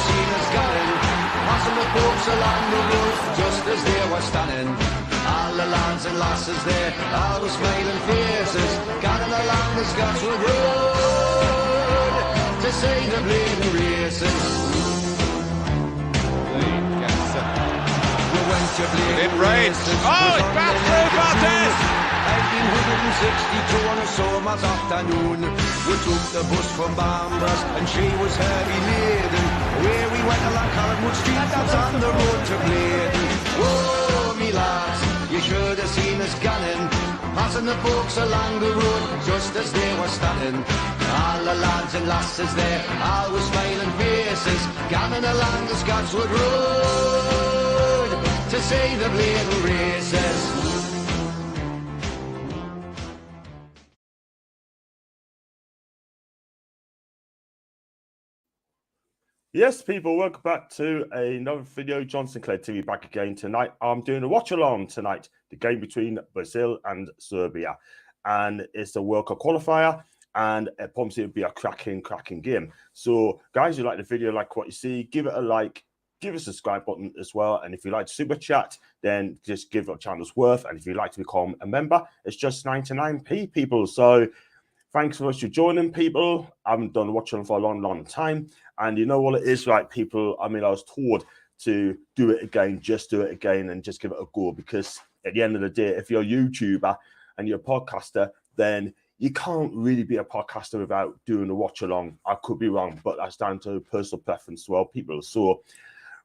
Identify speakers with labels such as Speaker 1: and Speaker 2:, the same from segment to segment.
Speaker 1: seen us coming, passing the folks along the road, just as they were standing. All the lads and lasses there, all with smiling faces, gathering along the Scotswood Road to see the bleeding races. We went to bleeding races.
Speaker 2: Oh, it's back through Bartes!
Speaker 1: 1962 on a summer's afternoon, we took the bus from Bambas and she was heavy laden. Where we went along Collinwood Street, that's on the road to Bladen. Whoa, me lads, you should have seen us gunning, passing the folks along the road just as they were standing. All the lads and lasses there, all with smiling faces, gathering along the Scotswood Road to see the bleeding races.
Speaker 3: Yes, people, welcome back to another video. John Sinclair TV back again tonight. I'm doing a watch-along tonight, the game between Brazil and Serbia. And it's a World Cup qualifier, and it promises to be a cracking game. So, guys, if you like the video, like what you see, give it a like, give us a subscribe button as well. And if you like super chat, then just give our channel's worth. And if you'd like to become a member, it's just 99p, people. So, thanks so much for joining, people. I haven't done watching for a long time. And you know what it is like, people. I mean, I was told to do it again, just do it again and just give it a go. Because at the end of the day, if you're a YouTuber and you're a podcaster, then you can't really be a podcaster without doing a watch along. I could be wrong, but that's down to personal preference as well, people. So,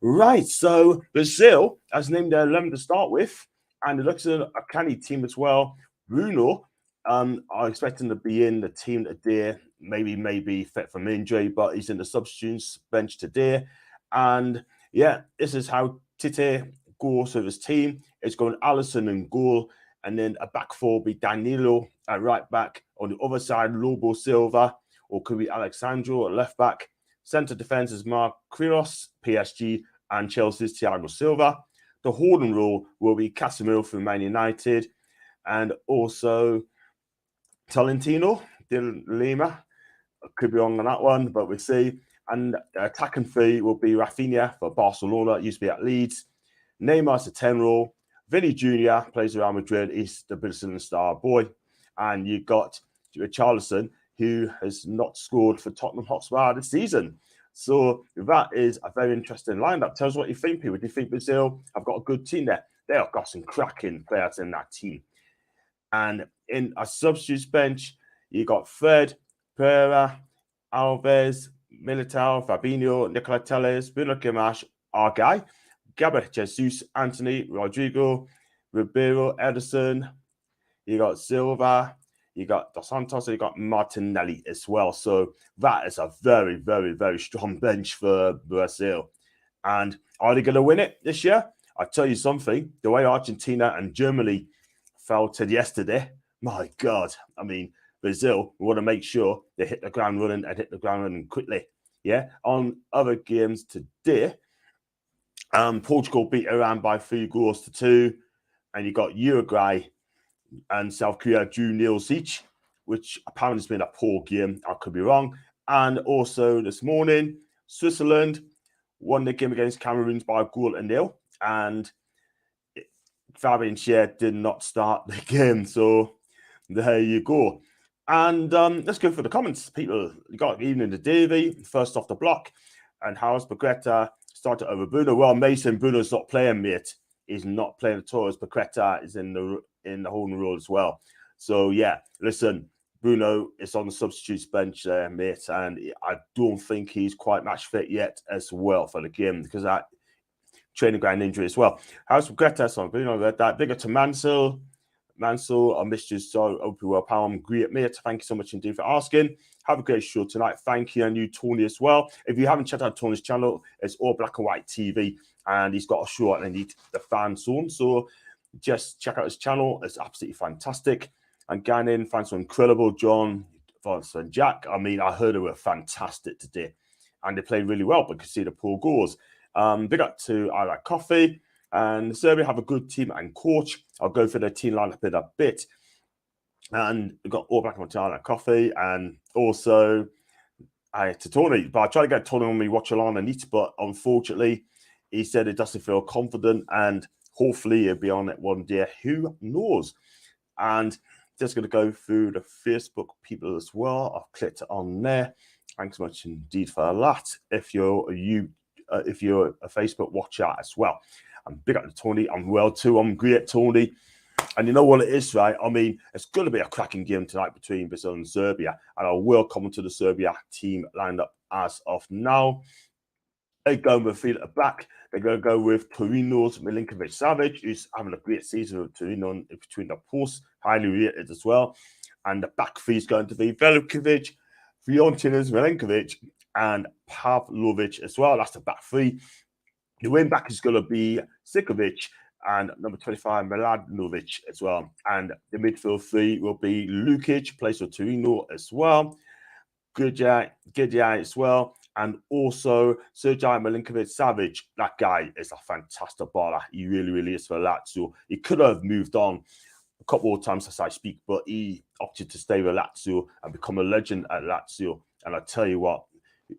Speaker 3: right. So Brazil has named their 11 to start with. And it looks like a canny team as well. Bruno, I'm expecting to be in the team today, maybe fit from injury, but he's in the substitutes bench today. And yeah, this is how Tite goes with his team. It's going Allison in goal, and then a back four will be Danilo at right back. On the other side, Lobo Silva, or could be Alexandro at left back. Centre defence is Mark Krios, PSG, and Chelsea's Thiago Silva. The holding role will be Casemiro from Man United, and also Tolentino, Dylan Lima. Could be wrong on that one, but we'll see. And attacking three will be Rafinha for Barcelona, used to be at Leeds. Neymar's a 10 role. Vinny Jr. plays Real Madrid. He's the Brazilian star boy. And you've got Richarlison, who has not scored for Tottenham Hotspur this season. So that is a very interesting lineup. Tell us what you think, people. Do you think Brazil have got a good team there? They have got some cracking players in that team. And in a substitutes bench, you got Fred, Pereira, Alves, Militao, Fabinho, Nicola Telles, Bruno Guimaraes, our guy, Gabriel Jesus, Anthony, Rodrigo, Ribeiro, Edison. You got Silva, you got Dos Santos, you got Martinelli as well. So that is a very, very, very strong bench for Brazil. And are they going to win it this year? I'll tell you something. The way Argentina and Germany felt yesterday, my God. I mean, Brazil, we want to make sure they hit the ground running and hit the ground running quickly. Yeah. On other games today, Portugal beat Iran by 3-2, and you got Uruguay and South Korea drew 0-0, which apparently has been a poor game. I could be wrong. And also this morning, Switzerland won the game against Cameroon by 1-0, and Fabian Schär did not start the game. So there you go. And let's go for the comments, people. You got Evening to Davy, first off the block. And how's Paqueta started over Bruno? Well, Mason, Bruno's not playing, mate. He's not playing at all. As Paqueta is in the holding role as well. So, yeah, listen, Bruno is on the substitutes bench there, mate. And I don't think he's quite match fit yet as well for the game because that training ground injury as well. How's Paqueta on Bruno? That bigger to Mansell. Mansell, I missed you, so hope you're well, pal. I'm great, mate. Thank you so much indeed for asking. Have a great show tonight. Thank you, and you, Tony, as well. If you haven't checked out Tony's channel, it's all black and white TV, and he's got a show underneath the fan zone. So just check out his channel. It's absolutely fantastic. And Gannon, thanks for incredible, John, Vance and Jack. I mean, I heard they were fantastic today, and they played really well, but you could see the poor goals. Big up to I Like Coffee. And Serbia have a good team and coach. I'll go for their team lineup in a bit. And we've got all back on China Coffee. And also, to Tony, but I tried to get Tony on me Watchalong and eat, but unfortunately, he said it doesn't feel confident, and hopefully he'll be on it one day. Who knows? And just going to go through the Facebook people as well. I've clicked on there. Thanks so much indeed for that. If you're a Facebook watcher as well, I'm big up to Tony. I'm well too. I'm great, Tony. And you know what it is, right? I mean, it's going to be a cracking game tonight between Brazil and Serbia. And I will come to the Serbia team lined up as of now. They're going with feet at the back. They're going to go with Torino's Milinkovic-Savic, who's having a great season with Torino in between the posts, highly rated as well. And the back three is going to be Velikovic, Fiorentina's Milinkovic, and Pavlovic as well. That's the back three. The wing back is going to be Sikovic and number 25, Miladinovic as well. And the midfield three will be Lukic, plays for Torino as well. Gudjai as well. And also Sergej Milinkovic-Savic. That guy is a fantastic baller. He really, really is for Lazio. He could have moved on a couple of times as I speak, but he opted to stay with Lazio and become a legend at Lazio. And I tell you what,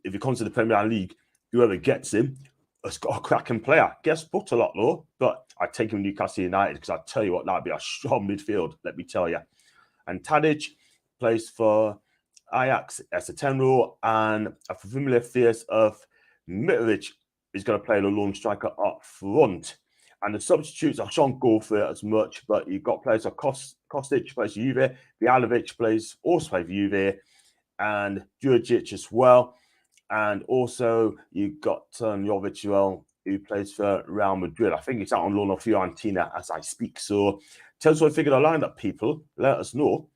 Speaker 3: if he comes to the Premier League, whoever gets him has got a cracking player. Gets booked a lot though, but I take him Newcastle United because I tell you what, that'd be a strong midfield, let me tell you. And Tadic plays for Ajax as a 10 role, and a familiar face of Mitrovic is going to play the lone striker up front. And the substitutes, I shan't go for it as much, but you've got players like Kostic plays for Juve, Vjalovic plays also for Juve, and Djurdjic as well. And also you've got Jovic as well, who plays for Real Madrid. I think he's out on loan of Fiorentina as I speak. So tell us what you figure the lineup, people. Let us know.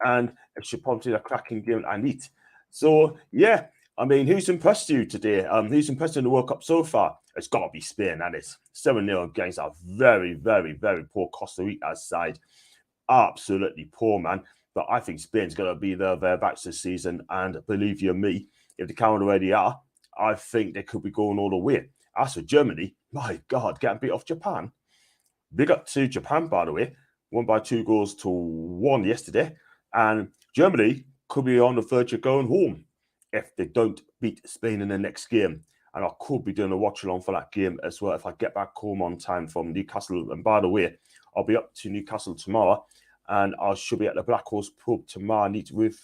Speaker 3: And it should probably be a cracking game I need. So, yeah, I mean, who's impressed you today? Who's impressed in the World Cup so far? It's got to be Spain, and it's 7-0 against a very, very, very poor Costa Rica side. Absolutely poor, man. But I think Spain's going to be thereabouts this season. And believe you me, if they can't already are, I think they could be going all the way. As for Germany, my God, getting beat off Japan. Big up to Japan, by the way. Won by 2-1 yesterday. And Germany could be on the verge of going home if they don't beat Spain in the next game. And I could be doing a watch-along for that game as well if I get back home on time from Newcastle. And by the way, I'll be up to Newcastle tomorrow. And I should be at the Black Horse pub tomorrow night with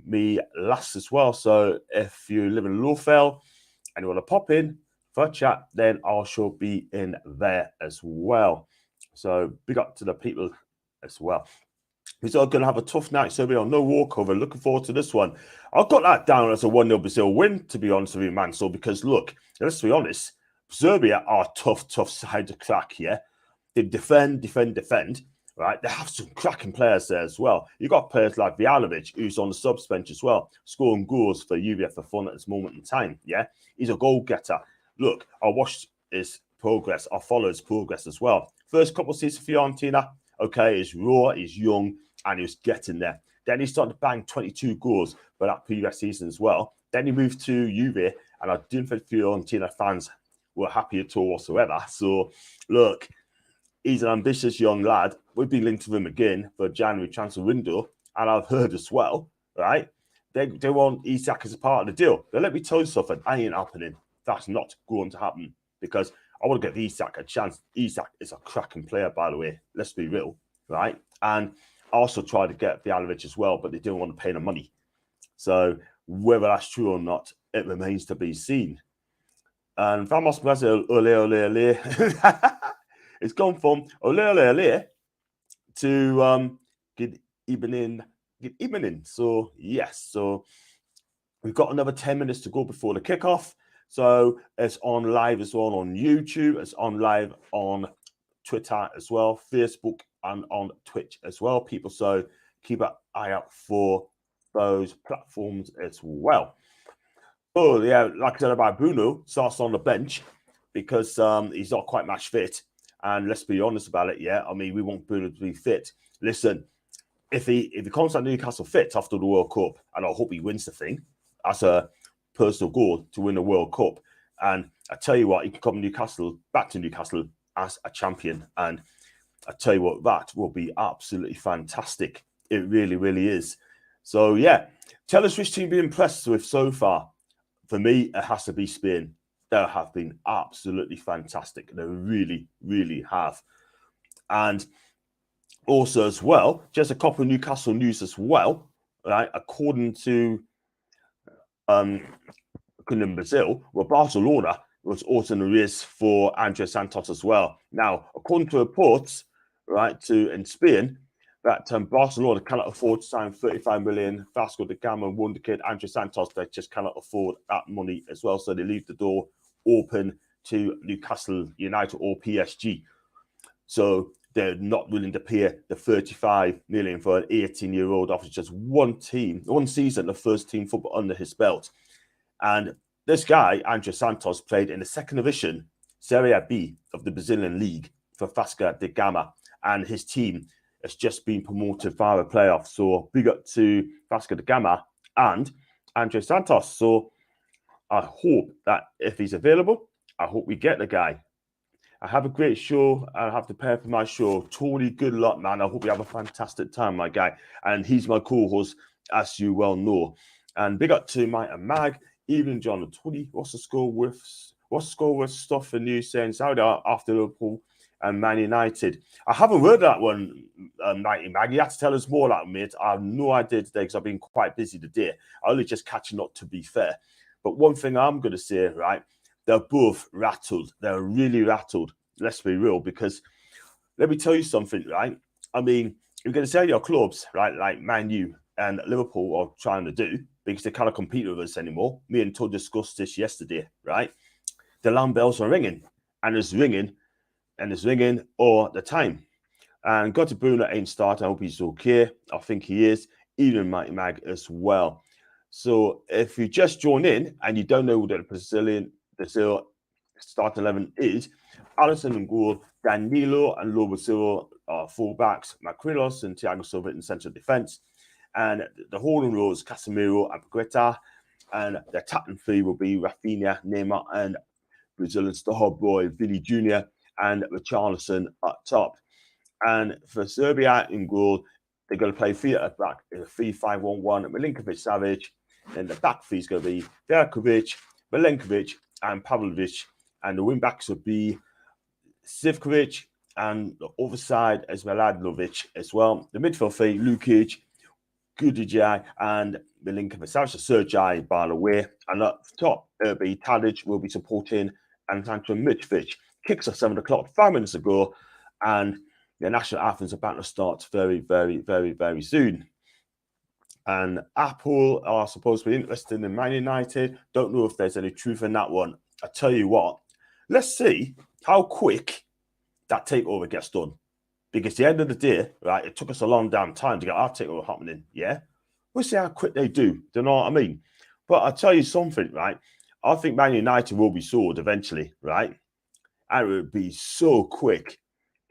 Speaker 3: me lass as well. So if you live in Lowfell and you want to pop in for a chat, then I shall be in there as well. So big up to the people as well. We're all going to have a tough night, so we are no walkover. Looking forward to this one. I've got that down as a 1-0 Brazil win, to be honest with you, man. So, because look, let's be honest, Serbia are tough side to crack here. They defend, right? They have some cracking players there as well. You've got players like Vjalovic, who's on the subs bench as well, scoring goals for Juve for fun at this moment in time, yeah? He's a goal-getter. Look, I watched his progress. I follow his progress as well. First couple of seasons for Fiorentina, okay, he's raw, he's young, and he was getting there. Then he started to bang 22 goals for that previous season as well. Then he moved to Juve, and I didn't think Fiorentina fans were happy at all whatsoever. So, look, he's an ambitious young lad. We've been linked to him again for January transfer window, and I've heard as well, right? They want Isak as a part of the deal. Now, let me tell you something. I ain't happening. That's not going to happen because I want to give Isak a chance. Isak is a cracking player, by the way. Let's be real, right? And I also tried to get Vjalovic as well, but they didn't want to pay the money. So whether that's true or not, it remains to be seen. And Vamos Brazil, ole, ole, ole. It's gone from ole, ole, ole to get even in. So, yes. So we've got another 10 minutes to go before the kickoff. So it's on live as well on YouTube. It's on live on Twitter as well, Facebook, and on Twitch as well, people. So keep an eye out for those platforms as well. Oh, yeah, like I said about Bruno, starts on the bench because he's not quite match fit. And let's be honest about it, yeah. I mean, we want Bruno to be fit. Listen, if he comes at Newcastle fit after the World Cup, and I hope he wins the thing, that's a personal goal to win the World Cup. And I tell you what, he can come back to Newcastle as a champion. And I tell you what, that will be absolutely fantastic. It really, really is. So, yeah, Tell us which team you've been impressed with so far. For me, it has to be Spain. They have been absolutely fantastic. They really, really have. And also as well, just a couple of Newcastle news as well, right? According to Brazil, well, Barcelona was also in the race for Andre Santos as well. Now, according to reports, right, in Spain, that Barcelona cannot afford to sign 35 million Vasco da Gama wonderkid Andre Santos. They just cannot afford that money as well. So they leave the door open to Newcastle United or PSG. So they're not willing to pay the 35 million for an 18-year-old after just one season of first team football under his belt. And this guy, Andre Santos, played in the second division, Serie B of the Brazilian league for Vasco da Gama. And his team has just been promoted via the playoffs. So big up to Vasco da Gama and Andre Santos. So I hope that if he's available, I hope we get the guy. I have a great show. I have to prepare for my show. Tony, good luck, man. I hope you have a fantastic time, my guy. And he's my co-host, as you well know. And big up to Mike and Mag, even John and Tony. What's the score with stuff and news saying Saudi after Liverpool and Man United? I haven't heard that one, Nighty Mag. You have to tell us more, like, mate. I have no idea today because I've been quite busy today. I only just catching up, to be fair. But one thing I'm going to say, right, they're both rattled. They're really rattled. Let's be real, because let me tell you something, right? I mean, you're going to sell your clubs, right, like Man U and Liverpool are trying to do, because they cannot compete with us anymore. Me and Todd discussed this yesterday, right? The alarm bells are ringing, and it's ringing, all the time. And got to Bruno ain't starting. I hope he's okay. I think he is. Even Mighty Mag as well. So if you just join in and you don't know who the Brazil starting 11 is, Alisson and goal, Danilo and Lobo Silva are fullbacks, Macrillos and Thiago Silva in central defence, and the holding rows, Casemiro and Paqueta, and the attacking three will be Rafinha, Neymar, and Brazilian star boy Vini Jr. and Richarlison up top. And for Serbia in goal, they're going to play three at back in a 3-5-1-1. Milinkovic, Savic, and the back three is going to be Verkovic, Milenkovic, and Pavlovic, and the wing backs will be Sivkovic, and the other side is Miladnovic as well. The midfield three, Lukic, Gudijai, and Milinkovic. That's a Sergei, by the way. And up top, be Tadic will be supporting Anton Mitrovic. Kicks at 7 o'clock, 5 minutes ago, and the national anthems are about to start very, very, very, very soon. And Apple are supposed to be interested in Man United. Don't know if there's any truth in that one. I tell you what, let's see how quick that takeover gets done. Because at the end of the day, right, it took us a long damn time to get our takeover happening, yeah? We'll see how quick they do. Do you know what I mean? But I'll tell you something, right? I think Man United will be sold eventually, right? And it would be so quick.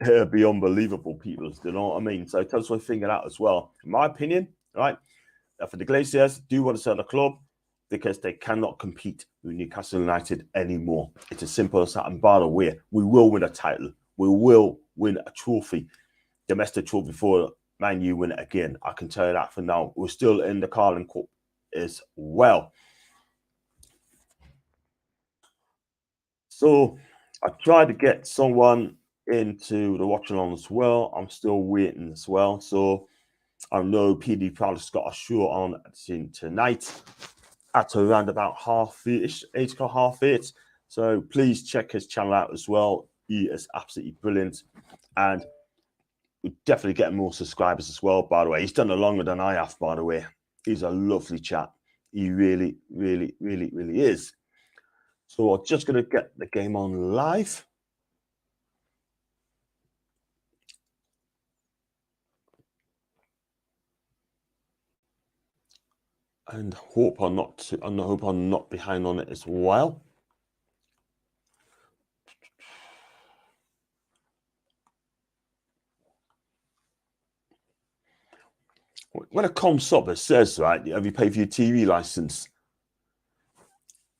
Speaker 3: It would be unbelievable, people. Do you know what I mean? So tell us what you think of that as well. In my opinion, right, for the Glaciers, do want to sell the club because they cannot compete with Newcastle United anymore. It's as simple as that. And by the way, we will win a title. We will win a trophy, domestic trophy, before Man U win it again. I can tell you that for now. We're still in the Carling Cup as well. So I tried to get someone into the Watchalong as well. I'm still waiting as well. So I know PD Prowler's got a show on tonight at around about 8 o'clock, 8:30. So please check his channel out as well. He is absolutely brilliant. And we're definitely getting more subscribers as well, by the way. He's done it longer than I have, by the way. He's a lovely chap. He really, really, really, really is. So I'm just going to get the game on live. And hope I'm not behind on it as well. When it comes up, it says, right, have you paid for your TV license?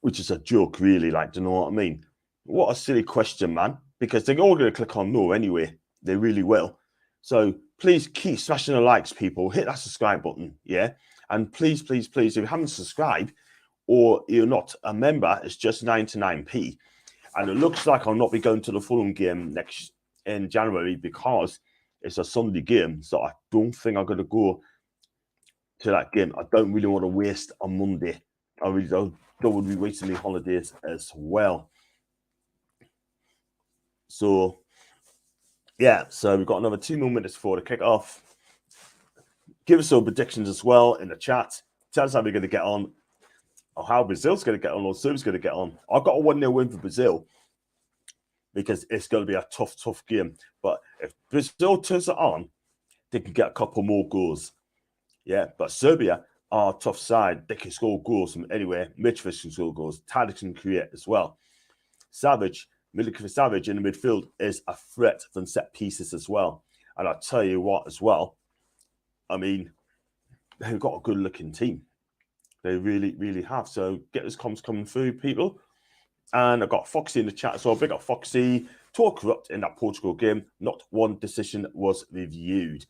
Speaker 3: Which is a joke, really, like, do you know what I mean? What a silly question, man. Because they're all going to click on no anyway. They really will. So please keep smashing the likes, people. Hit that subscribe button, yeah? And please, please, please, if you haven't subscribed or you're not a member, it's just 99p. And it looks like I'll not be going to the Fulham game in January because it's a Sunday game. So I don't think I'm going to go to that game. I don't really want to waste a Monday. I really don't want to be wasting the holidays as well. So, yeah, so we've got another 2 more minutes before the kick-off. Give us some predictions as well in the chat. Tell us how we're going to get on, or how Brazil's going to get on, or Serbia's going to get on. I've got a 1-0 win for Brazil because it's going to be a tough game. But if Brazil turns it on, they can get a couple more goals. Yeah, but Serbia are a tough side. They can score goals from anywhere. Mitrovic can score goals. Tadic can create as well. Milinkovic Savic in the midfield is a threat from set pieces as well. And I'll tell you what as well, I mean, they've got a good-looking team. They really, really have. So get those comms coming through, people. And I've got Foxy in the chat. So big up Foxy. Talk corrupt in that Portugal game. Not one decision was reviewed.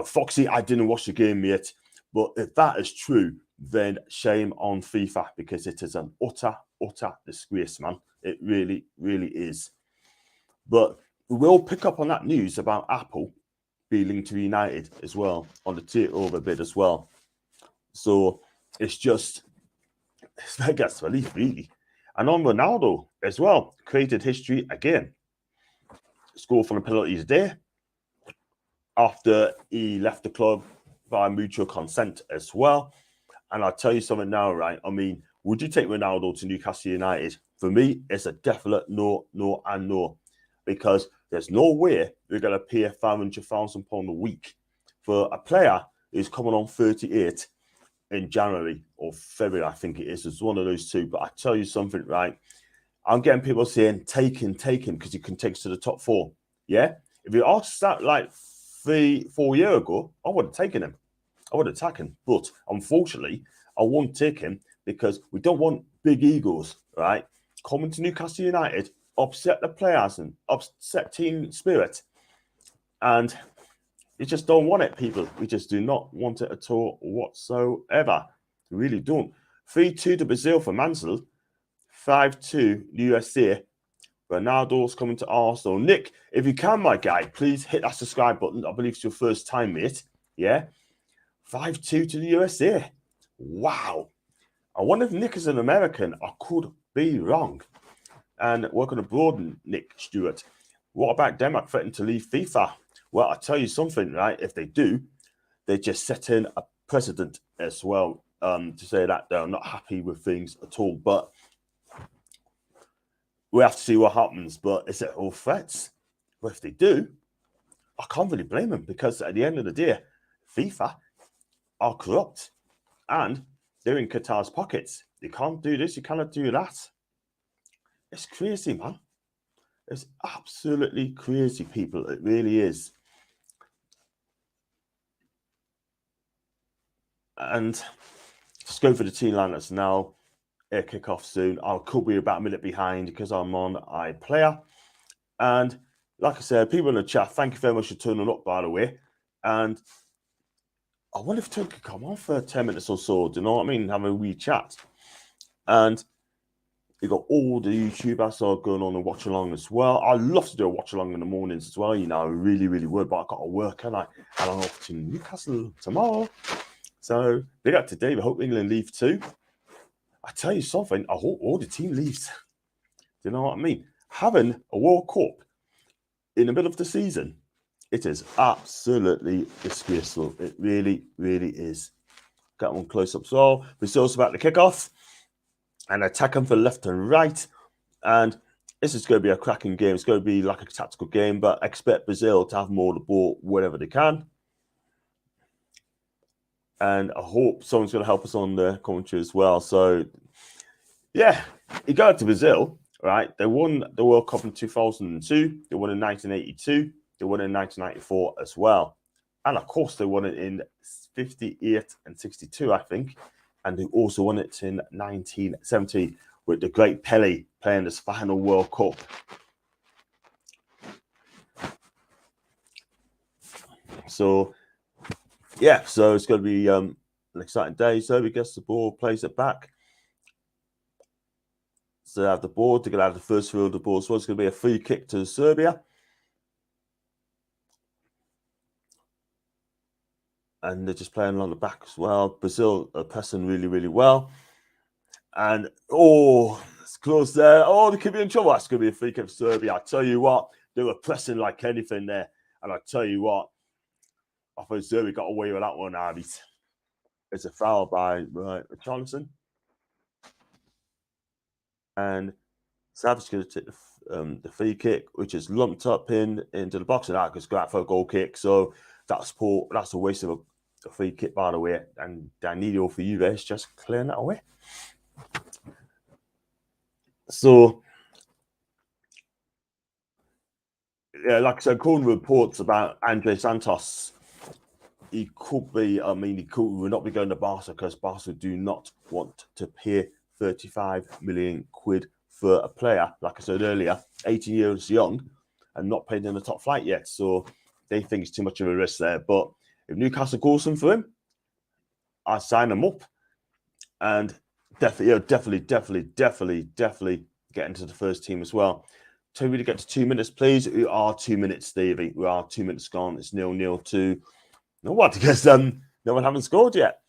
Speaker 3: Foxy, I didn't watch the game yet. But if that is true, then shame on FIFA because it is an utter disgrace, man. It really, really is. But we will pick up on that news about Apple being linked to United as well on the takeover bid as well. So it's against belief, really. And on Ronaldo as well, created history again. Scored from the penalties there after he left the club by mutual consent as well. And I'll tell you something now, right? I mean, would you take Ronaldo to Newcastle United? For me, it's a definite no, and no. Because there's no way we're going to pay £500,000 a week for a player who's coming on 38 in January or February, I think it is. It's one of those two. But I tell you something, right? I'm getting people saying, take him, because he can take us to the top 4. Yeah? If you asked that like 3-4 years ago, I would have taken him. I would have taken him. But unfortunately, I won't take him because we don't want big egos, right? Coming to Newcastle United, upset the players and upset team spirit. And you just don't want it, people. We just do not want it at all whatsoever. We really don't. 3-2 to Brazil for Mansell. 5-2 USA. Ronaldo's coming to Arsenal. Nick, if you can, my guy, please hit that subscribe button. I believe it's your first time, mate. Yeah? 5-2 to the USA. Wow. I wonder if Nick is an American. I could be wrong. And working abroad, Nick Stewart. What about Denmark threatening to leave FIFA? Well, I'll tell you something, right? If they do, they're just setting a precedent as well to say that they're not happy with things at all. But we have to see what happens. But is it all threats? Well, if they do, I can't really blame them because at the end of the day, FIFA are corrupt and they're in Qatar's pockets. You can't do this, you cannot do that. It's crazy, man. It's absolutely crazy, people. It really is. And just go for the team lineups now. Air kick off soon. I could be about a minute behind because I'm on iPlayer. And like I said, people in the chat, thank you very much for turning up, by the way. And I wonder if Toon could come on for 10 minutes or so. Do you know what I mean? Have a wee chat. And you got all the YouTubers are going on and watch along as well. I love to do a watch along in the mornings as well. You know, I really, really would. But I got to work, and I'm off to Newcastle tomorrow. So big up today. We hope England leave too. I tell you something. I hope all the team leaves. Do you know what I mean? Having a World Cup in the middle of the season, it is absolutely disgraceful. It really, really is. Got one close up. So Brazil's about to kick off. And attack them for left and right. And this is going to be a cracking game. It's going to be like a tactical game, but expect Brazil to have more of the ball wherever they can. And I hope someone's going to help us on the commentary as well. So, yeah, you go to Brazil, right? They won the World Cup in 2002. They won in 1982. They won in 1994 as well. And, of course, they won it in 58 and 62, I think. And they also won it in 1970 with the great Pelé playing this final World Cup. So yeah, so it's going to be an exciting day. Serbia gets the ball, plays it back. So they have the ball. They're going to have the first field of the ball. So it's going to be a free kick to Serbia. And they're just playing along the back as well. Brazil are pressing really, really well. And, oh, it's close there. Oh, they could be in trouble. That's going to be a free kick for Serbia. I tell you what, they were pressing like anything there. And I tell you what, I thought Serbia got away with that one, Arby. It's a foul by Johnson. And Savage going to take the free kick, which is lumped up into the box, and that goes out for a goal kick. So that's a waste of a free kick, by the way. And Danilo for you guys just clearing that away. So yeah, like I said, calling reports about Andre Santos. He could be, he will not be going to Barca because Barca do not want to pay 35 million quid for a player, like I said earlier, 18 years young and not played in the top flight yet. So they think it's too much of a risk there. But if Newcastle calls him for him, I sign him up and definitely get into the first team as well. Tell me to get to 2 minutes, please. We are 2 minutes, Davey. We are 2 minutes gone. It's 0-0 to no what? Because no one haven't scored yet.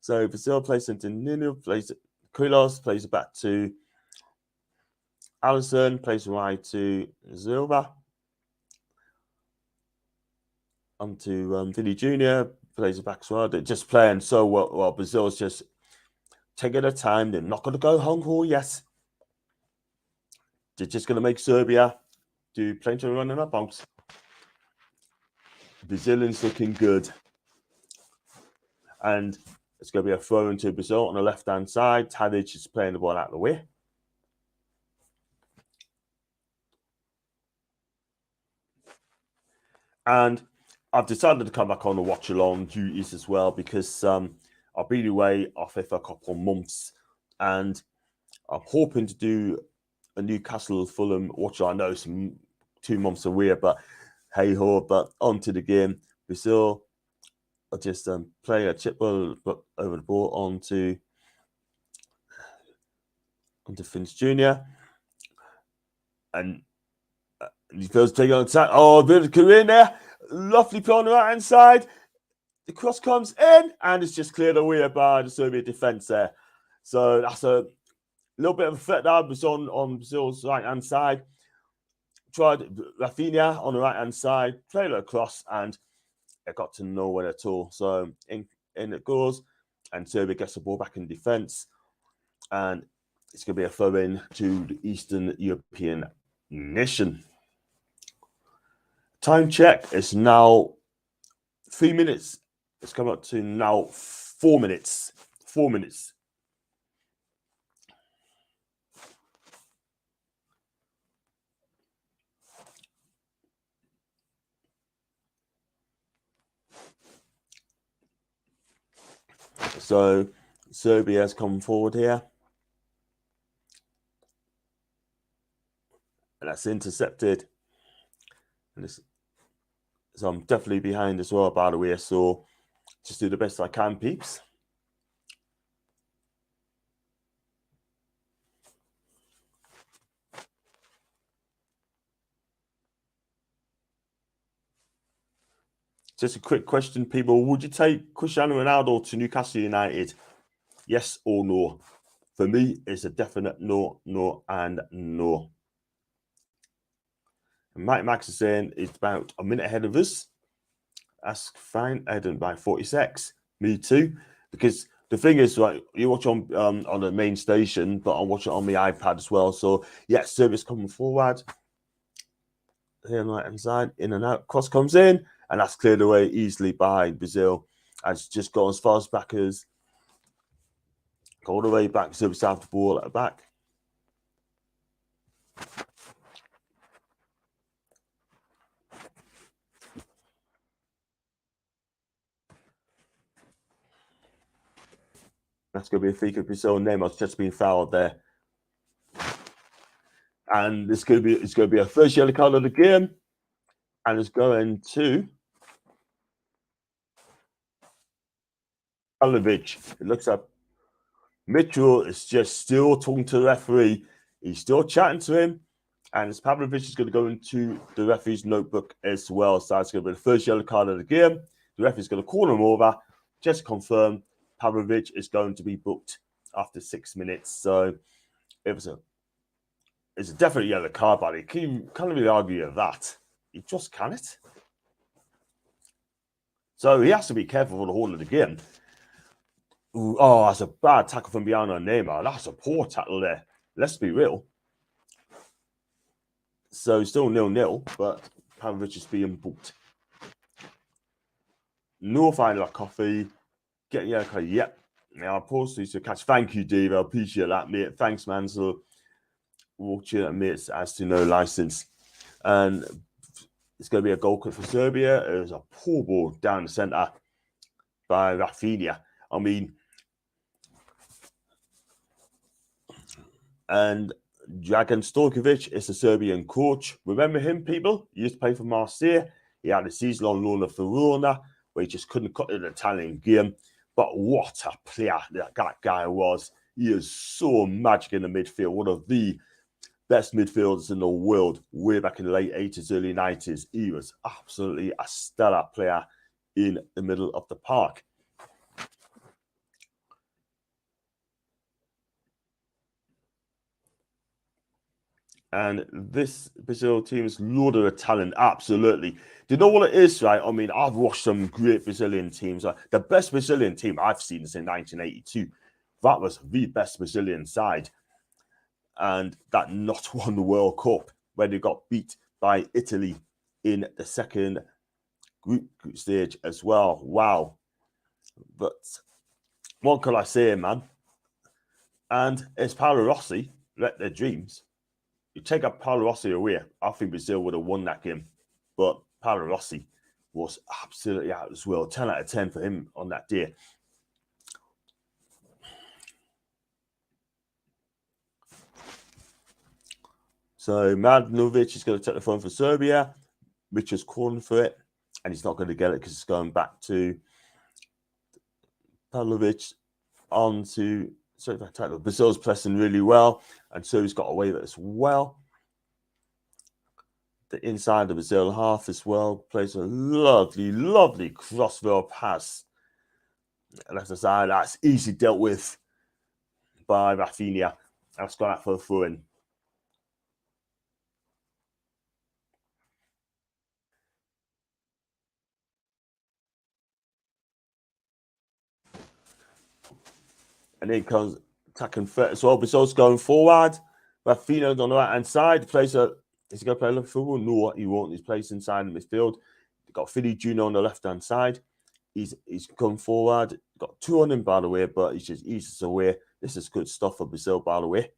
Speaker 3: So Brazil plays into Nuno, plays Quilos, plays it back to Allison, plays wide to Silva. On to Vinny Jr., plays it back as well. They're just playing so well. Brazil's just taking their time. They're not going to go hung ho yet. They're just going to make Serbia do plenty of running up bounce. Brazilians looking good. And it's going to be a throw into Brazil on the left-hand side. Tadic is playing the ball out of the way. And I've decided to come back on the watch-along duties as well because I'll be away off it for a couple of months. And I'm hoping to do a Newcastle Fulham watch-along. I know it's 2 months away, but hey-ho. But on to the game. Brazil will just play a chip ball over the ball onto Finch Jr. And he feels taking on attack. Oh, a bit of career in there. Lovely play on the right-hand side. The cross comes in, and it's just cleared away by the Serbian defence there. So that's a little bit of a threat that was on Brazil's right-hand side. Tried Rafinha on the right-hand side, played it across, and it got to nowhere at all. So in it goes, and Serbia gets the ball back in defence. And it's going to be a throw-in to the Eastern European nation. Time check is now 3 minutes. It's come up to now 4 minutes. 4 minutes. So Serbia has come forward here. And that's intercepted. And so I'm definitely behind as well, by the way. So just do the best I can, peeps. Just a quick question, people. Would you take Cristiano Ronaldo to Newcastle United? Yes or no? For me, it's a definite no, no, and no. And Mike Max is saying it's about a minute ahead of us. That's fine. I didn't buy 46. Me too. Because the thing is, right, you watch on the main station, but I watch it on my iPad as well. So yeah, Serbia's coming forward. Here on the right hand side, in and out. Cross comes in, and that's cleared away easily by Brazil. And it's just got as far as back as all the way back. Serbia's have the ball at the back. That's going to be a free kick. Brazil name has just been fouled there. And it's going to be a first yellow card of the game. And it's going to Pavlovic. It looks like Mitchell is just still talking to the referee. He's still chatting to him. And Pavlovic is going to go into the referee's notebook as well. So that's going to be the first yellow card of the game. The referee's going to call him over. Just confirm Pavlovic is going to be booked after 6 minutes. So it's a definite yellow card, but you can't really argue with that. You just can't. So he has to be careful for the whole of the game. Ooh, oh, that's a bad tackle from behind on Neymar. That's a poor tackle there. Let's be real. So still 0-0, but Pavlovic is being booked. No final coffee. Getting yellow card. Yep. Now I'll pause to catch. Thank you, Dave. I appreciate that, mate. Thanks, man. So watching at mates as to no license. And it's going to be a goal kick for Serbia. It was a poor ball down the centre by Rafinha. I mean, and Dragan Stojkovic is a Serbian coach. Remember him, people? He used to play for Marseille. He had a season-long loan at Verona, where he just couldn't cut an Italian game. But what a player that guy was. He is so magic in the midfield. One of the best midfielders in the world way back in the late 80s, early 90s. He was absolutely a stellar player in the middle of the park. And this Brazil team is loaded of talent, absolutely. Do you know what it is, right? I mean, I've watched some great Brazilian teams. The best Brazilian team I've seen is in 1982. That was the best Brazilian side. And that not won the World Cup when they got beat by Italy in the second group stage as well. Wow. But what can I say, man? And it's Paolo Rossi, let their dreams. You take up Paolo Rossi away, I think Brazil would have won that game. But Paolo Rossi was absolutely out as well. 10 out of 10 for him on that day. So Mladenovic is going to take the phone for Serbia. Richard's calling for it, and he's not going to get it because it's going back to Pavlovic on to Brazil's pressing really well, and Serbia's got away with it as well. The inside of the Brazil half as well plays a lovely, lovely crossfield pass. Left side, that's easily dealt with by Rafinha. That's gone out for a throw-in. And then comes attacking threat as well. Brazil's going forward. Rafinha on the right hand side. Is he going to play left football? No, he won't. He's placed inside the midfield. They've got Philly Juno on the left hand side. He's come forward. Got 2 on him, by the way, but he's just eases away. This is good stuff for Brazil, by the way.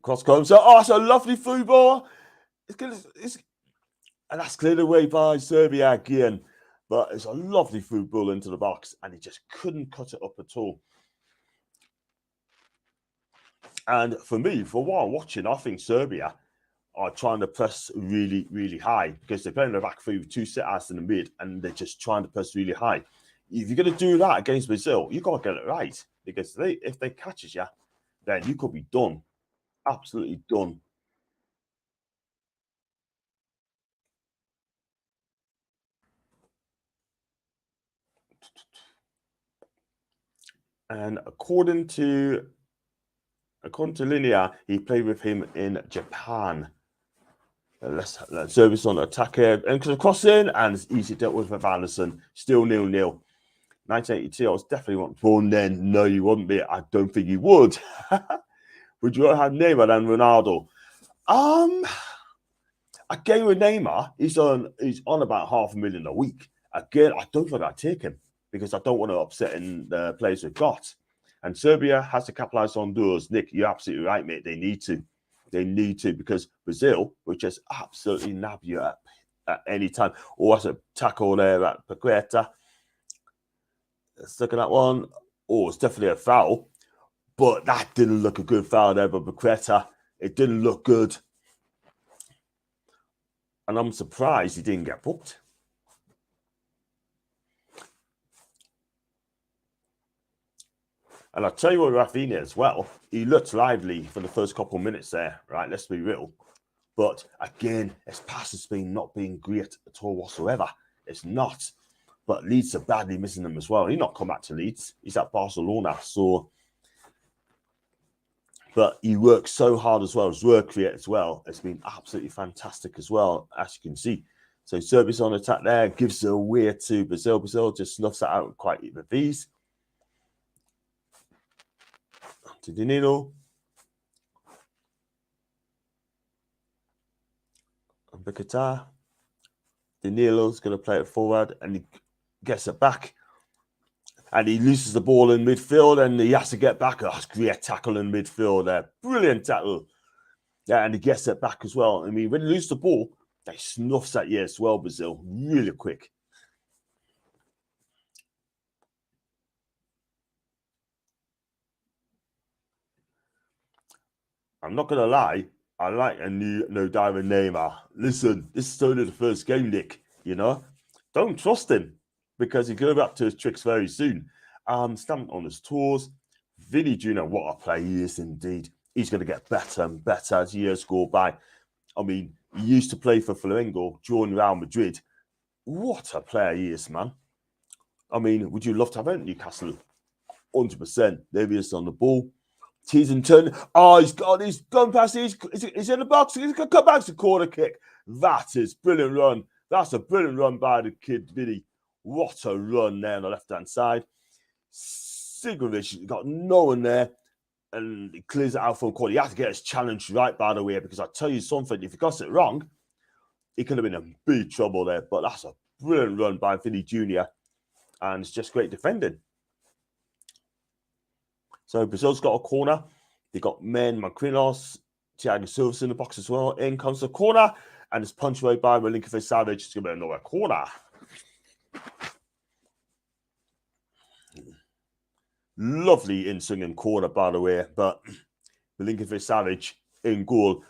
Speaker 3: Cross comes. Oh, it's a lovely through ball. And that's cleared away by Serbia again. But it's a lovely through ball into the box, and he just couldn't cut it up at all. And for me, for what I'm watching, I think Serbia are trying to press really, really high because they're playing the back three with 2 set-outs in the mid, and they're just trying to press really high. If you're going to do that against Brazil, you've got to get it right, because if they catches you, then you could be done. Absolutely done. And according to Linear, he played with him in Japan. Let's service on attack here. And cross in, and it's easy dealt with Anderson. Still 0-0. 1982, I was definitely not born then. No, you wouldn't be. I don't think you would. Would you have Neymar and Ronaldo? Again with Neymar, he's on about $500,000 a week. Again, I don't think I'd take him because I don't want to upset the players we've got. And Serbia has to capitalize on those. Nick, you're absolutely right, mate. They need to. They need to, because Brazil will just absolutely nab you at any time. Oh, that's a tackle there at Paqueta. Let's look at that one. Oh, it's definitely a foul. But that didn't look a good foul there by Paqueta. It didn't look good. And I'm surprised he didn't get booked. And I'll tell you what, Rafinha as well, he looked lively for the first couple of minutes there, right? Let's be real. But again, his passing speed not being great at all whatsoever. It's not. But Leeds are badly missing him as well. He's not come back to Leeds. He's at Barcelona. So, but he works so hard as well. His work rate as well. It's been absolutely fantastic as well, as you can see. So Serbia's on attack there, gives it away to Brazil. Brazil just snuffs it out quite with ease. To Danilo. And Bicata. Danilo's going to play it forward and he gets it back. And he loses the ball in midfield and he has to get back. Oh, great tackle in midfield there. Brilliant tackle. Yeah, and he gets it back as well. I mean, when he loses the ball, they snuffs at you as well, Brazil. Really quick. I'm not going to lie. I like a new no diamond Neymar. Listen, this is only the first game, Nick. You know, don't trust him because he's going back to his tricks very soon. Stamped on his tours. Vinny Jr., what a player he is indeed. He's going to get better and better as years go by. I mean, he used to play for Flamengo, joined Real Madrid. What a player he is, man. I mean, would you love to have him at Newcastle? 100%. There he is on the ball. Tees and turn. Oh, he's gone past. He's in the box. He's going to come back to corner kick. That is brilliant run. That's a brilliant run by the kid, Vinny. What a run there on the left-hand side. Sigovic got no one there. And he clears it out from corner. He has to get his challenge right, by the way, because I tell you something, if he got it wrong, he could have been in big trouble there. But that's a brilliant run by Vinny Jr. And it's just great defending. So Brazil's got a corner. They got Marquinhos, Thiago Silva in the box as well. In comes the corner, and it's punched away by Milinkovic-Savic. It's going to be another corner. Lovely in-swinging corner, by the way, but Milinkovic-Savic in goal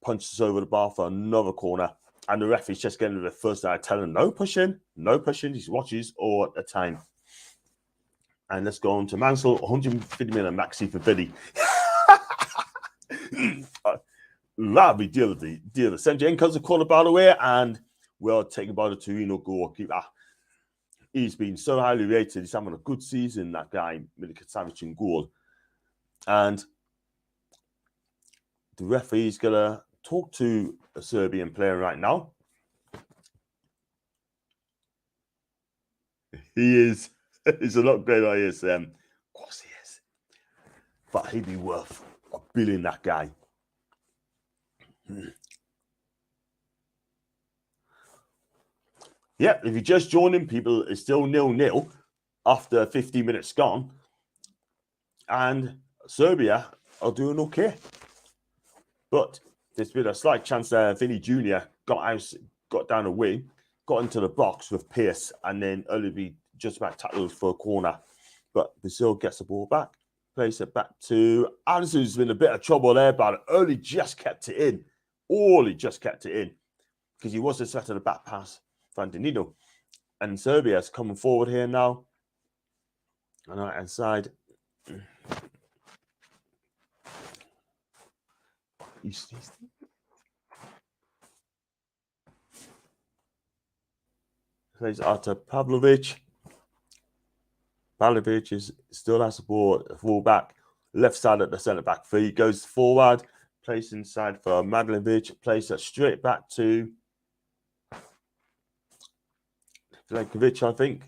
Speaker 3: punches over the bar for another corner. And the referee's just getting the first eye telling him, no pushing, no pushing. He watches all the time. And let's go on to Mansell, 150 million maxi for Billy. Lovely deal. Sanjay in comes the corner, by the way, and we're taken by the Torino goalkeeper. He's been so highly rated. He's having a good season, that guy, Milinkovic-Savic in goal. And the referee's going to talk to a Serbian player right now. He is. He's a lot greater than he is. Of course he is. But he'd be worth $1 billion, that guy. Yeah, if you just join in, people, it's still 0-0 after 15 minutes gone. And Serbia are doing okay. But there's been a slight chance there. Vinny Jr. got down a wing, got into the box with pace, and then only just about tackled for a corner. But Brazil gets the ball back, plays it back to Anderson, who's been a bit of trouble there, but only just kept it in. Only just kept it in because he was the threat of the back pass from Danilo. And Serbia's coming forward here now. On the right hand side. Plays Artur Pavlovic. Pavlovic still has the ball, full back, left side at the centre back. He goes forward, plays inside for Madlinovic, plays it straight back to Milinkovic, I think.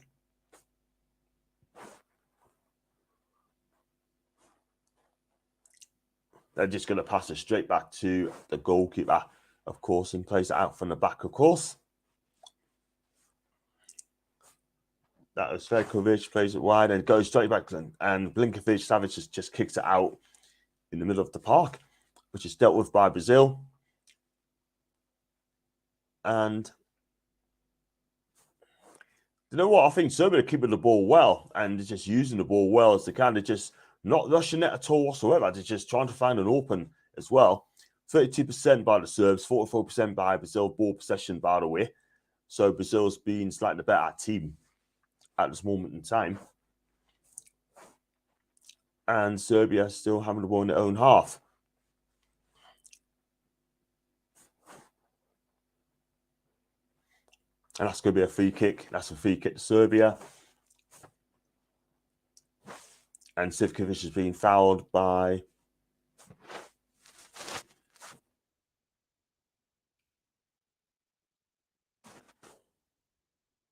Speaker 3: They're just going to pass it straight back to the goalkeeper, of course, and plays it out from the back, of course. That was Veljkovic, plays it wide and goes straight back. And Milinkovic-Savic just kicks it out in the middle of the park, which is dealt with by Brazil. And you know what? I think Serbia are keeping the ball well and they're just using the ball well as they can. They're just not rushing it at all whatsoever. They're just trying to find an open as well. 32% by the Serbs, 44% by Brazil. Ball possession, by the way. So Brazil's been slightly better team at this moment in time. And Serbia still having the ball in their own half. And that's going to be a free kick. That's a free kick to Serbia. And Sivkovic is being fouled by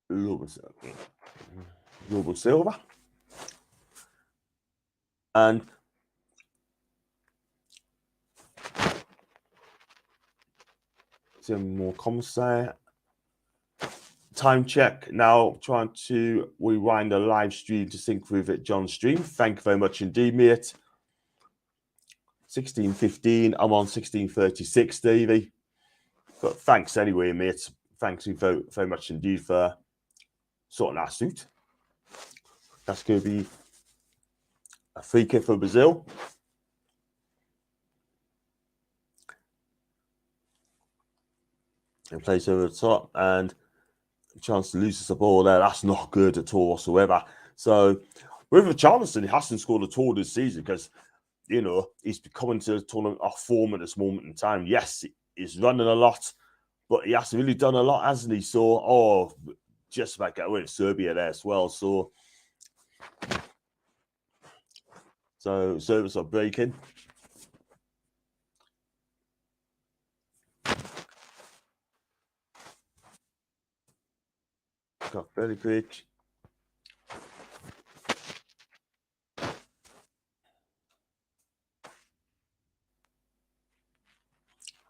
Speaker 3: Global Silva. And some more comments there. Time check now, trying to rewind the live stream to sync with it, John's stream. Thank you very much indeed, mate. 16:15. I'm on 16:36, Davey. But thanks anyway, mate. Thanks you very, very much indeed for sorting that suit. That's going to be a free kick for Brazil. And plays over the top and chance to lose the ball there. That's not good at all whatsoever. So with Richarlison, he hasn't scored at all this season because, you know, he's coming to the tournament off form at this moment in time. Yes, he's running a lot, but he hasn't really done a lot, hasn't he? So, just about get away with Serbia there as well. So Serbs are breaking. Got very quick.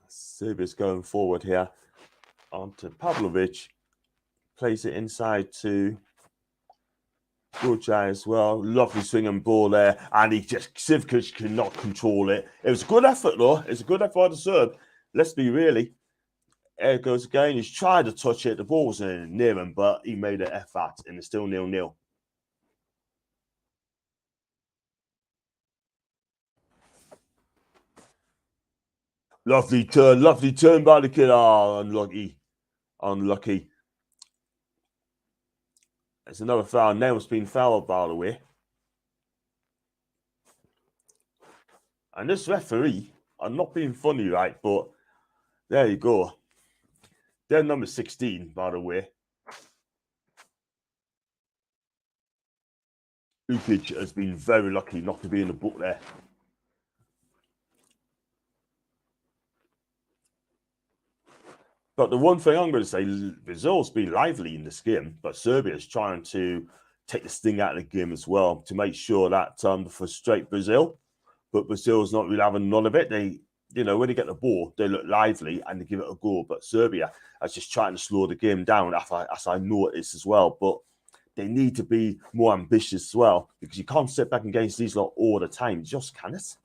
Speaker 3: Serbia's going forward here onto Pavlovic. Plays it inside to Gurjai as well. Lovely swinging ball there. And Sivkovic cannot control it. It was a good effort though. It's a good effort by the Serb. Let's be really. There it goes again. He's tried to touch it. The ball wasn't near him, but he made an effort and it's still 0-0. Lovely turn by the kid. Oh, unlucky. There's another foul. Nail's been fouled, by the way. And this referee, I'm not being funny, right? But there you go. They're number 16, by the way. Upic has been very lucky not to be in the book there. But the one thing I'm going to say, Brazil's been lively in this game, but Serbia's trying to take the sting out of the game as well to make sure that frustrate Brazil. But Brazil's not really having none of it. They, you know, when they get the ball, they look lively and they give it a go. But Serbia is just trying to slow the game down, as I noticed as well. But they need to be more ambitious as well because you can't sit back against these lot all the time. You just can't.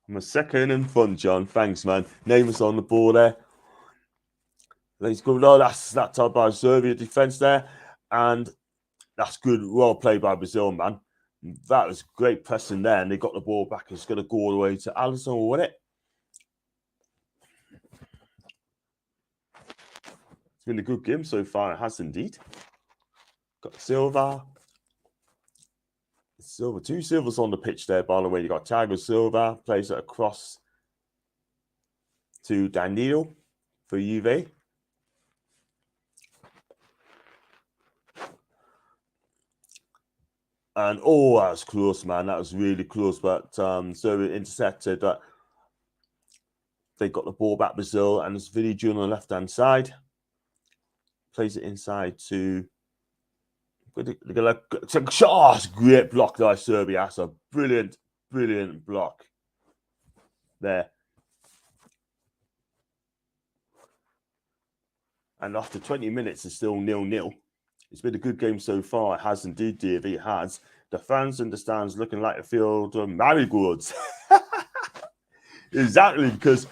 Speaker 3: I'm a second and fun, John. Thanks, man. Name us on the ball there. Let's go. No, that's that time by Serbia defense there. And that's good. Well played by Brazil, man. That was great pressing there. And they got the ball back. It's going to go all the way to Alisson or what it. It's been a good game so far. It has indeed. Got Silva. Two Silvers on the pitch there, by the way. You got Thiago Silva, plays it across to Danilo for Juve. And that was close, man. That was really close, but Serbia intercepted. But they got the ball back, Brazil, and it's Vini Jr. on the left-hand side. Plays it inside to... It's a great block by Serbia. That's a brilliant block there. And after 20 minutes, it's still 0-0. It's been a good game so far. It has indeed, Dave. It has. The fans in the stands looking like a field of marigolds. Exactly, because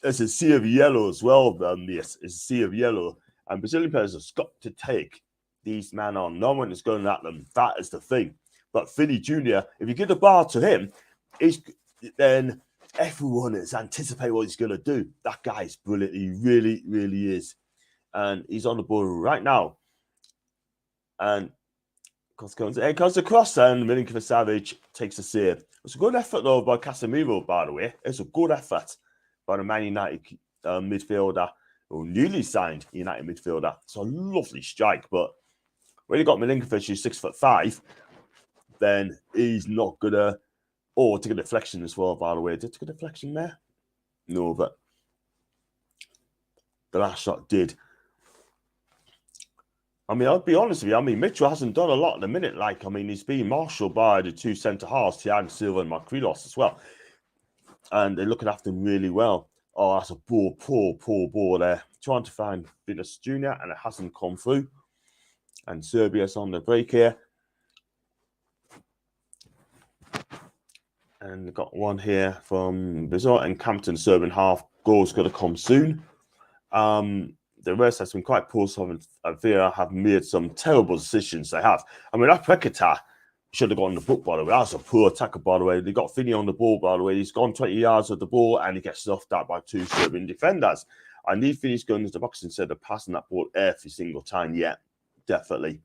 Speaker 3: it's a sea of yellow as well. Yes, it's a sea of yellow. And Brazilian players have got to take these men on. No one is going at them. That is the thing. But Vini Jr., if you give the bar to him, then everyone is anticipating what he's going to do. That guy is brilliant. He really, really is. And he's on the ball right now. And comes across, and Milinkovic-Savic takes a save. It's a good effort, though, by Casemiro, by the way. It's a good effort by the Man United midfielder, or newly signed United midfielder. It's a lovely strike, but when you got Milinkovic, who's 6'5", then he's not gonna. Oh, take a deflection as well, by the way. Did it take a deflection there? No, but the last shot did. I mean, I'll be honest with you. I mean, Mitchell hasn't done a lot in a minute. Like, I mean, he's being marshalled by the two centre halves, Thiago Silva and INQUIRIES as well. And they're looking after him really well. Oh, that's a poor ball there. Trying to find Vinicius Jr. and it hasn't come through. And Serbia's on the break here. And we've got one here from Brazil and Campton. Serbian half goal's going to come soon. The rest has been quite poor. So Vera have made some terrible decisions. They have. I mean, that Prekata should have gone in the book, by the way. That's a poor attacker, by the way. They got Finney on the ball, by the way. He's gone 20 yards with the ball and he gets stuffed out by two Serbian defenders. I need Finney's going into the box instead of passing that ball every single time. Yeah, definitely.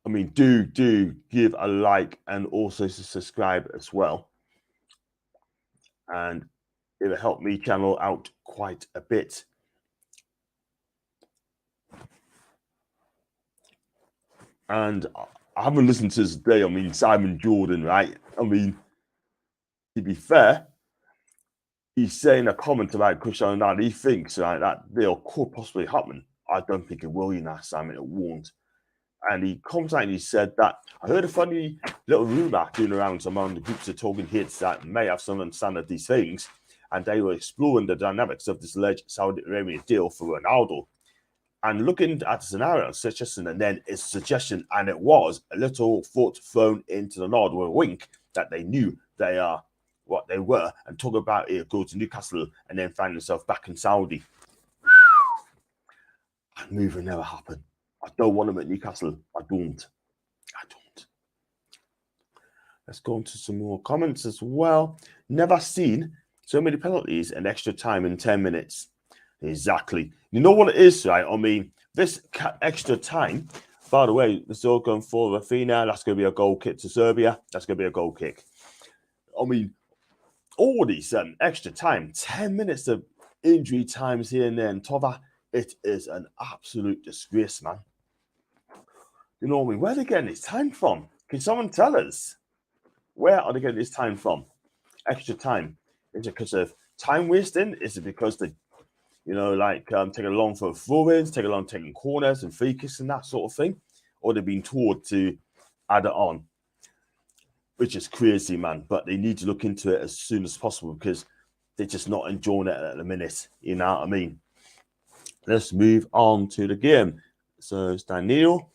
Speaker 3: I mean, do give a like and also subscribe as well. And it will help me channel out quite a bit. And I haven't listened to this today. I mean, Simon Jordan, right? I mean, to be fair, he's saying a comment about Cristiano Ronaldo. He thinks, right, that deal could possibly happen. I don't think it will, you know, Simon. It won't. And he comes out and he said that I heard a funny little rumor doing around among the groups of talking heads that may have some understanding of these things, and they were exploring the dynamics of this alleged Saudi Arabia deal for Ronaldo. And looking at the scenario, suggestion, and then it's suggestion, and it was a little foot thrown into the nod with a wink that they knew they are what they were, and talk about it, go to Newcastle and then find themselves back in Saudi. And move will never happen. I don't want them at Newcastle. I don't. Let's go on to some more comments as well. Never seen so many penalties and extra time in 10 minutes. Exactly. You know what it is, right? I mean, this extra time, by the way, it's all going for Rafinha. That's going to be a goal kick to Serbia. That's going to be a goal kick. I mean, all these extra time, 10 minutes of injury times here and there in Tova, it is an absolute disgrace, man. You know what I mean? Where are they getting this time from? Can someone tell us? Where are they getting this time from? Extra time. Is it because of time wasting? Is it because they, you know, like taking along for throw-ins, taking corners and free kicks and that sort of thing? Or they've been told to add it on? Which is crazy, man. But they need to look into it as soon as possible because they're just not enjoying it at the minute. You know what I mean? Let's move on to the game. So it's Daniel.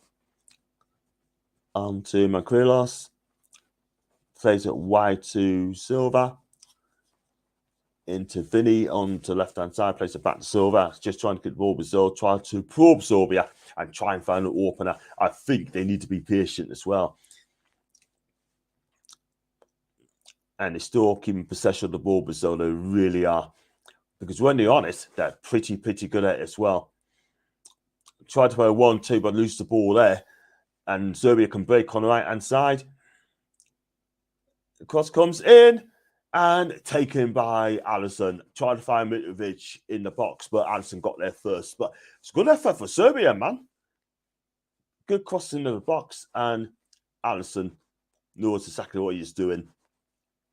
Speaker 3: On to INQUIRIES. Plays it wide to Silva. Into Vinny on to left-hand side. Plays it back to Silva. Just trying to get the ball with Brazil. Try to probe Serbia and try and find an opener. I think they need to be patient as well. And they're still keeping possession of the ball, Brazil. They really are. Because when they're honest, they're pretty good at it as well. Try to play 1-2, but lose the ball there. And Serbia can break on the right-hand side. The cross comes in and taken by Alisson. Tried to find Mitrovic in the box, but Alisson got there first. But it's a good effort for Serbia, man. Good cross into the box. And Alisson knows exactly what he's doing.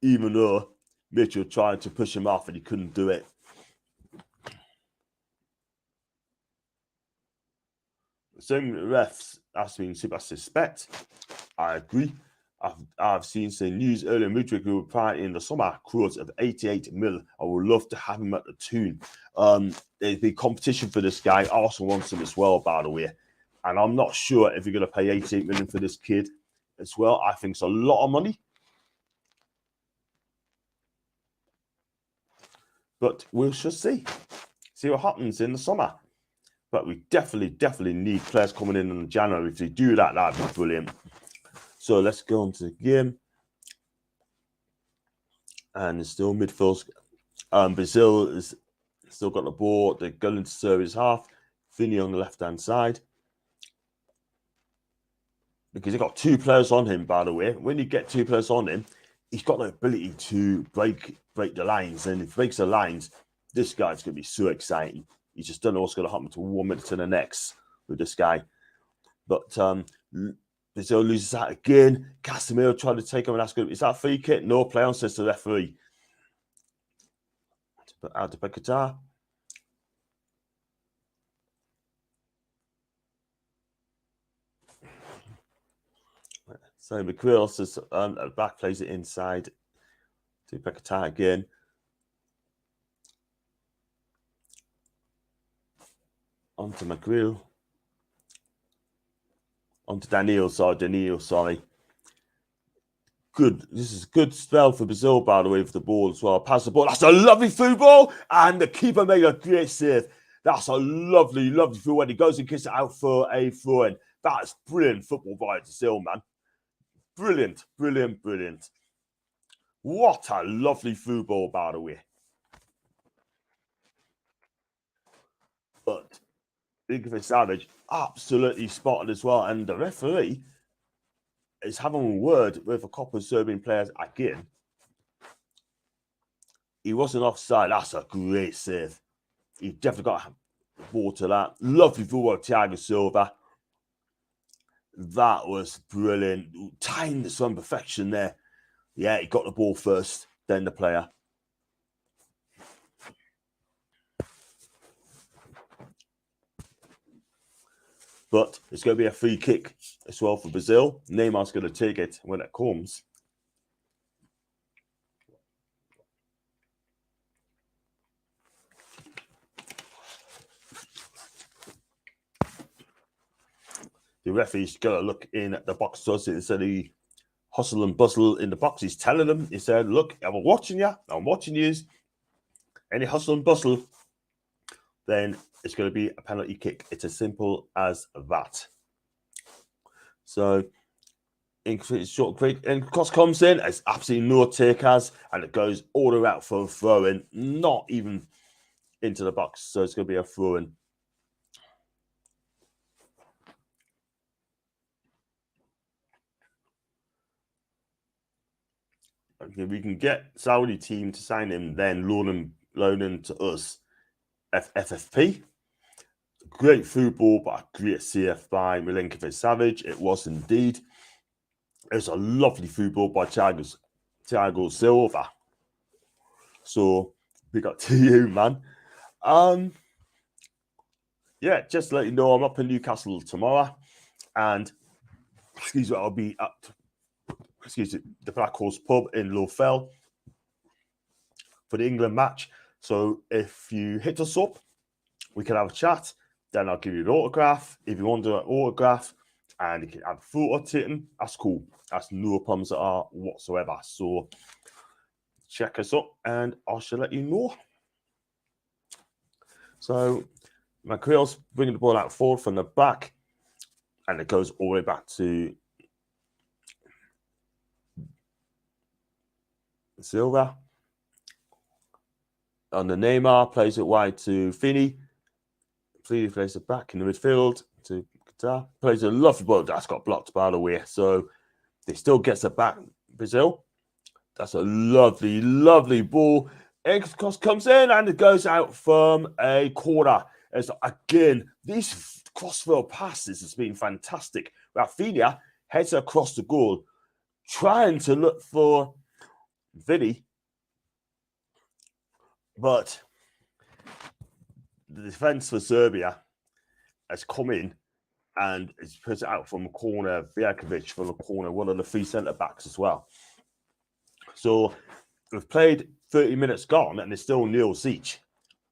Speaker 3: Even though Mitchell tried to push him off and he couldn't do it. Some refs have been super suspect. I agree. I've seen some news earlier. Mudryk will apply in the summer quotes of 88 mil. I would love to have him at the Toon. There's been competition for this guy. Arsenal wants him as well, by the way. And I'm not sure if you're going to pay 88 million for this kid as well. I think it's a lot of money. But we shall see. See what happens in the summer. But we definitely need players coming in January. If they do that, that'd be brilliant. So let's go on to the game. And it's still midfield. Brazil is still got the ball. They're going into Serbia's half. Vinny on the left-hand side. Because they've got two players on him, by the way. When you get two players on him, he's got the ability to break the lines. And if he breaks the lines, this guy's going to be so exciting. You just don't know what's going to happen to 1 minute to the next with this guy. But Brazil loses that again. Casemiro tried to take him, and that's good. Is that free kick? No, play on, says the referee. Out to Qatar. So McQuills is back, plays it inside to Qatar again. On to McGrill. On to Daniel, sorry. Good. This is a good spell for Brazil, by the way, for the ball as well. Pass the ball. That's a lovely through ball. And the keeper made a great save. That's a lovely, lovely through when he goes and kicks it out for a throw-in. That is brilliant football by Brazil, man. Brilliant, brilliant, brilliant. What a lovely through ball, by the way. But INQUIRIES Savage absolutely spotted as well. And the referee is having a word with a couple of Serbian players again. He wasn't offside. That's a great save. He definitely got the ball to that. Lovely football, Thiago Silva. That was brilliant. Timed some perfection there. Yeah, he got the ball first, then the player. But it's going to be a free kick as well for Brazil. Neymar's going to take it when it comes. The referee's got to look in at the box. So instead of the hustle and bustle in the box, he's telling them, he said, look, I'm watching you. I'm watching you. Any hustle and bustle, then it's going to be a penalty kick. It's as simple as that. So, short break, and cross comes in. It's absolutely no takers, and it goes all the way out for a throw in, not even into the box. So it's going to be a throw in. Okay, we can get Saudi team to sign him, then loan him to us. FFP. Great football, but a great save by INQUIRIES Savage. It was indeed. It was a lovely football by Thiago Silva. So, big up to you, man. Yeah, just to let you know, I'm up in Newcastle tomorrow. And, I'll be at the Black Horse Pub in Lowfell for the England match. So if you hit us up, we can have a chat. Then I'll give you an autograph. If you want an autograph and you can have a photo taken, that's cool. That's no problems at all whatsoever. So check us up and I shall let you know. So McQuill's bringing the ball out forward from the back and it goes all the way back to Silva. On the Neymar, plays it wide to Finney. Finney plays it back in the midfield to Qatar. Plays a lovely ball. That's got blocked, by the way. So they still gets it back, Brazil. That's a lovely, lovely ball. Cross comes in and it goes out from a corner. As again, these crossfield passes has been fantastic. Rafinha heads across the goal, trying to look for Vinny. But the defense for Serbia has come in and it's put it out from a corner. Vjakovic from a corner, one of the three centre backs as well. So we've played 30 minutes gone and it's still 0 each.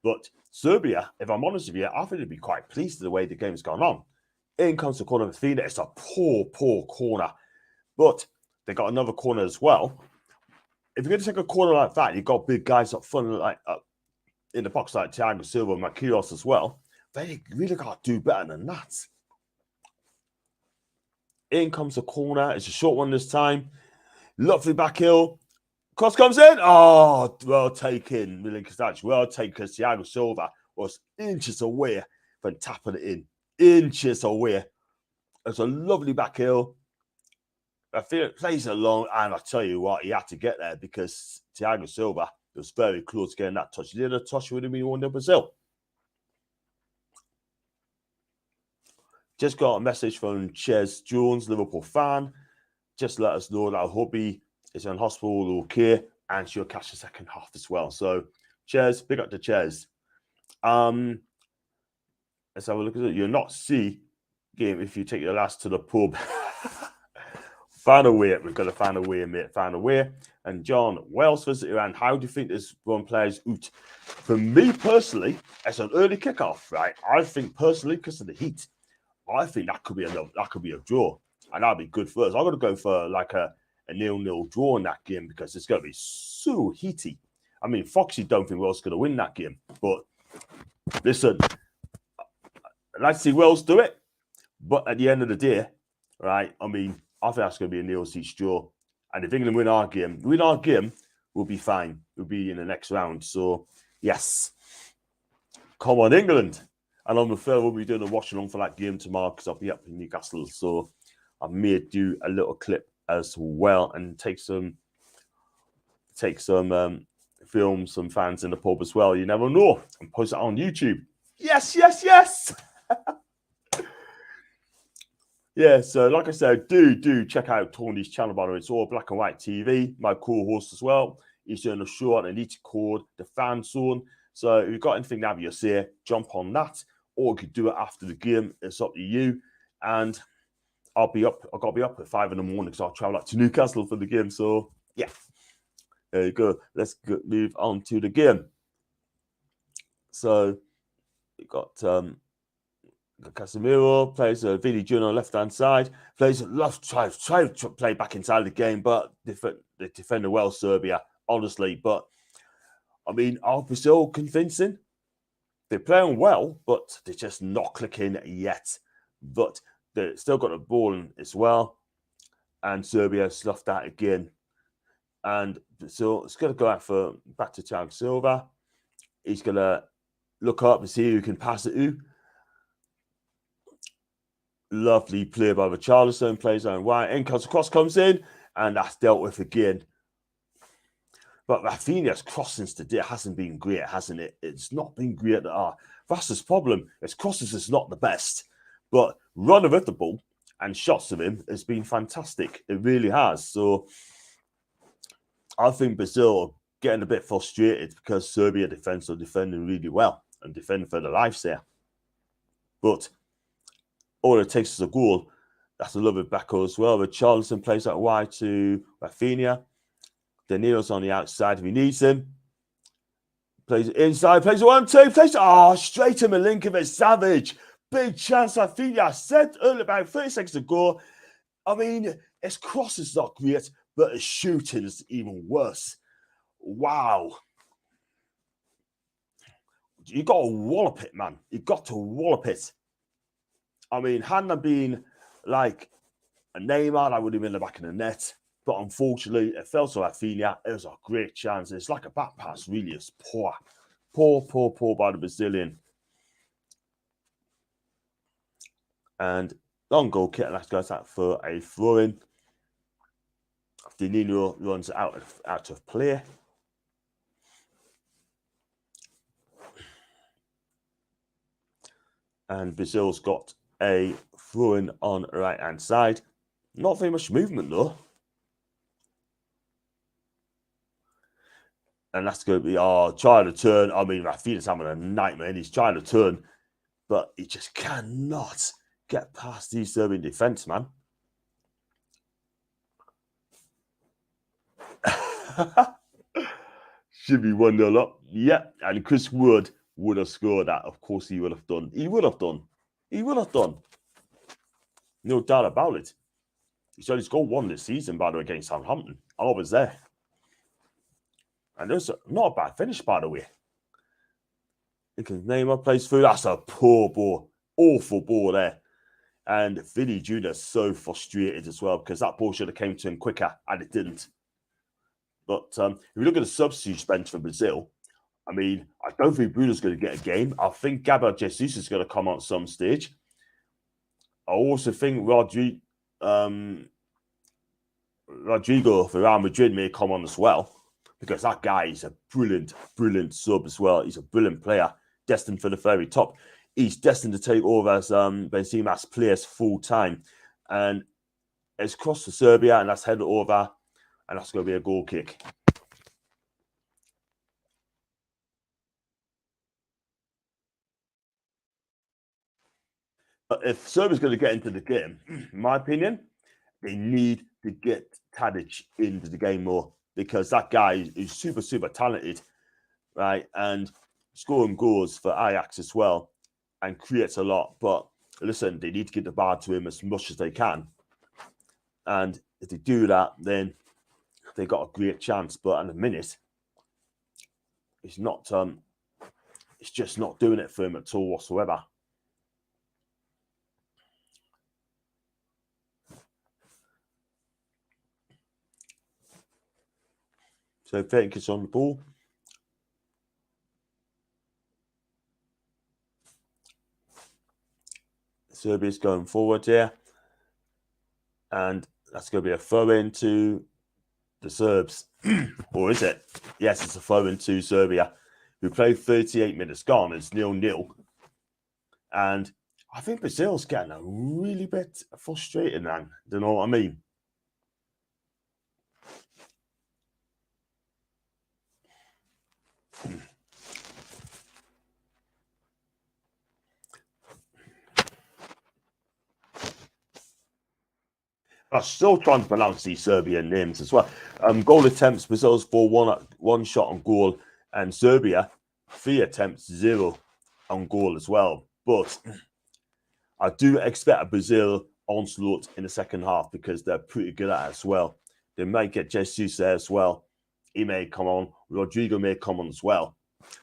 Speaker 3: But Serbia, if I'm honest with you, I think they'd be quite pleased with the way the game's gone on. In comes the corner of Fina. It's a poor corner. But they got another corner as well. If you're going to take a corner like that, you've got big guys up front, like in the box like Thiago Silva and Marquinhos as well. They really got to do better than that. In comes the corner. It's a short one this time. Lovely back heel. Cross comes in. Oh, well taken. Milinkovic. Well taken. Thiago Silva was inches away from tapping it in. Inches away. It's a lovely back heel. I feel it plays along, and I tell you what, he had to get there because Thiago Silva was very close to getting that touch. The other touch would have been 1-0 Brazil. Just got a message from Ches Jones, Liverpool fan. Just let us know that hubby is in hospital okay, and she'll catch the second half as well. So, Ches, big up to Ches. Let's have a look at it. You'll not see game if you take your lass to the pub. Find a way. We've got to find a way, mate. Find a way. And John Wells visited around. How do you think this one plays out? For me personally, it's an early kickoff, right? I think personally, because of the heat, I think that could be a draw, and that'd be good for us. I'm gonna go for like a 0-0 draw in that game because it's gonna be so heaty. I mean, Foxy don't think Wales gonna win that game, but listen, I'd like to see Wales do it, but at the end of the day, right? I mean, I think that's gonna be a 0-0 draw, and if England win our game, we'll be fine. We'll be in the next round. So yes, come on, England. And I'm afraid we'll be doing a watch along for that game tomorrow because I'll be up in Newcastle. So I may do a little clip as well and take some film some fans in the pub as well. You never know. And post it on YouTube. Yes, yes, yes. Yeah, so like I said, do check out Tony's channel, by the way. It's all black and white TV. My co-host as well. He's doing a show on Elite Code, the fan zone. So if you've got anything to have your say, jump on that. Or you could do it after the game. It's up to you. And I'll be up. I've got to be up at 5 in the morning because I'll travel up to Newcastle for the game. So, yeah. There you go. Let's move on to the game. So, you got Casemiro plays Vini Jr. on left-hand side. Plays try to play back inside the game, but they defend well, Serbia, honestly. But, I mean, are Brazil convincing? They're playing well, but they're just not clicking yet. But they've still got the ball as well. And Serbia sloughed that again. And so it's going to go out for back to Thiago Silva. He's going to look up and see who can pass it to. Lovely play by Watchalong. Plays on wide. Enkos cross comes in. And that's dealt with again. But Rafinha's crossings today hasn't been great, hasn't it? It's not been great at all. That's his problem. His crosses is not the best. But running with the ball and shots of him has been fantastic. It really has. So I think Brazil are getting a bit frustrated because Serbia defense are defending really well and defending for their lives there. But all it takes is a goal. That's a lovely backhoe as well. But Charleston plays that wide to Rafinha. Danilo's on the outside if he needs him. Plays it inside, plays it 1-2, plays it, straight to Milinkovic, savage. Big chance, Rafinha. I said earlier about 30 seconds ago. I mean, his cross is not great, but his shooting is even worse. Wow. You got to wallop it, man. You got to wallop it. I mean, hadn't I been like a Neymar, I would have been in the back of the net. But unfortunately, it fell to Rafinha. It was a great chance. It's like a back pass, really. It's poor. Poor by the Brazilian. And long goal kick, and that goes out for a throw-in. Danilo runs out of play. And Brazil's got a throw-in on the right-hand side. Not very much movement, though. And that's going to be, trying to turn. I mean, Rafinha's having a nightmare, and he's trying to turn. But he just cannot get past the Serbian defence, man. Should be 1-0 up. Yeah, and Chris Wood would have scored that. Of course he would have done. He would have done. No doubt about it. He's only scored one this season, by the way, against Southampton. I was there. And there's not a bad finish, by the way. Neymar plays through. That's a poor ball. Awful ball there. And Vini Jr. is so frustrated as well because that ball should have came to him quicker, and it didn't. But if you look at the substitute bench for Brazil, I mean, I don't think Bruno's going to get a game. I think Gabriel Jesus is going to come on at some stage. I also think Rodrigo for Real Madrid may come on as well, because that guy is a brilliant, brilliant sub as well. He's a brilliant player, destined for the very top. He's destined to take over as Benzema's place full time. And it's crossed to Serbia, and that's headed over, and that's going to be a goal kick. But if Serbia's going to get into the game, in my opinion, they need to get Tadic into the game more, because that guy is super, super talented, right? And scoring goals for Ajax as well and creates a lot. But listen, they need to get the ball to him as much as they can. And if they do that, then they got a great chance. But in a minute, it's not. It's just not doing it for him at all whatsoever. So Fenk is on the ball. Serbia's going forward here. And that's going to be a throw in to the Serbs. Or is it? Yes, it's a throw in to Serbia, who played 38 minutes gone. It's 0-0. And I think Brazil's getting a really bit frustrated, man. Do you know what I mean? I'm still trying to pronounce these Serbian names as well. Goal attempts, Brazil's 4-1 one shot on goal, and Serbia 3 attempts, 0 on goal as well. But I do expect a Brazil onslaught in the second half, because they're pretty good at it as well. They might get Jesus there as well. He may come on. Rodrigo may come on as well.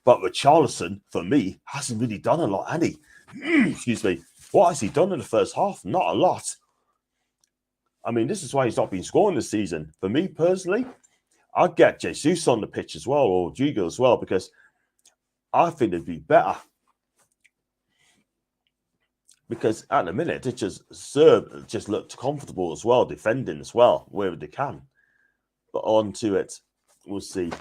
Speaker 3: But Richarlison, for me, hasn't really done a lot, has he? Excuse me. What has he done in the first half? Not a lot. I mean, this is why he's not been scoring this season. For me personally, I'd get Jesus on the pitch as well, or Rodrigo as well, because I think it'd be better. Because at the minute, it just looked comfortable as well, defending as well, wherever they can. But on to it, we'll see.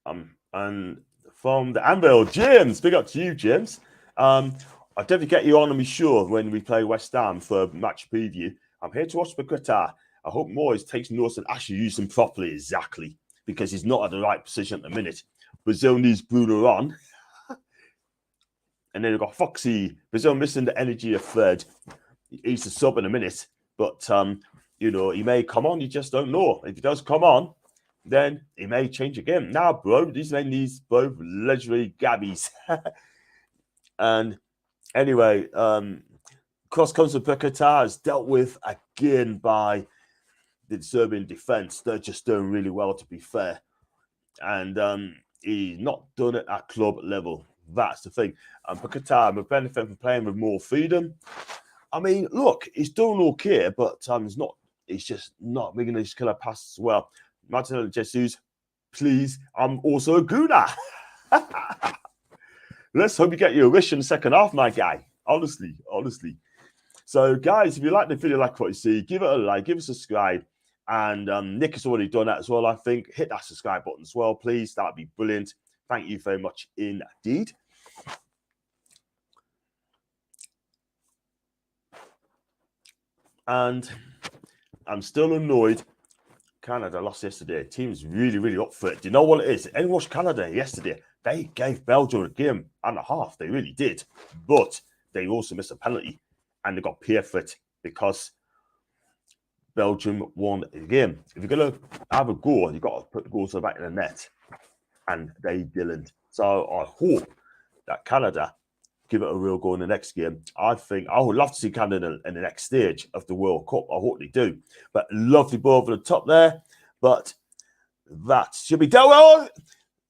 Speaker 3: And from the Anvil, James, big up to you, James. I'll definitely get you on, and be sure when we play West Ham for match preview. I'm here to watch the Qatar. I hope Moyes takes notes and actually uses him properly, exactly, because he's not at the right position at the minute. Brazil needs Bruno on. And then we've got Foxy. Brazil missing the energy of Fred. He's a sub in a minute. But, you know, he may come on. You just don't know. If he does come on, then he may change again. Now, bro, these men need both legendary Gabbies. And anyway, cross comes to Qatar is dealt with again by the Serbian defense. They're just doing really well, to be fair. And he's not done it at club level. That's the thing. And for Qatar, we're benefiting from playing with more freedom. I mean, look, he's doing okay, but he's just not making these killer passes as well. Martinelli Jesus, please, I'm also a Gooner. Let's hope you get your wish in the second half, my guy. Honestly. So, guys, if you like the video, like what you see, give it a like, give it a subscribe. And Nick has already done that as well, I think. Hit that subscribe button as well, please. That'd be brilliant. Thank you very much indeed. And I'm still annoyed. Canada lost yesterday. Team's really, really up for it. Do you know what it is? Anyone watched Canada yesterday? They gave Belgium a game and a half. They really did. But they also missed a penalty. And they got paid for it, because Belgium won the game. If you're going to have a goal, you've got to put the goal to the back of the net. And they didn't. So I hope that Canada give it a real go in the next game. I would love to see Canada in the next stage of the World Cup. I hope they do. But lovely ball over the top there. But that should be dealt well.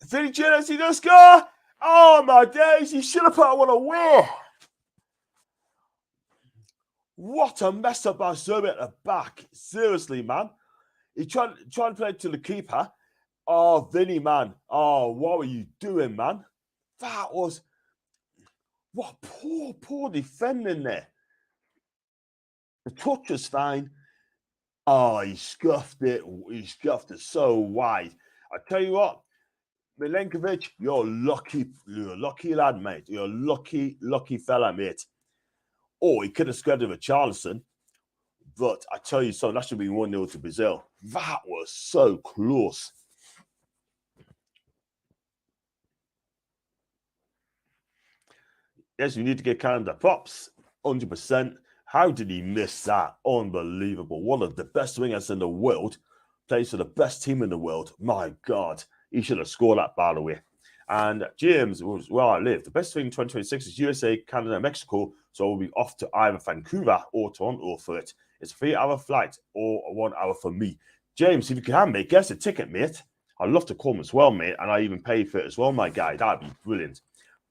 Speaker 3: Vinny Jones, he does score. Oh my days, he should have put one away. What a mess up by Serbia at the back. Seriously, man. He tried to play it to the keeper. Oh, Vinny, man. Oh, what were you doing, man? That was... What poor defending there. The touch was fine. Oh, he scuffed it. He scuffed it so wide. I tell you what, Milenkovic, you're a lucky lad, mate. You're a lucky fella, mate. Oh, he could have squared with Charleston, but I tell you something, that should be 1-0 to Brazil. That was so close. Yes, we need to get Canada props, 100%. How did he miss that? Unbelievable. One of the best wingers in the world, plays for the best team in the world. My God, he should have scored that, by the way. And James was where I live. The best thing in 2026 is USA, Canada, and Mexico. So we'll be off to either Vancouver or Toronto for it. It's a 3-hour flight or a 1 hour for me. James, if you can, mate, guess a ticket, mate. I'd love to come as well, mate. And I even pay for it as well, my guy. That'd be brilliant.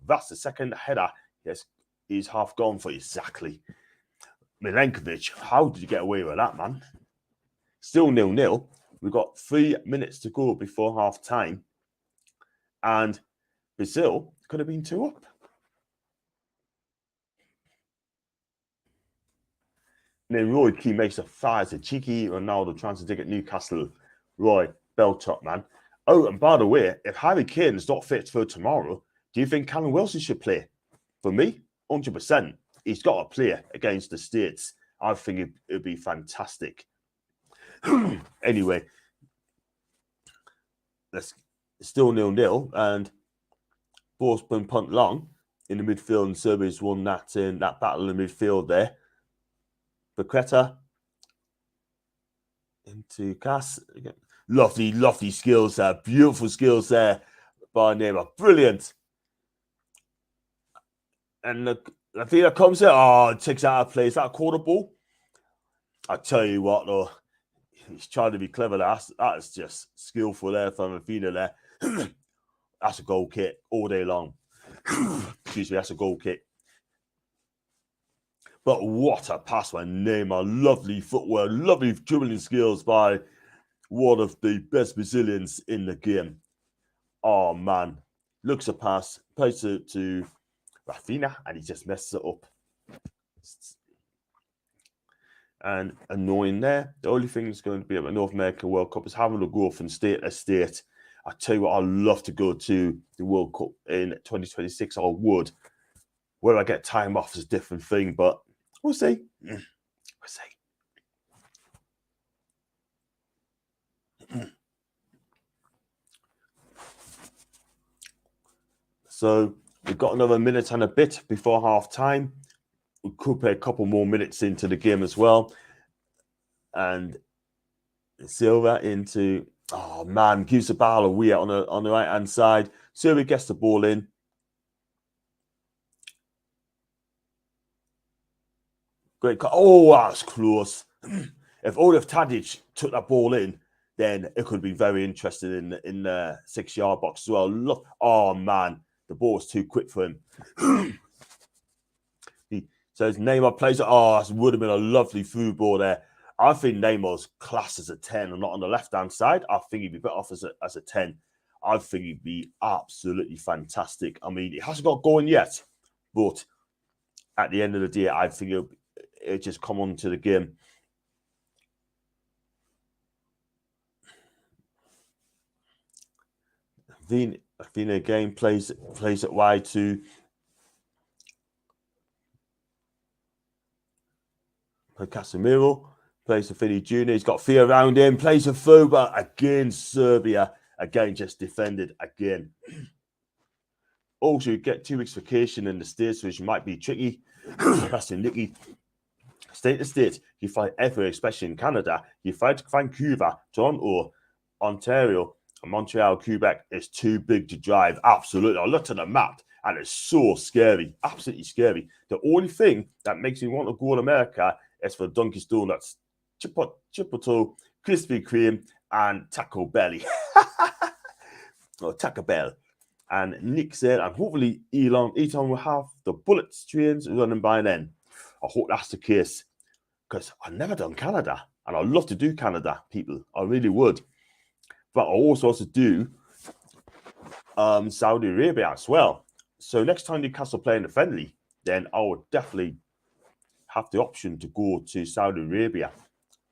Speaker 3: That's the second header. Yes, he's half gone for exactly. Milenkovic, how did you get away with that, man? Still 0-0. We've got 3 minutes to go before half time. And Brazil could have been 2 up. And then Roy Keane makes a fire. It's a cheeky Ronaldo trying to dig at Newcastle. Roy, bell top, man. Oh, and by the way, if Harry Kane's not fit for tomorrow, do you think Callum Wilson should play? For me, 100%. He's got to play against the States. I think it'd be fantastic. Anyway, let's still 0-0, and ball's been punt long in the midfield, and Serbia's won that in that battle in the midfield there. Paqueta into Cass. Lovely skills there. Beautiful skills there by Neymar. Brilliant. And look, I think that comes in. Oh, it takes out of play. Is that a quarter ball? I tell you what, though, he's trying to be clever. That is just skillful there from Rafina there. That's a goal kick all day long. Excuse me, that's a goal kick. But what a pass by Neymar. Lovely footwork, lovely dribbling skills by one of the best Brazilians in the game. Oh, man. Looks a pass, plays it to Rafina, and he just messes it up. And annoying there. The only thing that's going to be at the North American World Cup is having to go from state to state. I tell you what, I'd love to go to the World Cup in 2026. I would. Whether I get time off is a different thing, but we'll see. We'll see. So we've got another minute and a bit before half time. We could play a couple more minutes into the game as well. And Silva into, oh man, gives the ball away on the right hand side. Silva gets the ball in. Great. Oh, that's close. If Olaf Tadic took that ball in, then it could be very interesting in the 6-yard box as well. Look, oh man, the ball was too quick for him. So Neymar plays it. Oh, that would have been a lovely through ball there. I think Neymar's class as a 10 and not on the left-hand side. I think he'd be better off as a 10. I think he'd be absolutely fantastic. I mean, he hasn't got going yet, but at the end of the day, I think it'll just come on to the game. Vina again plays it wide to Casemiro, plays to Finny Jr. He's got fear around him, plays a through, but again, Serbia, again, just defended again. Also, you get 2 weeks vacation in the States, which might be tricky. That's in Nicky. State to state, you fight everywhere, especially in Canada. You fight Vancouver, Toronto, Ontario, and Montreal, Quebec is too big to drive. Absolutely. I looked at the map and it's so scary. Absolutely scary. The only thing that makes me want to go to America is for Dunkin' Donuts, Chipotle, Krispy Kreme, and Taco Belly. Or Taco Bell. And Nick said, and hopefully Elon will have the bullets trains running by then. I hope that's the case. because I've never done Canada, and I'd love to do Canada, people. I really would. But I also want to do Saudi Arabia as well. So next time Newcastle play in the friendly, then I would definitely have the option to go to Saudi Arabia,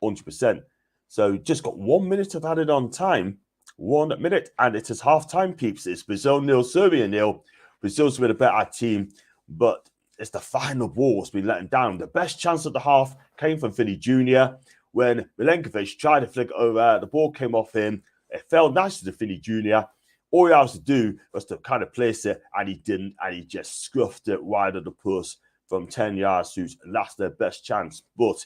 Speaker 3: 100%. So just got 1 minute of added on time, 1 minute, and it is half time, peeps. It's Brazil 0, Serbia 0. Brazil's been a better team, but it's the final ball that's been letting down. The best chance of the half came from Vinny Jr. when Milenkovic tried to flick over, the ball came off him. It fell nicely to Vinny Jr. All he had to do was to kind of place it, and he didn't, and he just scuffed it wide of the post from 10 yards to, and that's their best chance. But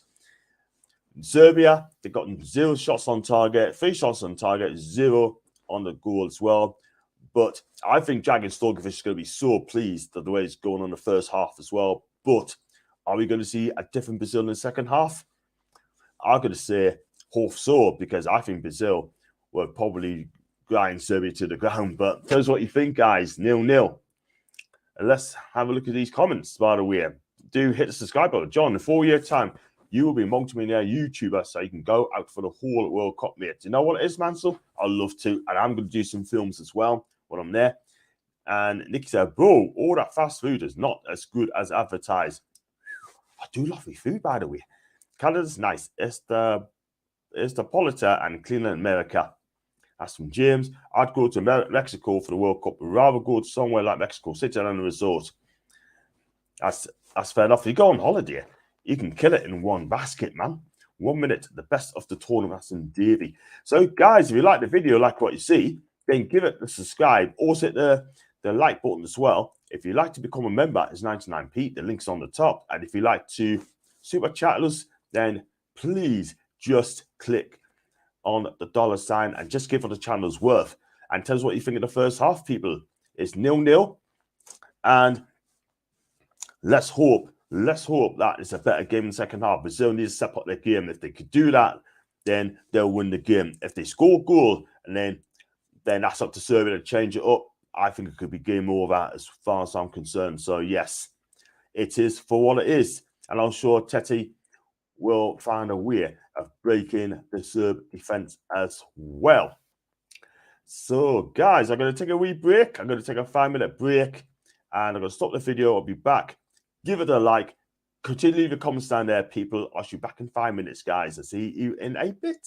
Speaker 3: in Serbia, they got 0 shots on target, 3 shots on target, 0 on the goal as well. But I think Dragan Stojkovic is going to be so pleased at the way it's going on the first half as well. But are we going to see a different Brazil in the second half? I'm going to say hope so, because I think Brazil will probably grind Serbia to the ground. But tell us what you think, guys. 0-0. And let's have a look at these comments, by the way. Do hit the subscribe button. John, in 4 year time, you will be a multi-millionaire YouTuber, so you can go out for the whole World Cup, mate. Do you know what it is, Mansell? I'd love to. And I'm going to do some films as well when I'm there. And Nicky said, bro, all that fast food is not as good as advertised. I do love my food, by the way. Canada's nice. It's the Polita and Cleveland, America. That's from James. I'd go to Mexico for the World Cup. I'd rather go to somewhere like Mexico City than a resort. That's fair enough. If you go on holiday, you can kill it in one basket, man. 1 minute, the best of the tournaments in Davy. So, guys, if you like the video, like what you see, then give it the subscribe. Also, hit the like button as well. If you'd like to become a member, it's 99p. The link's on the top. And if you'd like to super chat us, then please just click on the $sign and just give it a channel's worth. And tell us what you think of the first half, people. It's 0-0. And let's hope that it's a better game in the second half. Brazil needs to step up their game. If they could do that, then they'll win the game. If they score a goal, and then that's up to Serbia to change it up, I think it could be game over as far as I'm concerned. So, yes, it is for what it is. And I'm sure Tete will find a way of breaking the Serb defense as well. So, guys, I'm going to take a wee break. I'm going to take a 5-minute break, and I'm going to stop the video. I'll be back. Give it a like. Continue to leave your comments down there, people. I'll see you back in 5 minutes, guys. I'll see you in a bit.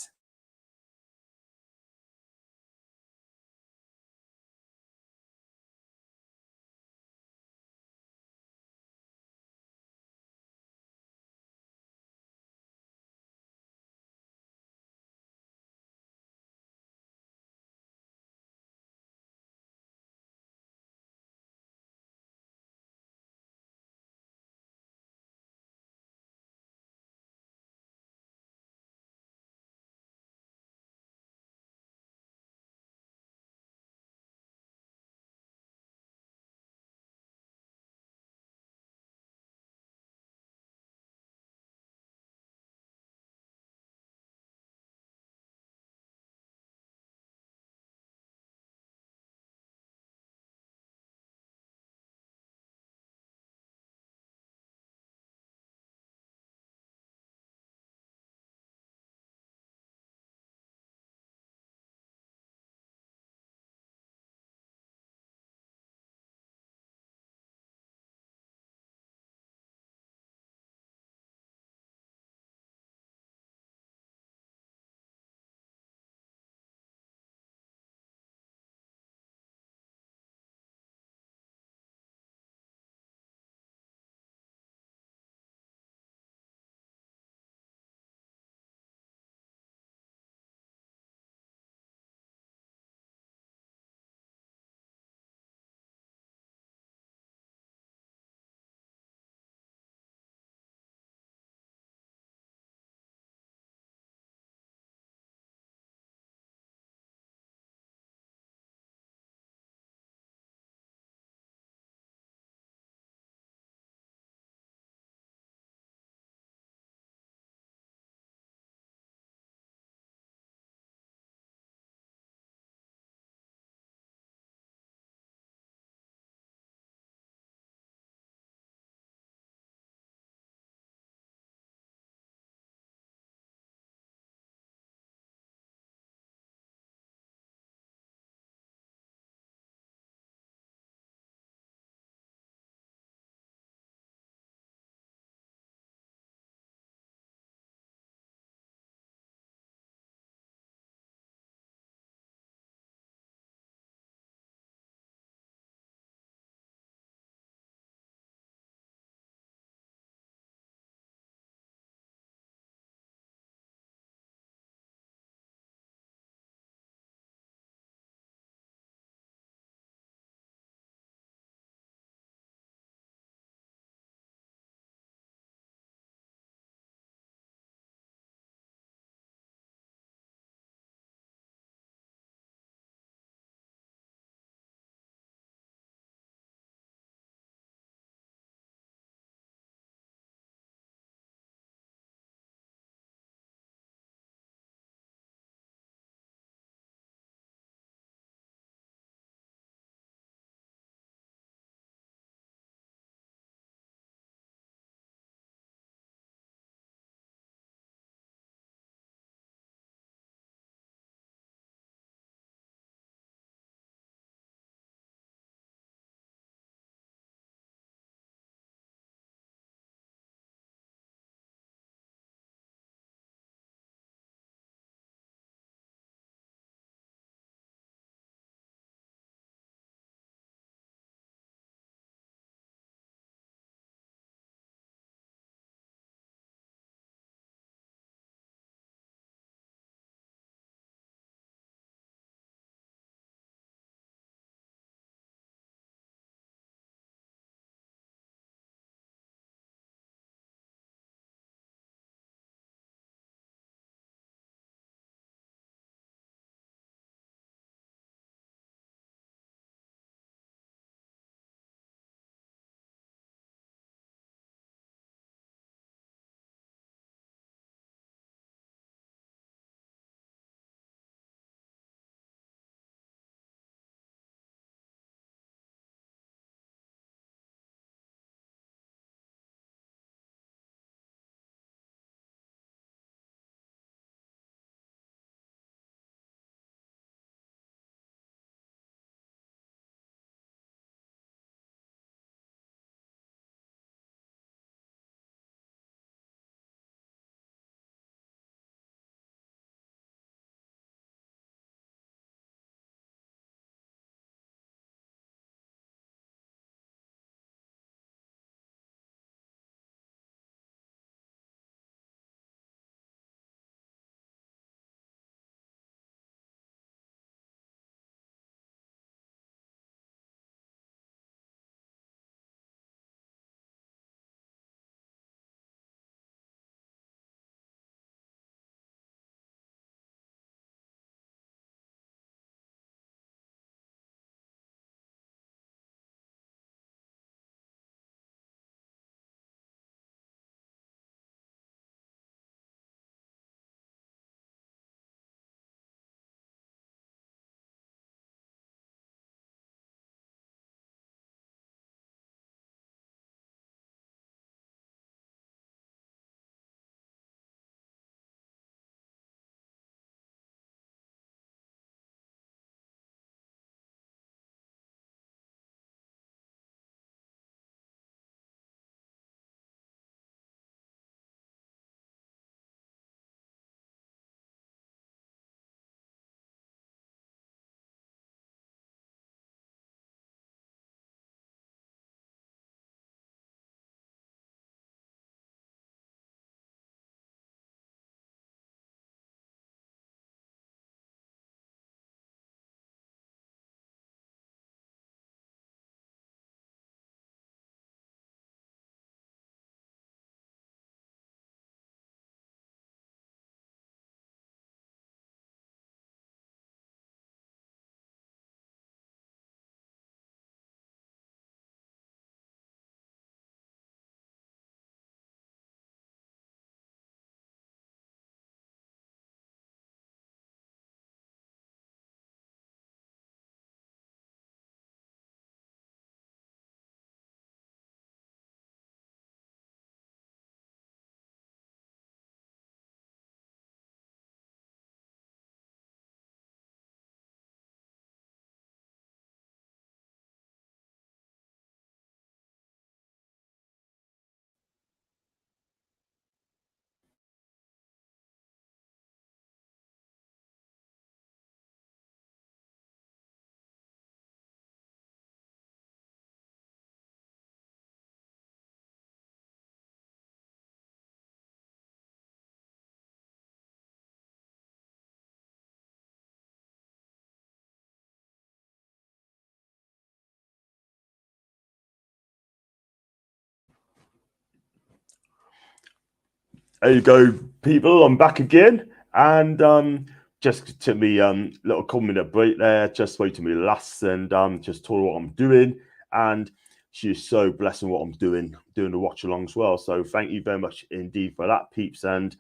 Speaker 3: There you go, people. I'm back again, and just to me, little couple-minute break there. Just wait to me last, and just told her what I'm doing, and she's so blessing what I'm doing the watch along as well. So thank you very much indeed for that, peeps. And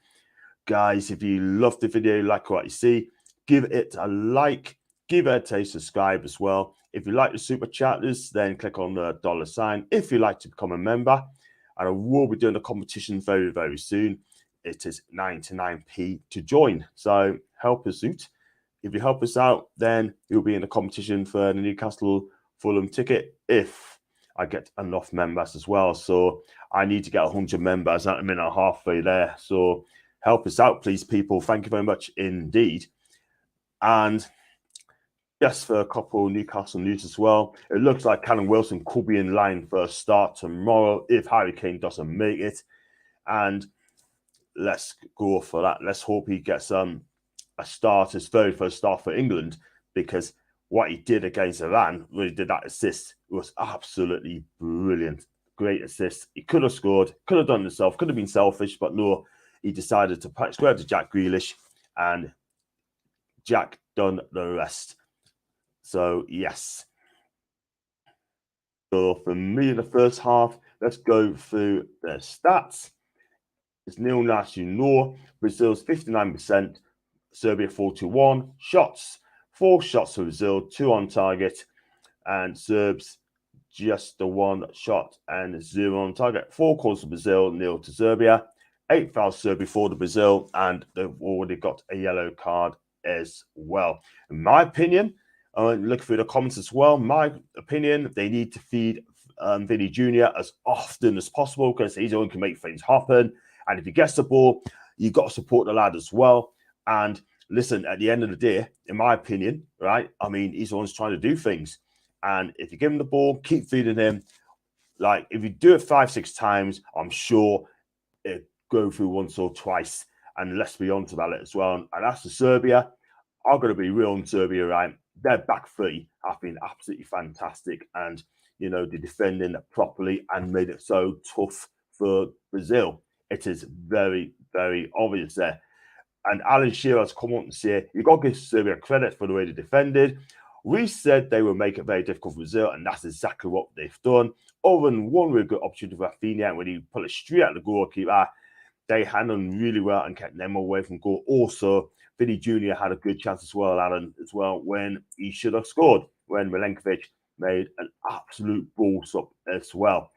Speaker 3: guys, if you love the video, like what you see, give it a like, give it a subscribe as well. If you like the super chatters, then click on the $sign if you like to become a member. And I will be doing a competition very, very soon. It is 99p to join. So help us out. If you help us out, then you'll be in the competition for the Newcastle Fulham ticket if I get enough members as well. So I need to get 100 members at a minute and halfway there. So help us out, please, people. Thank you very much indeed. And just for a couple of Newcastle news as well, it looks like Callum Wilson could be in line for a start tomorrow if Harry Kane doesn't make it. And let's go for that. Let's hope he gets a start, his very first start for England, because what he did against Iran, when he did that assist, was absolutely brilliant. Great assist. He could have scored, could have done it himself, could have been selfish, but no, he decided to square to Jack Grealish, and Jack done the rest. So, yes. So, for me in the first half, let's go through the stats. It's 0-0, as you know. Brazil's 59%, Serbia 41. Shots, 4 shots for Brazil, 2 on target. And Serbs, just the 1 shot and 0 on target. 4 calls to Brazil, 0 to Serbia. 8 fouls Serbia for the Brazil, and they've already got a yellow card as well. In my opinion, look through the comments as well. My opinion, they need to feed Vinny Jr. as often as possible, because he's the one who can make things happen. And if he gets the ball, you've got to support the lad as well. And listen, at the end of the day, in my opinion, right, I mean, he's the one who's trying to do things. And if you give him the ball, keep feeding him. Like, if you do it 5-6 times, I'm sure it'll go through once or twice. And let's be honest about it as well. And as for Serbia, I'm going to be real on Serbia, right? Their back three have been absolutely fantastic. And, you know, they're defending it properly and made it so tough for Brazil. It is very, very obvious there. And Alan Shearer has come up and said, you've got to give Serbia credit for the way they defended. We said they would make it very difficult for Brazil, and that's exactly what they've done. Other than one really good opportunity for Rafinha, when he put it straight at the goalkeeper, they handled him really well and kept them away from goal. Also, Vinny Jr. had a good chance as well, Alan, as well, when he should have scored, when Milenkovic made an absolute balls up as well.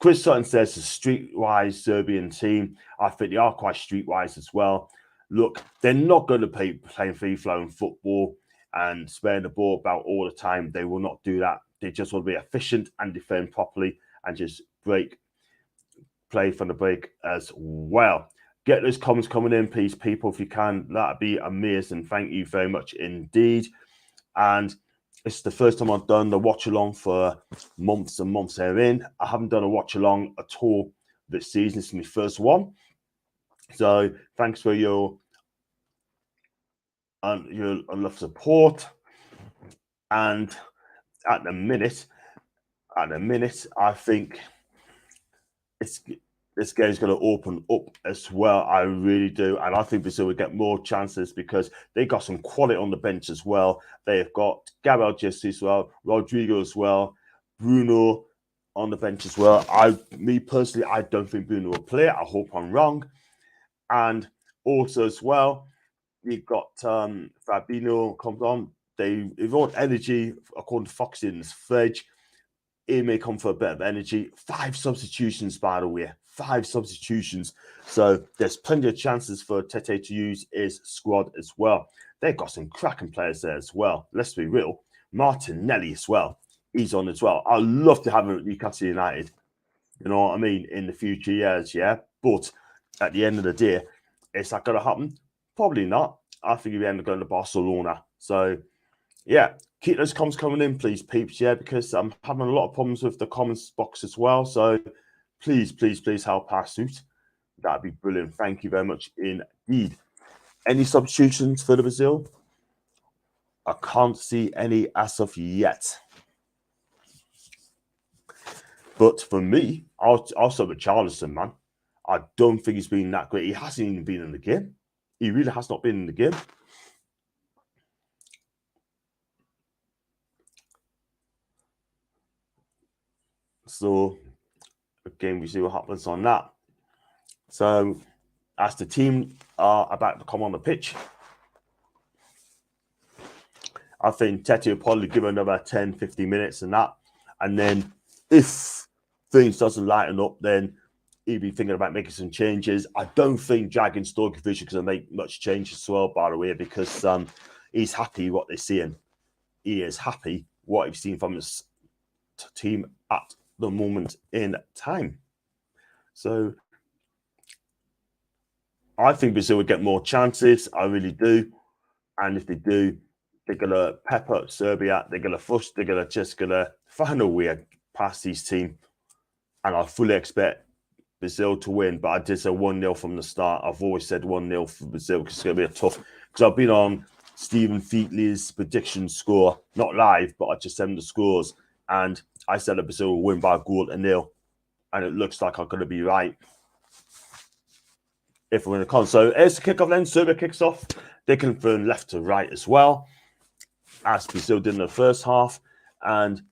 Speaker 3: Chris Sutton says the streetwise Serbian team. I think they are quite streetwise as well. Look, they're not going to play playing free-flowing football and sparing the ball about all the time. They will not do that. They just will be efficient and defend properly and just play from the break as well. Get those comments coming in, please, people, if you can. That'd be amazing. Thank you very much indeed. And it's the first time I've done the watch along for months and months therein. I haven't done a watch along at all this season. It's my first one. So thanks for your love support. And at the minute, I think this game's going to open up as well. I really do. And I think Brazil will get more chances because they got some quality on the bench as well. They've got Gabriel Jesus as well, Rodrigo as well, Bruno on the bench as well. Me personally, I don't think Bruno will play. I hope I'm wrong. And also as well, you've got Fabinho comes on. They've got energy, according to Fox in his fridge. He may come for a bit of energy. 5 substitutions, by the way. 5 substitutions. So there's plenty of chances for Tete to use his squad as well. They've got some cracking players there as well. Let's be real. Martinelli as well. He's on as well. I'd love to have him at Newcastle United. You know what I mean? In the future years, yeah. But at the end of the day, is that going to happen? Probably not. I think he'll end up going to Barcelona. So, yeah, keep those comments coming in, please, peeps, yeah, because I'm having a lot of problems with the comments box as well. So, please, please, please help us out. That'd be brilliant. Thank you very much indeed. Any substitutions for the Brazil? I can't see any as of yet. But for me, I'll start with Charleston, man. I don't think he's been that great. He hasn't even been in the game. He really has not been in the game. So, again, we see what happens on that. So, as the team are about to come on the pitch, I think Tete will probably give another 10, 15 minutes and that. And then if things doesn't lighten up, then he'll be thinking about making some changes. I don't think Dragan Stojkovic is going to make much changes as well, by the way, because he's happy what they're seeing. He is happy what he's seen from his team at the moment in time. So I think Brazil would get more chances. I really do. And if they do, they're going to pep up Serbia. They're going to fuss. They're just going to find a way past these teams. And I fully expect Brazil to win. But I did say 1-0 from the start. I've always said 1-0 for Brazil because it's going to be a tough. Because I've been on Stephen Featley's prediction score, not live, but I just sent the scores. And I said that Brazil will win by a goal to 0. And it looks like I'm going to be right. If we're in the con. So here's the kickoff then. Serbia kicks off. They can turn left to right as well, as Brazil did in the first half. And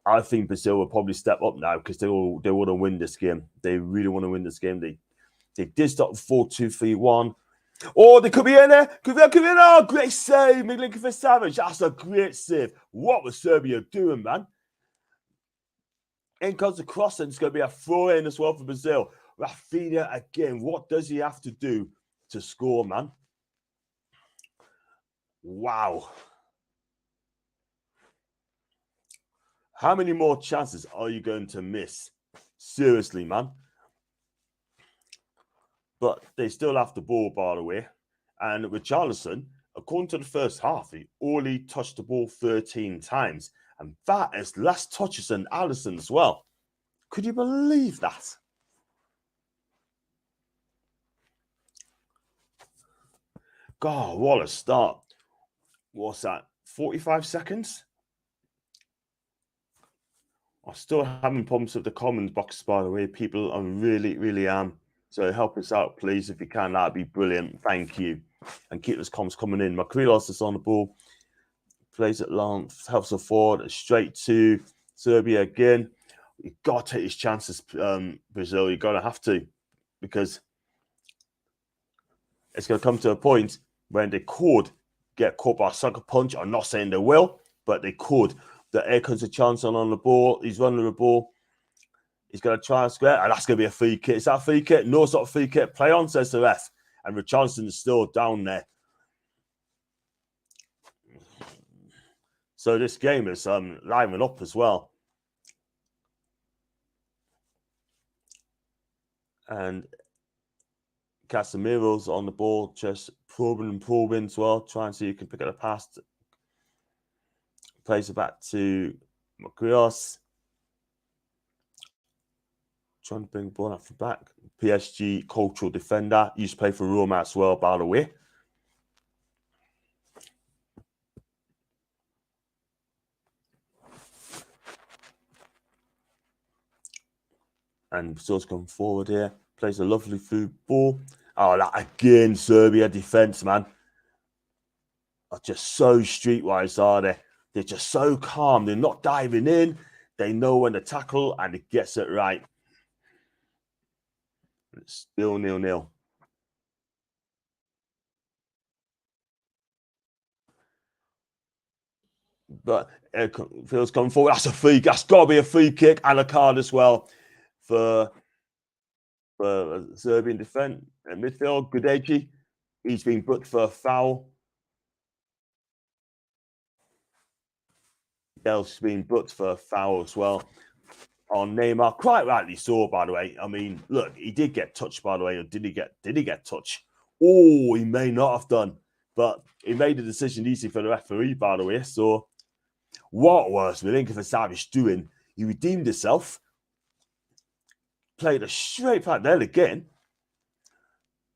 Speaker 3: I think Brazil will probably step up now because they want to win this game. They really want to win this game. They did start 4-2-3-1. Oh, they could be in there. Could be in there. Oh, great save. Milinkovic for Savage. That's a great save. What was Serbia doing, man? In comes the cross, and it's going to be a throw-in as well for Brazil. Rafinha again. What does he have to do to score, man? Wow. How many more chances are you going to miss? Seriously, man. But they still have the ball, by the way. And with Richarlison, according to the first half, he only touched the ball 13 times. And that is less touches than Alisson as well. Could you believe that? God, what a start. What's that? 45 seconds? I'm still having problems with the comments box, by the way, people. I really am. So help us out, please, if you can. That'd be brilliant. Thank you. And keep those comments coming in. INQUIRIES is on the ball. Plays it long, helps her forward, straight to Serbia again. You've got to take his chances, Brazil. You've got to have to, because it's going to come to a point when they could get caught by a sucker punch. I'm not saying they will, but they could. Here comes a chance on the ball. He's running the ball. He's going to try and square, and that's going to be a free kick. Is that a free kick? No, it's not a free kick. Play on, says the ref. And Richarlison is still down there. So this game is livening up as well. And Casemiro's on the ball, just probing as well, trying to see who can pick up the pass. Plays it back to INQUIRIES. Trying to bring the ball out from back. PSG cultural defender. Used to play for Roma as well, by the way. And Brazil's come forward here. Plays a lovely through ball. Oh, that again, Serbia defense, man. Are just so streetwise, are they? They're just so calm. They're not diving in. They know when to tackle, and it gets it right. It's still 0-0. But Phil's coming forward. That's a free. That's got to be a free kick and a card as well for Serbian defense and midfield. Gudeji, he's been booked for a foul. Del's been booked for a foul as well on Neymar. Quite rightly so, by the way. I mean, look, he did get touched, by the way. Or did he get touched? Oh, he may not have done, but he made the decision easy for the referee, by the way. So, what was Milinkovic Savic doing? He redeemed himself, played a straight back there again.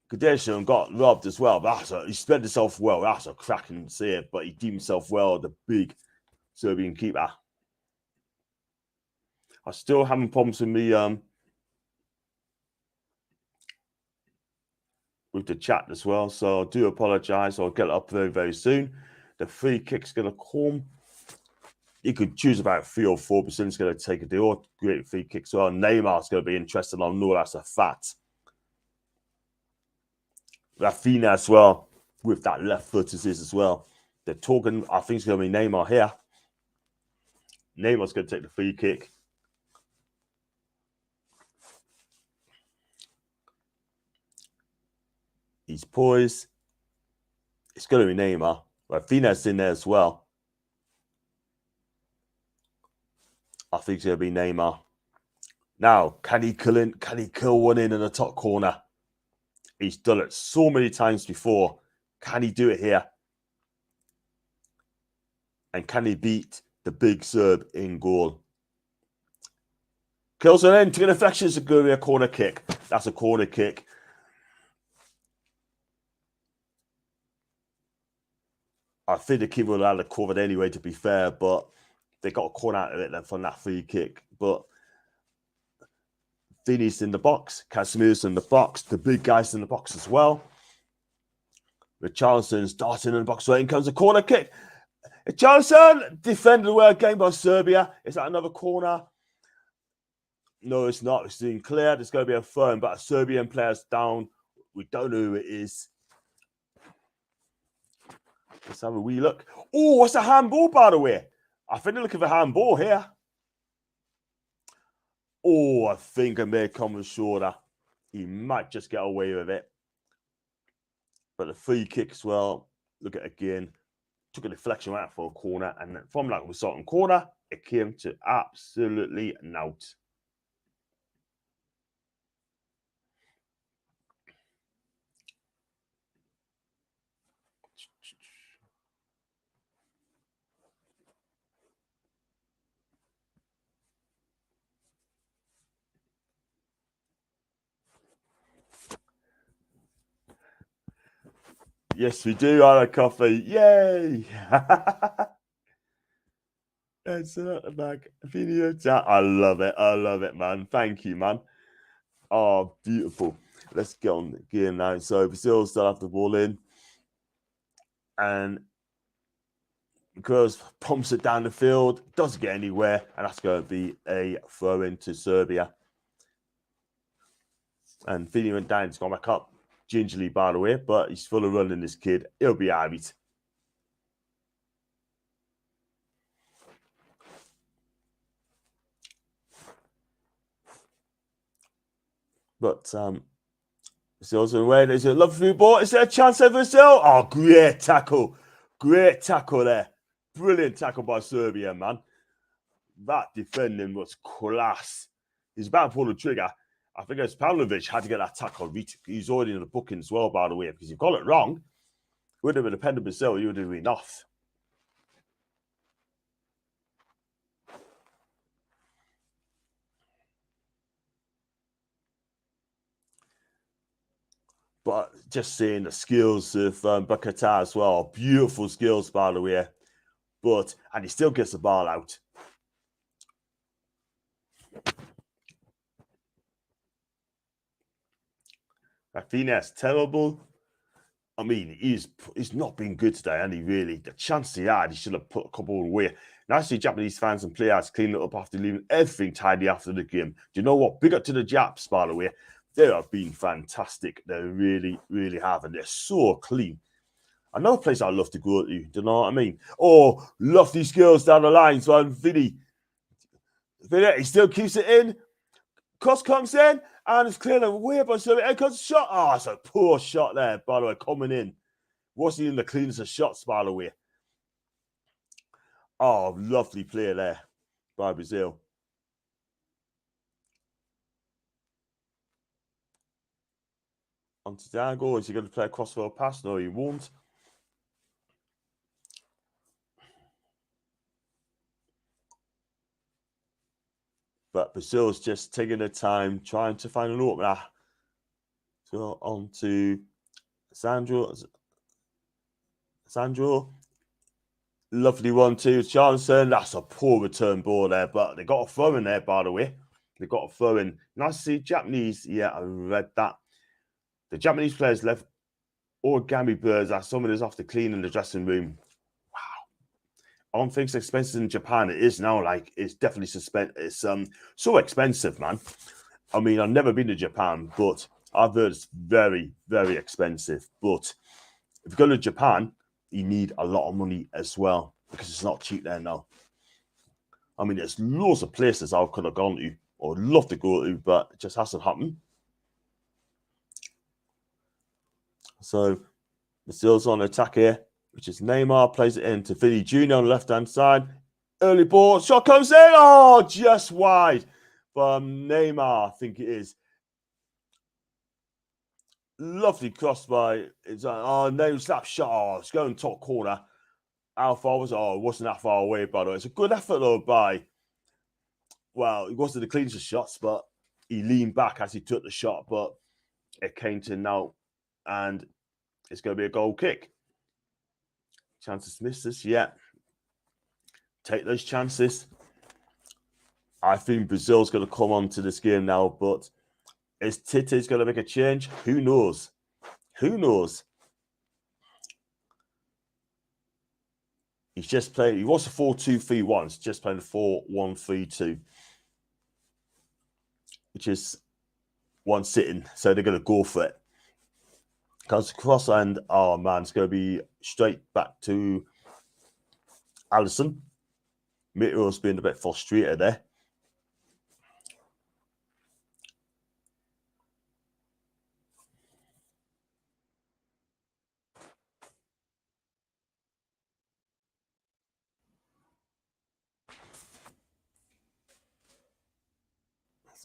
Speaker 3: Kadesh got robbed as well, but he spread himself well. That's a cracking save, but he redeemed himself well. The big Serbian keeper. I still having problems with me with the chat as well. So I do apologise. I'll get it up very, very soon. The free kick's going to come. You could choose about 3 or 4%. It's going to take a deal. Great free kick. So Neymar's going to be interested. I know that's a fact. Rafinha as well, with that left foot as well. They're talking, I think it's going to be Neymar here. Neymar's going to take the free kick. He's poised. It's going to be Neymar. Rafinha's in there as well. I think it's going to be Neymar. Now, can he kill one in the top corner? He's done it so many times before. Can he do it here? And can he beat the big Serb in goal? Kills it in. To the deflection, it's going to be a corner kick. That's a corner kick. I think the keeper will have it covered anyway, to be fair, but they got a corner out of it from that free kick. But Vini's in the box, Casemiro's in the box, the big guy's in the box as well. Richarlison's darting in the box, so in comes a corner kick. Richarlison defended well again by Serbia. Is that another corner? No, it's not. It's Sinclair. There's going to be a throw, but a Serbian player's down. We don't know who it is. Let's have a wee look. Oh, what's a handball, by the way? I think they're looking for handball here. Oh, I think I may come with shoulder. He might just get away with it. But the free kick as well. Look at it again. Took a deflection right for a corner. And from that resulting corner, it came to absolutely naught. Yes, we do. I like coffee. Yay! It's like video chat. I love it. I love it, man. Thank you, man. Oh, beautiful. Let's get on the gear now. So Brazil still have the ball in. And Girls pumps it down the field. Doesn't get anywhere. And that's going to be a throw into Serbia. And Fini went down. He's gone back up. Gingerly, by the way, but he's full of running, this kid. He'll be all right. But Brazil's away. There's a lovely ball. Is there a chance for Brazil? Oh, great tackle. Great tackle there. Brilliant tackle by Serbia, man. That defending was class. He's about to pull the trigger. I think it's Pavlovic had to get that tackle. He's already in the booking as well, by the way, because he got it wrong. Would have been a pen to Brazil. He would have been off. But just seeing the skills of Bakata as well. Beautiful skills, by the way. And he still gets the ball out. Rafinha's terrible. I mean, he's not been good today, and he really, the chance he had, he should have put a couple away. Now I see Japanese fans and players clean it up after leaving everything tidy after the game. Do you know what? Big up to the Japs, by the way. They have been fantastic. They really, really have, and they're so clean. Another place I'd love to go to, do you know what I mean? Oh, lovely skills down the line. So Vini, he still keeps it in. Cross comes in, and it's cleared away by Serbia. And comes shot. Oh, it's a poor shot there, by the way, coming in. Wasn't even the cleanest of shots, by the way. Oh, lovely play there by Brazil. On to Dago. Is he going to play a crossfield pass? No, he won't. But Brazil's just taking their time, trying to find an opener. So on to Sandro. Lovely one too. Johnson. That's a poor return ball there, but they got a throw in there, by the way. They got a throw in. Nice to see Japanese. Yeah, I read that. The Japanese players left origami birds as someone is off to clean in the dressing room. Wow. On things expensive in Japan, it is now like it's definitely it's so expensive, man. I mean, I've never been to Japan, but I've heard it's very, very expensive. But if you go to Japan, you need a lot of money as well because it's not cheap there now. I mean, there's loads of places I could have gone to or would love to go to, but it just hasn't happened. So Brazil's on attack here, which is Neymar, plays it in to Vinny Jr. on the left-hand side. Early ball, shot comes in. Oh, just wide from Neymar, I think it is. Lovely cross by, no slap shot. Oh, it's going top corner. How far was it? Oh, it wasn't that far away, by the way. It's a good effort, though, by, well, it wasn't the cleanest shots, but he leaned back as he took the shot, but it came to now, and it's going to be a goal kick. Chances miss this, yeah. Take those chances. I think Brazil's going to come on to this game now, but is Tite's going to make a change? Who knows? Who knows? He's just playing. He was a 4-2-3-1. He's just playing 4-1-3-2, which is one sitting. So they're going to go for it. Because cross and oh man, it's going to be straight back to Alisson. Meteor's being a bit frustrated there.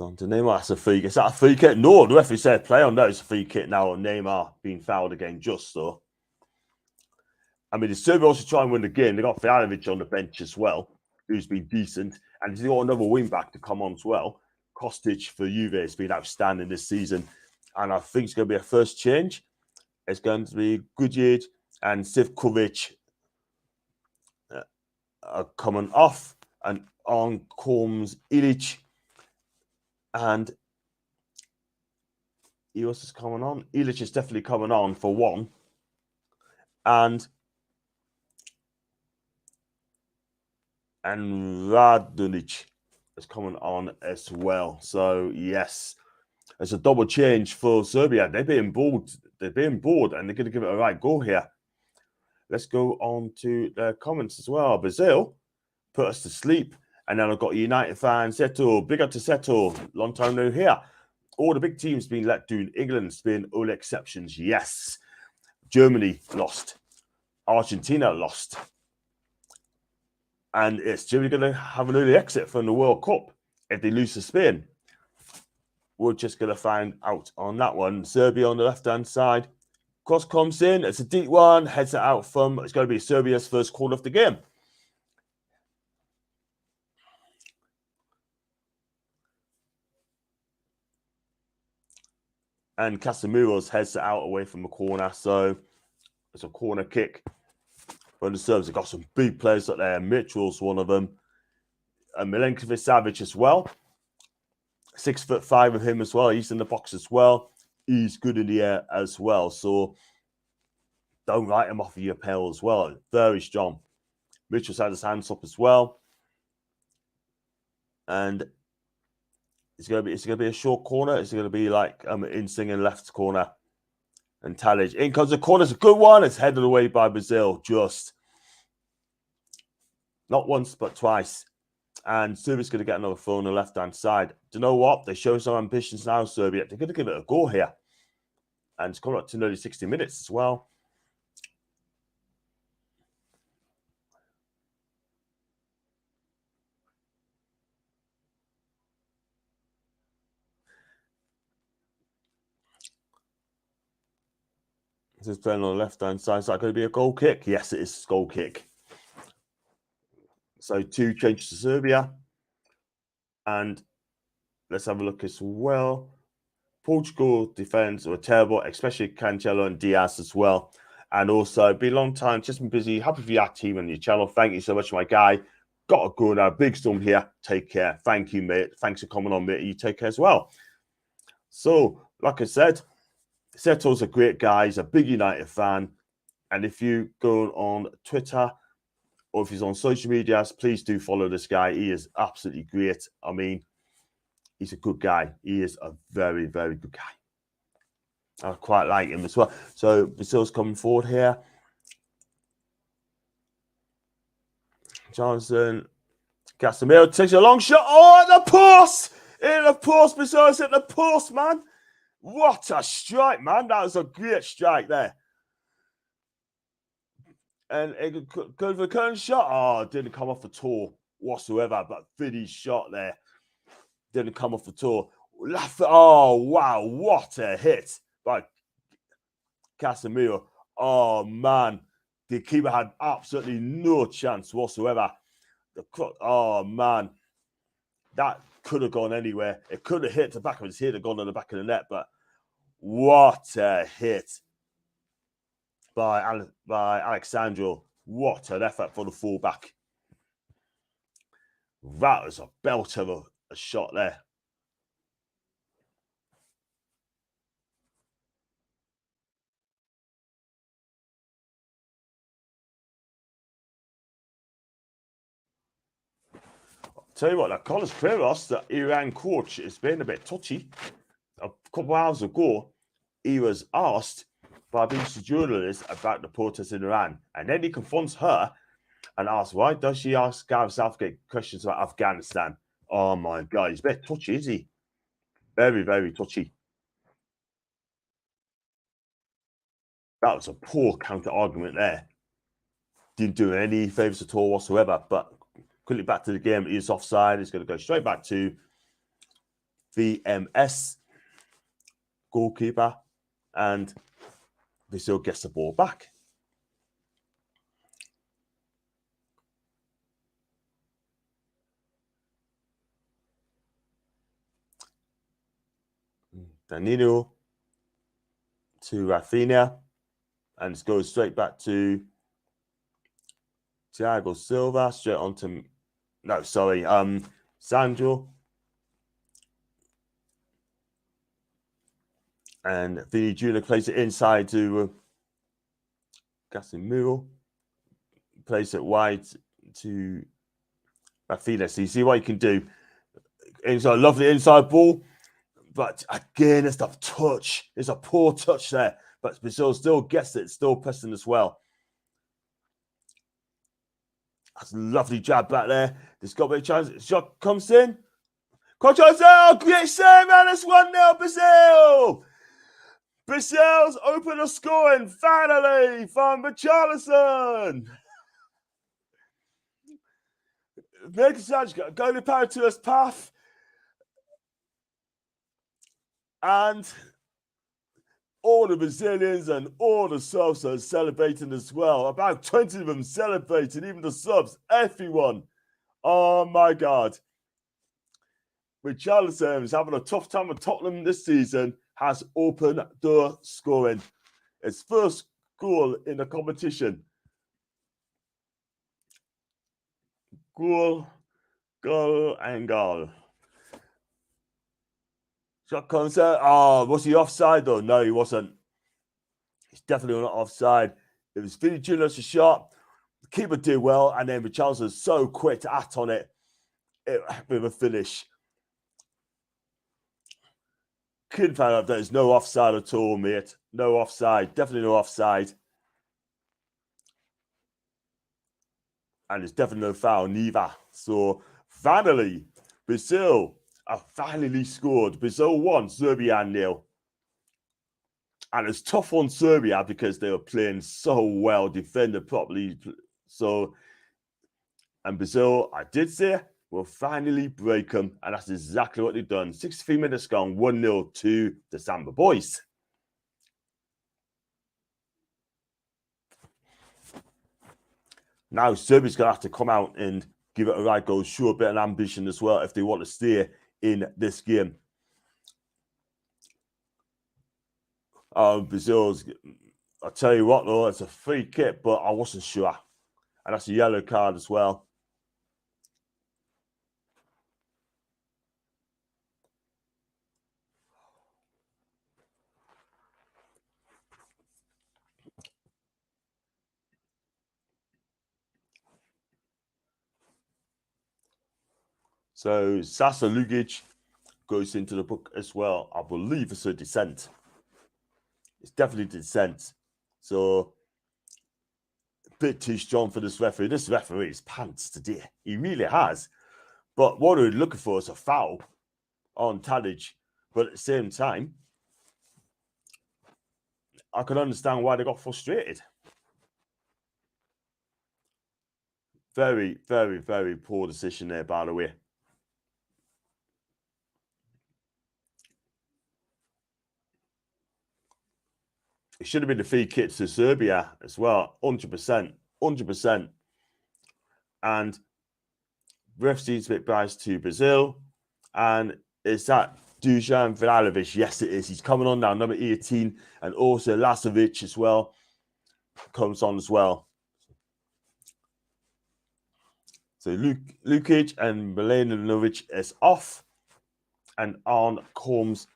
Speaker 3: On to Neymar. That's a free kick. Is that a free kick? No, the referee said play on. No, it's a free kick now. Neymar being fouled again, just so. I mean, the Serbia also try and win the game. They got Fjanovic on the bench as well, who's been decent. And they got another wing back to come on as well. Kostic for Juve has been outstanding this season. And I think it's going to be a first change. It's going to be Gudjic and Sivkovic are coming off. And on comes Ilic. And he was just coming on. Ilic is definitely coming on for one. And Radunic is coming on as well. So, yes, it's a double change for Serbia. They're being bored. They're being bored, and they're going to give it a right go here. Let's go on to the comments as well. Brazil put us to sleep. And then I've got United fans. Seto, big up to Seto. Long time no here. All the big teams being let down. England, Spain, all exceptions. Yes. Germany lost. Argentina lost. And it's Germany going to have an early exit from the World Cup if they lose to Spain. We're just going to find out on that one. Serbia on the left-hand side. Cross comes in. It's a deep one. Heads it out from. It's going to be Serbia's first corner of the game. And Casemiro's heads it out away from the corner. So it's a corner kick. But the Serbs have got some big players up there. Mitchell's one of them. And Milenkovic-Savic as well. 6'5" of him as well. He's in the box as well. He's good in the air as well. So don't write him off of your pale as well. Very strong. Mitchell's had his hands up as well. And it's going to be a short corner. It's going to be like in left corner. And Tadic in comes the corner. It's a good one. It's headed away by Brazil. Just not once, but twice. And Serbia's going to get another throw on the left-hand side. Do you know what? They show some ambitions now, Serbia. They're going to give it a go here. And it's coming up to nearly 60 minutes as well. This is playing on the left-hand side. Is that going to be a goal kick? Yes, it is a goal kick. So 2 changes to Serbia. And let's have a look as well. Portugal defense were terrible, especially Cancelo and Diaz as well. And also, been a long time, just been busy. Happy for your team and your channel. Thank you so much, my guy. Got to go now. Big storm here. Take care. Thank you, mate. Thanks for coming on, mate. You take care as well. So, like I said, Seto's a great guy. He's a big United fan. And if you go on Twitter or if he's on social medias, please do follow this guy. He is absolutely great. I mean, he's a good guy. He is a very, very good guy. I quite like him as well. So Brazil's coming forward here. Johnson. Casemiro takes a long shot. Oh, at the post! In the post. Brazil's hit the post, man. What a strike, man. That was a great strike there. And it could go for the current shot. Oh, didn't come off the toe whatsoever. But Vinny's shot there didn't come off the toe. Oh, wow. What a hit by Casemiro. Oh, man. The keeper had absolutely no chance whatsoever. Oh, man. That could have gone anywhere. It could have hit the back of his head and gone on the back of the net. But what a hit by Alexandro. What an effort for the fullback. That was a belt of a shot there. Tell you what, that Carlos Queiroz, the Iran coach, has been a bit touchy. A couple of hours ago, he was asked by a BBC journalist about the protests in Iran. And then he confronts her and asks, why does she ask Gareth Southgate questions about Afghanistan? Oh my God, he's a bit touchy, is he? Very, very touchy. That was a poor counter argument there. Didn't do any favours at all whatsoever. But quickly back to the game. He is offside. He's going to go straight back to VMS goalkeeper, and Brazil gets the ball back. Danilo to Rafinha, and it goes straight back to Thiago Silva, straight onto Sandro. And Vini Jr. plays it inside to Casemiro. Plays it wide to Rafinha. So you see what you can do. It's a lovely inside ball. But again, it's the touch. It's a poor touch there. But Brazil still gets it. Still pressing as well. That's a lovely jab back there. There's got to be a chance. Shot comes in. Oh, great save, man. It's 1-0 Brazil. Brazil's open the scoring finally from Richarlison. Newcastle going to power to his path. And all the Brazilians and all the Serbs are celebrating as well. About 20 of them celebrating, even the Serbs, everyone. Oh my God. Richarlison is having a tough time with Tottenham this season, has opened the scoring. His first goal in the competition. Goal, and goal. Shot comes out. Oh, was he offside though? No, he wasn't. He's definitely not offside. It was Vini Jr.'s shot. The keeper did well, and then Richarlison was so quick to act on it with a finish. Couldn't find out there's no offside at all, mate. No offside. Definitely no offside. And there's definitely no foul neither. So finally, Brazil have finally scored. Brazil 1, Serbia 0. And it's tough on Serbia because they were playing so well, defended properly. So, and Brazil, I did say, will finally break them. And that's exactly what they've done. 63 minutes gone, 1-0 to the Samba boys. Now, Serbia's going to have to come out and give it a right go, show a bit of ambition as well if they want to stay in this game. Brazil's, I'll tell you what, though, it's a free kick, but I wasn't sure. And that's a yellow card as well. So Sasa Lugic goes into the book as well. I believe it's a dissent. It's definitely dissent. So a bit too strong for this referee. This referee is pants today. He really has. But what we're looking for is a foul on Tadic. But at the same time, I can understand why they got frustrated. Very, very, very poor decision there, by the way. It should have been the free kick to Serbia as well. 100%. 100%. And ref seems a bit biased to Brazil. And is that Dusan Vlahovic? Yes, it is. He's coming on now, number 18. And also Lasovic as well comes on as well. So Lukic and Milanovic is off. And on comes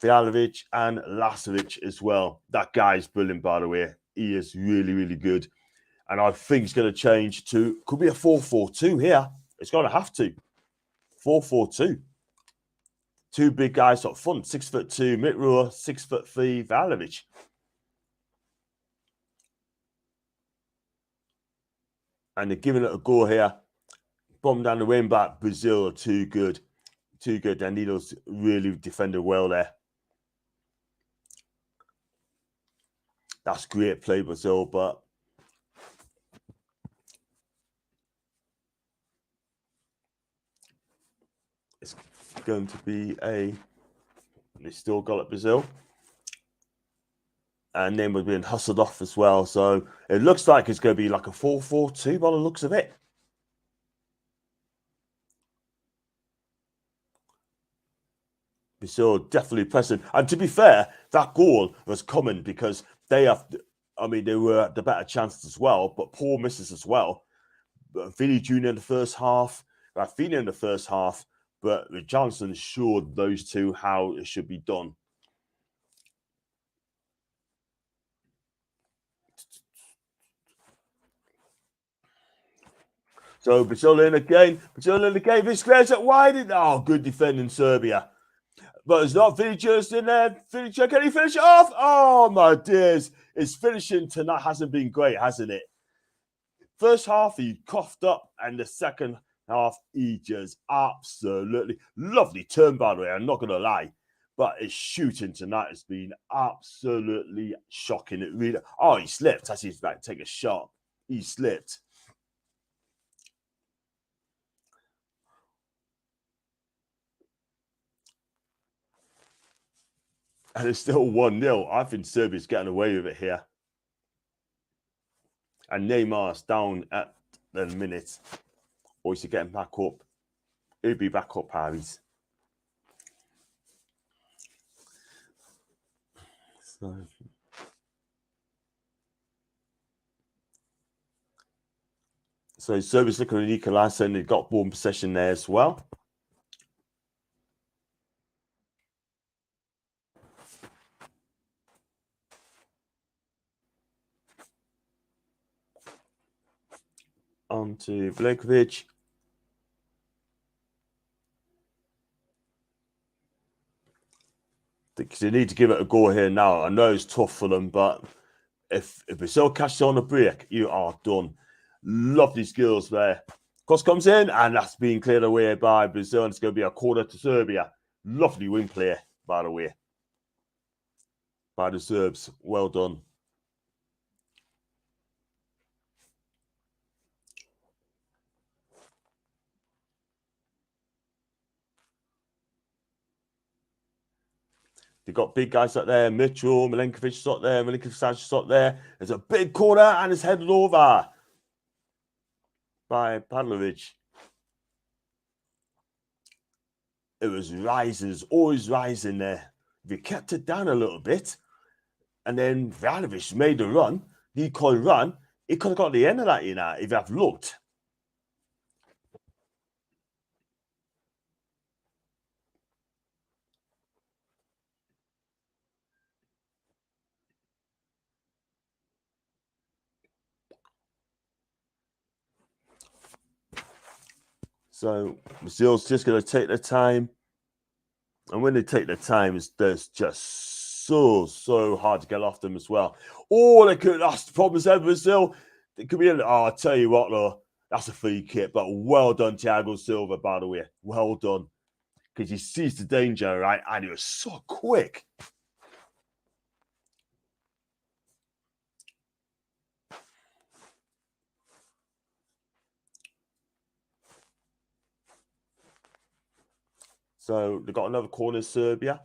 Speaker 3: Vlahovic and Lasovic as well. That guy's brilliant, by the way. He is really, really good. And I think it's going to change to, could be a 4-4-2 here. It's going to have to. 4-4-2. Two big guys up front. 6'2" Mitrovic, 6'3" Vlahovic. And they're giving it a go here. Bomb down the wing back. Brazil are too good. Too good. Danilo's really defended well there. That's great play, Brazil, but it's going to be a... They still got it, Brazil. And then we're being hustled off as well. So it looks like it's going to be like a 4-4-2 by the looks of it. Brazil definitely pressing. And to be fair, that goal was coming because they have... I mean, they were the better chances as well, but poor misses as well. But Vinny Jr. in the first half, Rafinha in the first half, but Johnson showed those two how it should be done. So Brazil in again. Brazil in the game. This squares it wide. Oh, good defending Serbia. But it's not Vinny Jr. in there. Vinny Jr. Can he finish it off? Oh, my dears. His finishing tonight hasn't been great, hasn't it? First half, he coughed up, and the second half, he just absolutely lovely turn, by the way. I'm not going to lie. But his shooting tonight has been absolutely shocking. It really... Oh, he slipped as he's about to take a shot. He slipped. And it's still 1-0. I think Serbia's getting away with it here. And Neymar's down at the minute. Or is he getting back up? He'll be back up, Harry's. So Serbia's looking at equaliser, and they've got ball possession there as well. On to Vlahovic. Because they need to give it a go here now. I know it's tough for them, but if Brazil catches on a break, you are done. Lovely skills there. Cross comes in, and that's being cleared away by Brazil. And it's going to be a quarter to Serbia. Lovely wing play, by the way, by the Serbs. Well done. They've got big guys up there. Mitchell, Milenkovic up there. Milinkovic up there. There's a big corner, and it's headed over by Pavlovic. It was rising. It's always rising there. If you kept it down a little bit, and then Vlahovic made a run, he could run, he could have got the end of that, you know, if you have looked. So Brazil's just going to take their time. And when they take their time, there's just so hard to get off them as well. Oh, they could, that's the problem there, Brazil. They could be in, oh, I'll tell you what, though, that's a free kick. But well done, Thiago Silva, by the way. Well done. Because he sees the danger, right? And he was so quick. So they've got another corner, Serbia.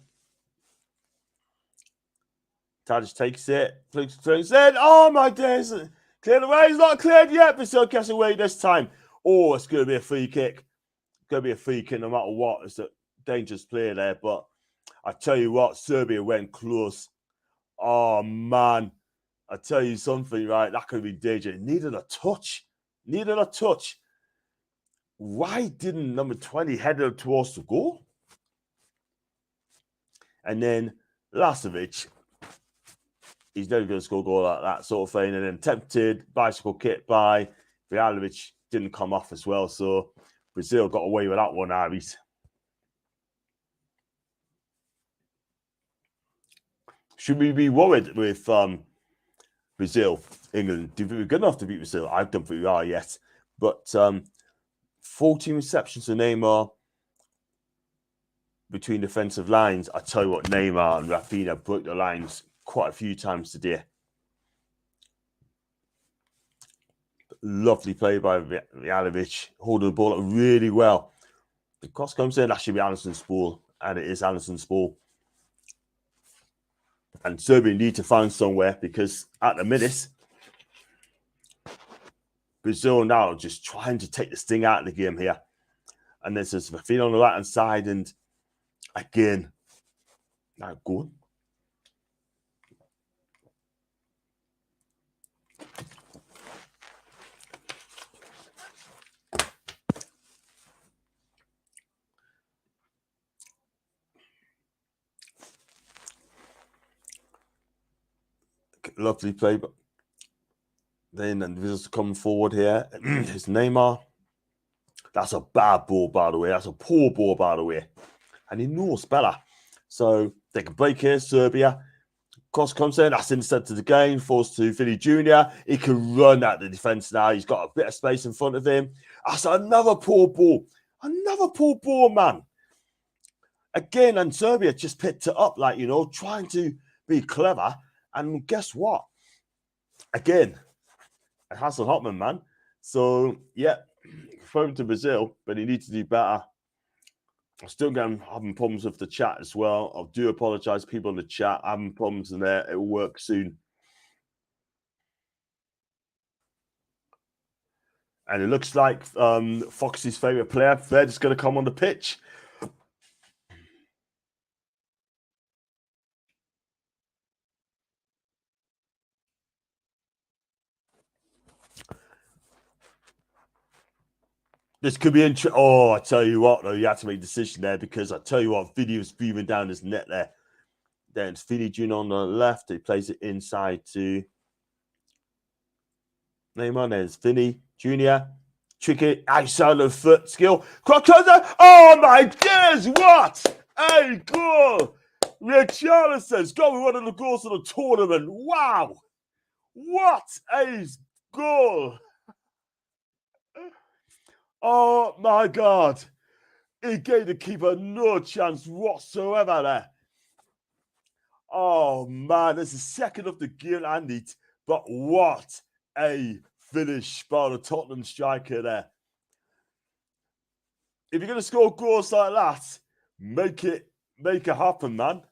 Speaker 3: Tadic takes it. Flicks it. Oh, my days. Clear the way. It's not cleared yet. Brazil gets away this time. Oh, it's going to be a free kick. It's going to be a free kick no matter what. It's a dangerous play there. But I tell you what, Serbia went close. Oh, man. I tell you something, right? That could be dangerous. Needed a touch. Needed a touch. Why didn't number 20 head it towards the goal? And then Lasovic, he's never going to score a goal like that sort of thing. And then tempted, bicycle kick by Vjalovic didn't come off as well. So Brazil got away with that one, Aries. Should we be worried with Brazil, England? Do we think we're good enough to beat Brazil? I don't think we are yet. But 14 receptions to Neymar between defensive lines. I tell you what, Neymar and Rafinha broke the lines quite a few times today. Lovely play by Vjalovic, holding the ball up really well. The cross comes in, that should be Alisson's ball, and it is Alisson's ball. And Serbia need to find somewhere because at the minute, Brazil now just trying to take the sting out of the game here. And there's Rafinha on the right-hand side, and again, now go. Lovely play, but then the visitors coming forward here. It's Neymar. That's a bad ball, by the way. That's a poor ball, by the way. And he knows better. So they can break here, Serbia. Cross comes in. That's instead to the game. Falls to Vinny Jr. He can run at the defence now. He's got a bit of space in front of him. That's another poor ball. Another poor ball, man. Again, and Serbia just picked it up, like, you know, trying to be clever. And guess what? Again, Hassel Hotman, man. So, yeah, thrown to Brazil, but he needs to do better. I'm still having problems with the chat as well. I do apologise, people in the chat. I'm having problems in there. It will work soon. And it looks like Foxy's favourite player, Fred, is going to come on the pitch. This could be interesting. Oh, I tell you what, though, you have to make a decision there because I tell you what, video's beaming down his net there. Then it's Vinny Jr. on the left. He plays it inside to Neymar. There's Vinny Jr. Tricky outside of foot skill. Oh my goodness, what a goal! Richarlison's got me one of the goals of the tournament. Wow! What a goal! Oh my God. He gave the keeper no chance whatsoever there. Oh man, that's the second of the game, Andy. But what a finish by the Tottenham striker there. If you're going to score goals like that, make it happen, man.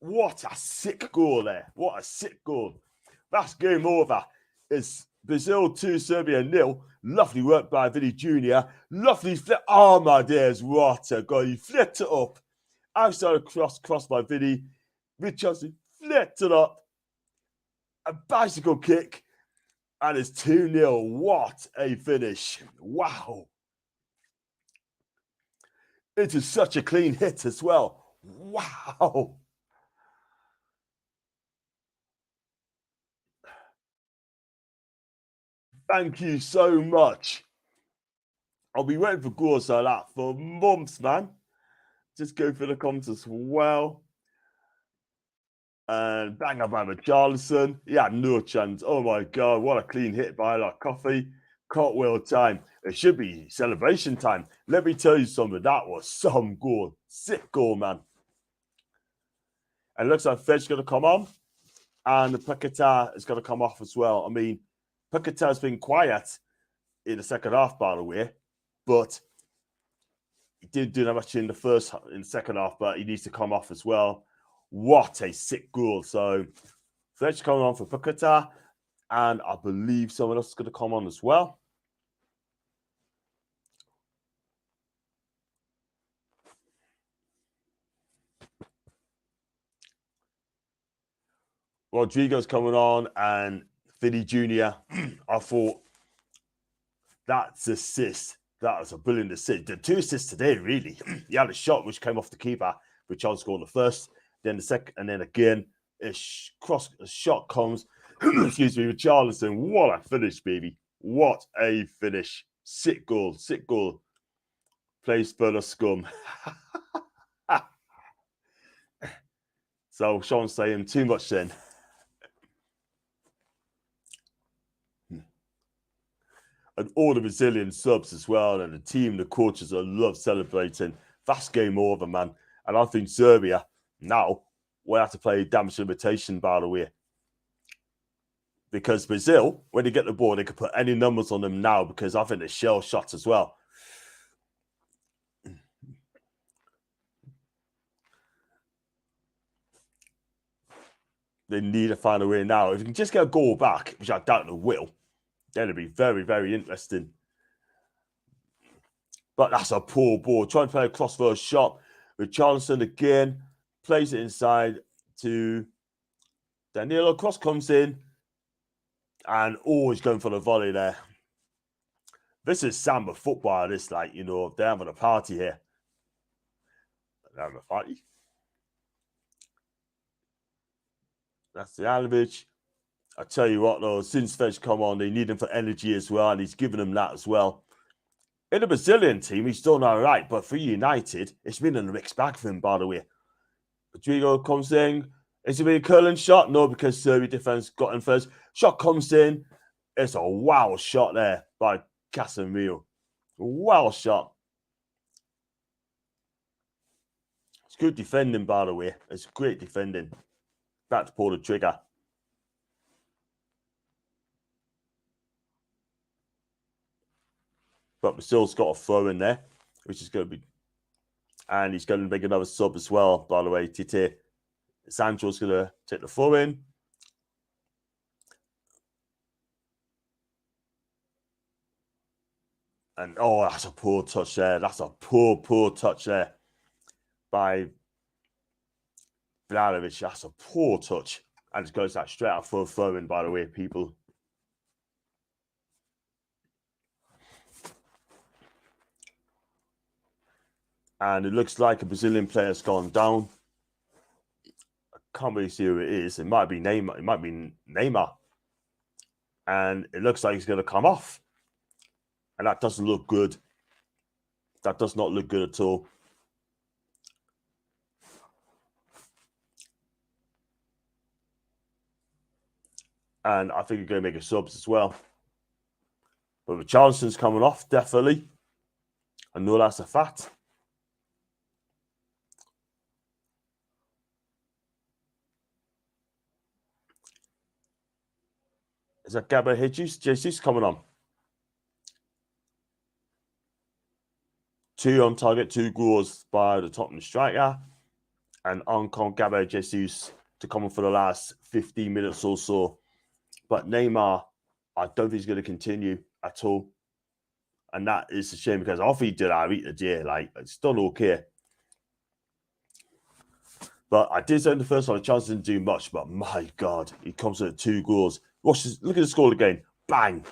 Speaker 3: What a sick goal there. What a sick goal. That's game over. It's Brazil 2, Serbia 0. Lovely work by Vinny Jr. Lovely flip. Oh, my days. What a goal. He flipped it up. Outside of cross by Vinny. Richardson flipped it up. A bicycle kick. And it's 2-0. What a finish. Wow. It is such a clean hit as well. Wow. Thank you so much. I'll be waiting for goals like that for months, man. Just go for the comments as well. And bang up by Richarlison. He had no chance. Oh my God, what a clean hit by like Coffee. Cartwheel time. It should be celebration time. Let me tell you something. That was some goal. Sick goal, man. And it looks like Fed's going to come on. And the Paquetá is going to come off as well. I mean, Paquetá has been quiet in the second half, by the way. But he didn't do that much in the second half, but he needs to come off as well. What a sick goal. So Fed's coming on for Paquetá. And I believe someone else is going to come on as well. Rodrigo's coming on and Vinny Jr. I thought that's assist. That was a brilliant assist. The 2 assists today, really. He had a shot which came off the keeper, which Richarlison scored the first, then the second, and then again, a shot comes. Excuse me, Richarlison. What a finish, baby. What a finish. Sick goal. Sick goal. Plays for the scum. So Sean's saying too much then. And all the Brazilian subs as well, and the team, the coaches, I love celebrating. Fast game over, man. And I think Serbia now will have to play damage limitation, by the way. Because Brazil, when they get the ball, they can put any numbers on them now because I think they're shell shots as well. They need to find a way now. If you can just get a goal back, which I doubt they will, then it'll be very, very interesting. But that's a poor ball. Trying to play a cross-first shot. Richarlison again plays it inside to Danilo. Cross comes in. And always going for the volley there. This is Samba football. This, like, you know, they're having a party here. They're having a party. That's the Alovic. I tell you what, though, since Fed's come on, they need him for energy as well, and he's given them that as well. In the Brazilian team, he's done all right, but for United, it's been a mixed bag for him, by the way. Rodrigo comes in. Is it a curling shot? No, because Serbia defense got in first. Shot comes in. It's a wow shot there by Casemiro. Wow shot. It's good defending, by the way. It's great defending. Back to pull the trigger. But Brazil's got a throw in there, which is going to be... And he's going to make another sub as well, by the way. Tite Sancho's going to take the throw in. And, oh, that's a poor touch there. That's a poor touch there by Vlahovic. That's a poor touch. And it goes that straight out for a throw in, by the way, people. And it looks like a Brazilian player's gone down. I can't really see who it is. It might be Neymar. It might be Neymar. And it looks like he's going to come off. And that doesn't look good. That does not look good at all. And I think you're going to make a subs as well. But Richarlison's coming off, definitely. I know that's a fact. Is that Gabriel Jesus coming on? 2 on target, 2 goals by the Tottenham striker. And on Gabriel Jesus to come on for the last 15 minutes or so. But Neymar, I don't think he's going to continue at all. And that is a shame because I thought he did alright today. Like, it's done okay. But I did say in the first one, the chance didn't do much. But my God, he comes with 2 goals. Look at the score again. Bang.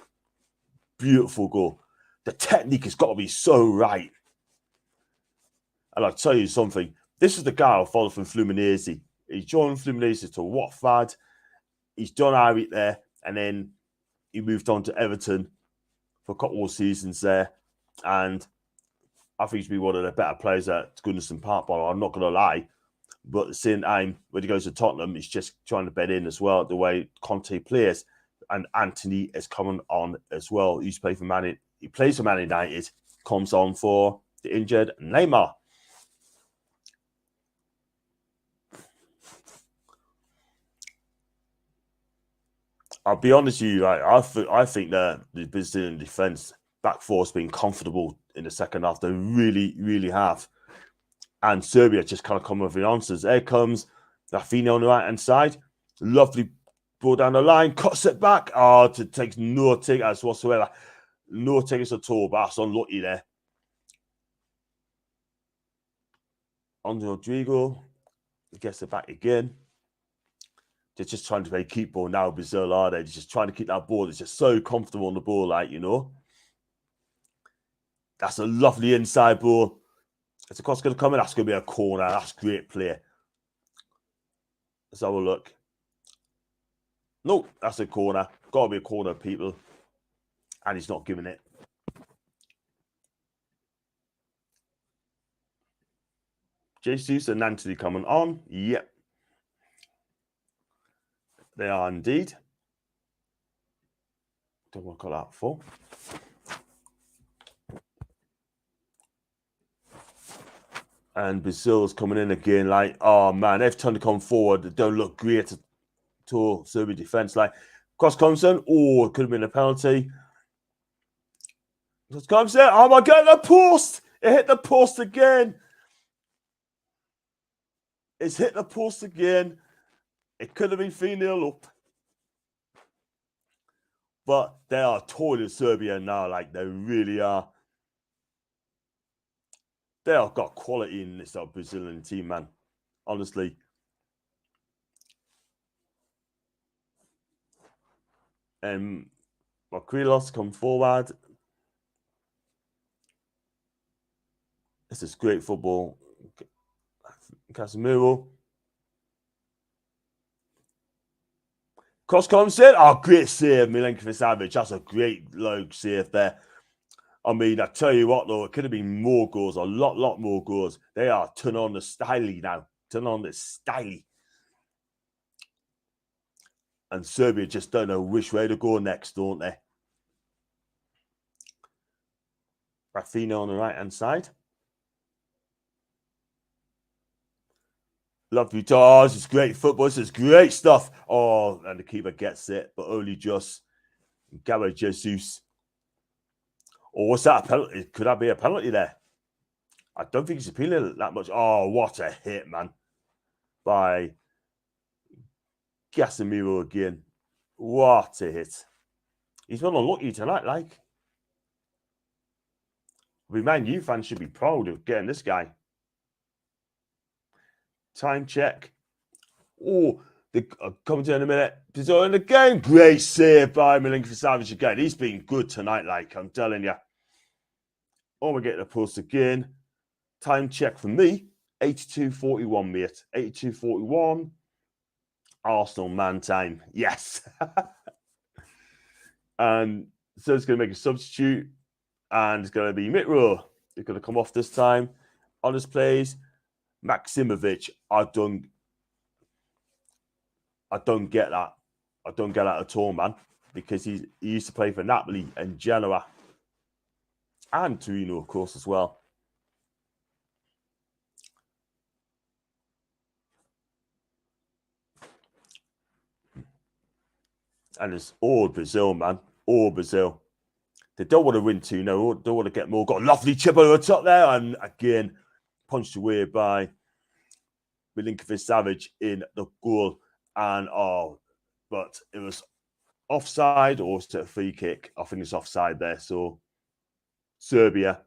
Speaker 3: Beautiful goal. The technique has got to be so right. And I'll tell you something. This is the guy I followed from Fluminense. He joined Fluminense to Watford. He's done alright there. And then he moved on to Everton for a couple more seasons there. And I think he's been one of the better players at Goodison Park, but I'm not going to lie. But at the same time, when he goes to Tottenham, he's just trying to bed in as well, the way Conte plays. And Anthony is coming on as well. He plays for Man United, comes on for the injured Neymar. I'll be honest with you, I think that the Brazilian defence back four has been comfortable in the second half. They really, really have. And Serbia just kind of come with the answers. There comes Rafinha on the right-hand side. Lovely ball down the line. Cuts it back. Oh, it takes no tickets whatsoever. No tickets at all. But that's unlucky there. Andre Rodrigo gets it back again. They're just trying to play keep ball now, Brazil, are they? They're just trying to keep that ball. It's just so comfortable on the ball, like, you know. That's a lovely inside ball. It's a cross going to come in. That's going to be a corner. That's great play. Let's have a look. No, that's a corner. Got to be a corner, people. And he's not giving it. Jesus and Anthony coming on. Yep. They are indeed. Don't want to call that for. And Brazil's coming in again, like, oh man, every time they come forward, they don't look great at all. Serbia defense, like, cross comes in. Oh, it could have been a penalty. Cross comes in. Oh my God, the post! It hit the post again. It's hit the post again. It could have been 3-0 up. But they are toiling Serbia now, like they really are. They have got quality in this Brazilian team, man. Honestly. Marquinhos come forward. This is great football. Casemiro. Cross comes in. Oh, great save, Milinkovic-Savic. That's a great low save there. I mean, I tell you what, though, it could have been more goals, a lot more goals. They are turn on the styly now. Turn on the styly. And Serbia just don't know which way to go next, don't they? Rafinha on the right-hand side. Lovely toss. It's great football. This is great stuff. Oh, and the keeper gets it, but only just. Gabriel Jesus. Or was that a penalty? Could that be a penalty there? I don't think he's appealing that much. Oh, what a hit, man. By Casemiro again. What a hit. He's been unlucky tonight, like. I mean, Man U fans should be proud of getting this guy. Time check. Oh, coming to in a minute. Brazil in the game. Great save by Milinkovic-Savic again. He's been good tonight, like, I'm telling you. Oh, we're getting a post again. Time check for me. 82-41, mate. 82-41. Arsenal man time. Yes. And so it's going to make a substitute. And it's going to be Mitro. He's going to come off this time. On his plays. Maximovic. I don't get that. I don't get that at all, man. Because he used to play for Napoli and Genoa. And Torino, of course, as well. And it's all Brazil, man. All Brazil. They don't want to win 2-0. Don't want to get more. Got a lovely chip over the top there. And again, punched away by Milinkovic-Savic in the goal. And, but it was offside or was it a free kick? I think it's offside there. So, Serbia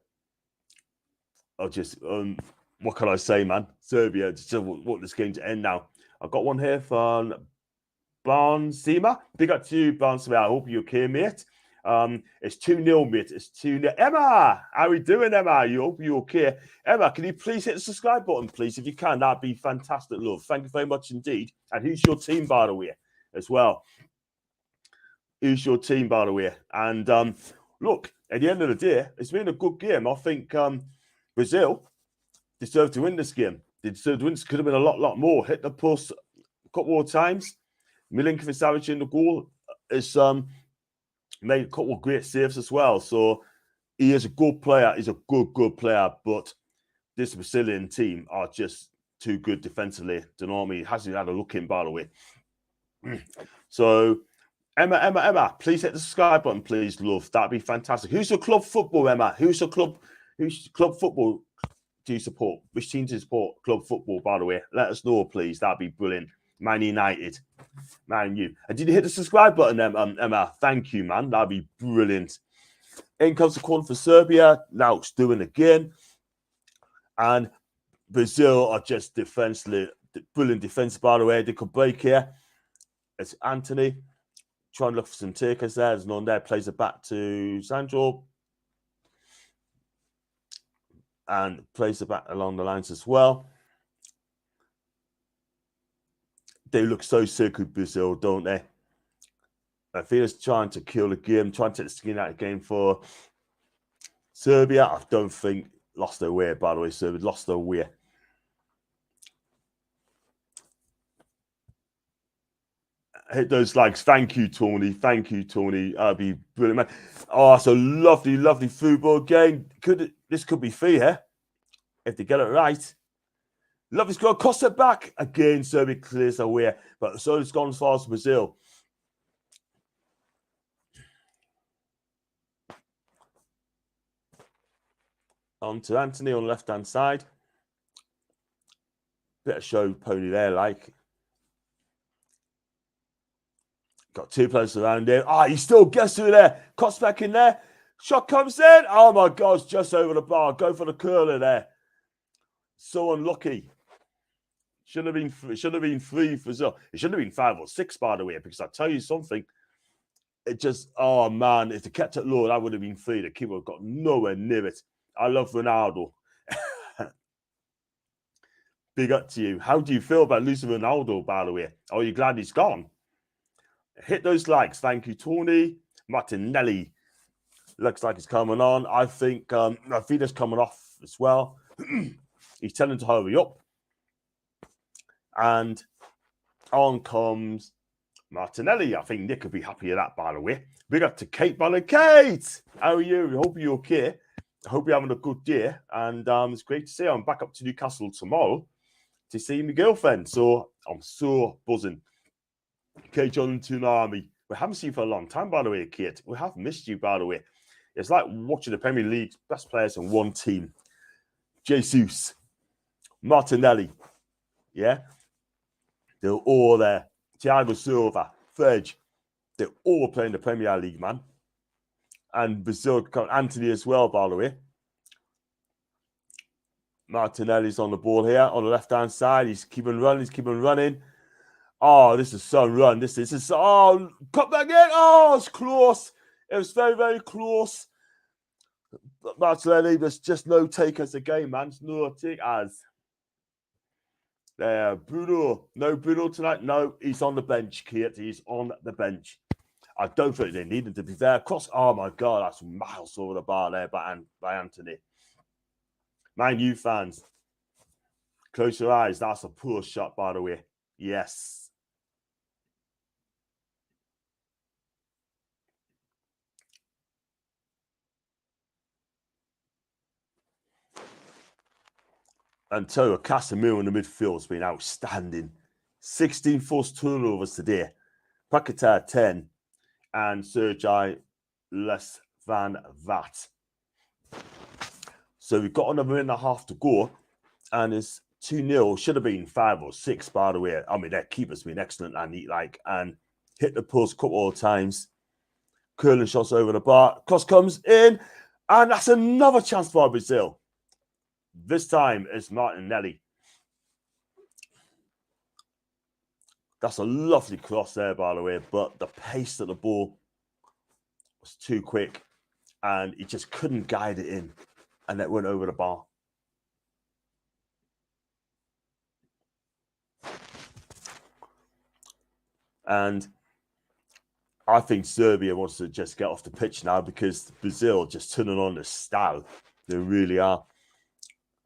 Speaker 3: are just, what can I say, man? Serbia just want this game to end now. I've got one here from Barnsema. Big up to you, Barnsema. I hope you're okay, mate. It's 2-0, mate. It's 2-0. Emma, how are we doing, Emma? You hope you're okay. Emma, can you please hit the subscribe button, please? If you can, that'd be fantastic, love. Thank you very much indeed. And who's your team, by the way, as well? Who's your team, by the way? And look, at the end of the day, it's been a good game. I think Brazil deserved to win this game. They deserved to win. This could have been a lot more. Hit the post a couple more times. Milinkovic-Savic in the goal has made a couple of great saves as well. So he is a good player. He's a good player. But this Brazilian team are just too good defensively. Do you know what I mean? He hasn't had a look in, by the way. So, Emma, please hit the subscribe button, please, love. That'd be fantastic. Who's your club football, Emma? Who's club football do you support? Which team do you support? Club football, by the way. Let us know, please. That'd be brilliant. Man United. Man U. And did you hit the subscribe button, Emma? Thank you, man. That'd be brilliant. In comes the corner for Serbia. Now it's doing again. And Brazil are just defensively, brilliant defense, by the way. They could break here. It's Anthony trying to look for some takers there. There's none there. Plays it back to Sandro. And plays it back along the lines as well. They look so good, Brazil, don't they? I feel it's trying to kill the game, trying to take the skin out of the game for Serbia. I don't think lost their way, by the way. Serbia lost their way. Hit those likes. Thank you, Tony. Thank you, Tony. That'd be brilliant, man. Oh, it's a lovely football game. This could be free here if they get it right. Lovely score. Costa back again. Serbia clears away, but so it's gone as far as Brazil. On to Anthony on the left-hand side. Bit of show pony there, like. Got two players around him. Ah, he still gets through there. Cuts back in there. Shot comes in. Oh, my God. It's just over the bar. Go for the curler there. So unlucky. Should have been 3 for Brazil. It should have been 5 or 6, by the way, because I tell you something. It just, oh, man. If they kept it low, that would have been 3. The keeper got nowhere near it. I love Ronaldo. Big up to you. How do you feel about losing Ronaldo, by the way? Are you glad he's gone? Hit those likes. Thank you, Tony. Martinelli looks like he's coming on. I think Rafinha's coming off as well. He's telling to hurry up. And on comes Martinelli. I think Nick would be happy with that, by the way. Big up to Kate Bonner. Kate, how are you? I hope you're okay. I hope you're having a good day. And it's great to see you. I'm back up to Newcastle tomorrow to see my girlfriend. So I'm so buzzing. Kate John Tsunami. We haven't seen you for a long time, by the way, Kate. We have missed you, by the way. It's like watching the Premier League's best players in one team. Jesus, Martinelli. Yeah? They're all there. Thiago Silva, Fredge. They're all playing the Premier League, man. And Brazil, Anthony as well, by the way. Martinelli's on the ball here on the left-hand side. He's keeping running. Oh, this is so run. This is oh, cut back in. Oh, it's close. It was very, very close. But Martinelli, there's just no takers again, man. There's no takers. There, Bruno. No Bruno tonight. No, he's on the bench, Kate. He's on the bench. I don't think they needed to be there. Cross. Oh my God, that's miles over the bar there by Anthony. Man U fans, close your eyes. That's a poor shot, by the way. Yes. Antonio Casemiro in the midfield has been outstanding. 16 forced turnovers today. Paquetá 10. And Sergej less than that. So we've got another minute and a half to go. And it's 2-0. Should have been 5 or 6, by the way. I mean, their keeper's been excellent and hit the post a couple of times. Curling shots over the bar. Cross comes in. And that's another chance for Brazil. This time it's Martinelli. That's a lovely cross there, by the way, but the pace of the ball was too quick and he just couldn't guide it in, and it went over the bar. And I think Serbia wants to just get off the pitch now because Brazil just turning on the style. They really are.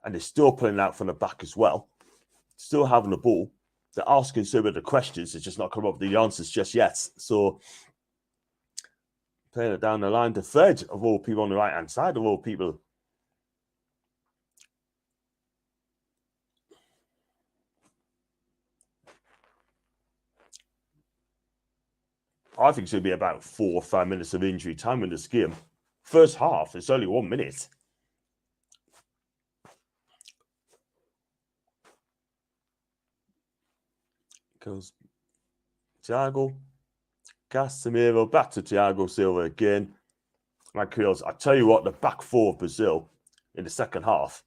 Speaker 3: And they're still playing out from the back as well. Still having the ball. They're asking Serbia the questions. They're just not coming up with the answers just yet. So playing it down the line to Fred, of all people, on the right-hand side, of all people. I think it's going to be about 4 or 5 minutes of injury time in this game. First half, it's only 1 minute. Goes Thiago, Casemiro, back to Thiago Silva again. My Creoles, I tell you what, the back four of Brazil in the second half,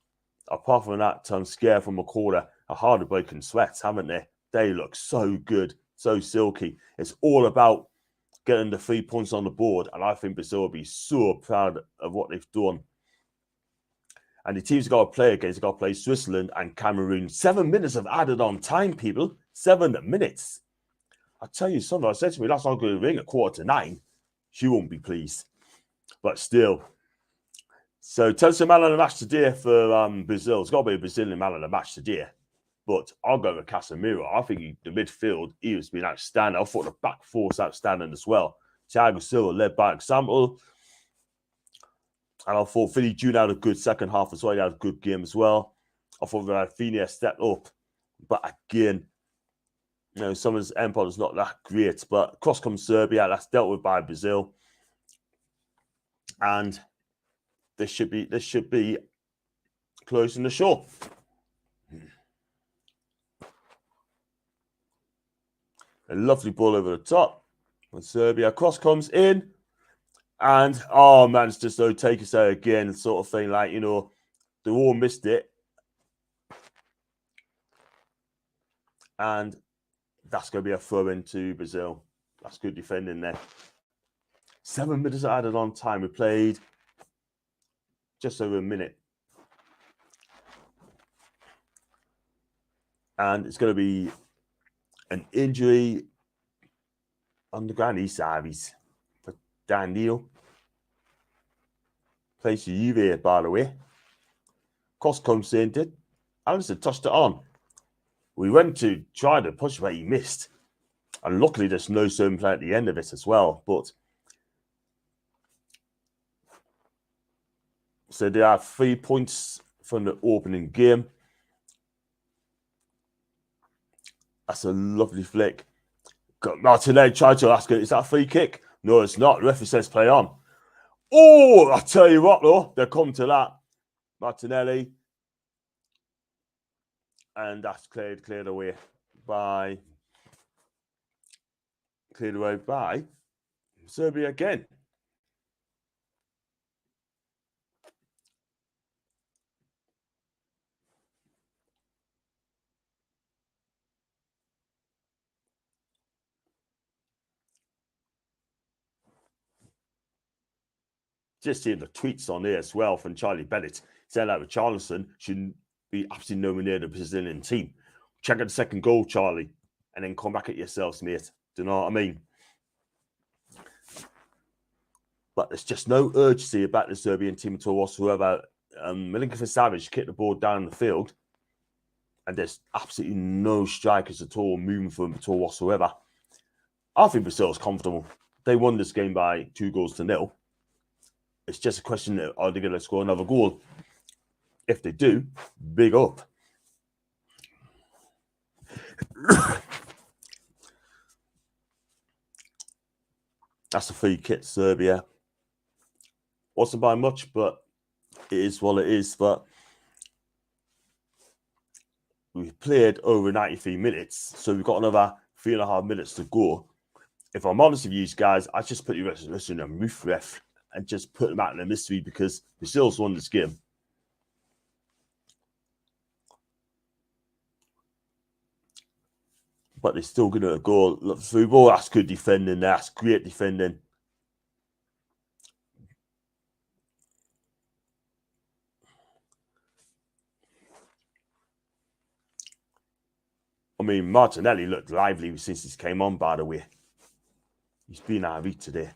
Speaker 3: apart from that scare from a corner, a hard breaking sweat, haven't they? They look so good, so silky. It's all about getting the 3 points on the board, and I think Brazil will be so proud of what they've done. And the teams got to play against, got to play Switzerland and Cameroon. 7 minutes of added on time, people. 7 minutes. I tell you something, I said to me last night, I'm going to ring at 8:45. She won't be pleased. But still. So, tell us the man of the match today for Brazil. It's got to be a Brazilian man of the match today. But I'll go with Casemiro. I think the midfield, he has been outstanding. I thought the back four's outstanding as well. Thiago Silva led by example. And I thought Philly June had a good second half as well. He had a good game as well. I thought Rafinha stepped up. But again, you know, some of his end product is not that great. But across comes Serbia. That's dealt with by Brazil. And this should be closing the show. A lovely ball over the top. When Serbia cross comes in. And, oh, man, it's just so take us out again, sort of thing. Like, you know, they all missed it. And that's going to be a throw into Brazil. That's good defending there. 7 minutes added on time. We played just over a minute. And it's going to be an injury on the ground. Isavis for Daniel. Plays for Juve, by the way. Cross comes in, did Alisson touched it on. We went to try to push, but he missed. And luckily, there's no certain play at the end of it as well. But so they have 3 points from the opening game. That's a lovely flick. Martinelli tried to ask it, is that a free kick? No, it's not. The referee says play on. Oh, I tell you what, though, they'll come to that. Martinelli. And that's cleared away by Serbia again. Just seeing the tweets on there as well from Charlie Bennett saying that Richarlison shouldn't be absolutely nowhere near the Brazilian team. Check out the second goal, Charlie, and then come back at yourselves, mate. Do you know what I mean? But there's just no urgency about the Serbian team at all whatsoever. Milinkovic Savic kicked the ball down the field, and there's absolutely no strikers at all moving for them at all whatsoever. I think Brazil's comfortable. They won this game by 2-0. It's just a question of, are they going to score another goal? If they do, big up. That's a free kick, Serbia. Wasn't by much, but it is what it is. But we've played over 93 minutes, so we've got another 3.5 minutes to go. If I'm honest with you guys, I just put the rest in a roof ref and just put them out in a mystery because Brazil's won this game. But they're still going to go look through ball. That's good defending. That's great defending. I mean, Martinelli looked lively since he came on, by the way. He's been RV today.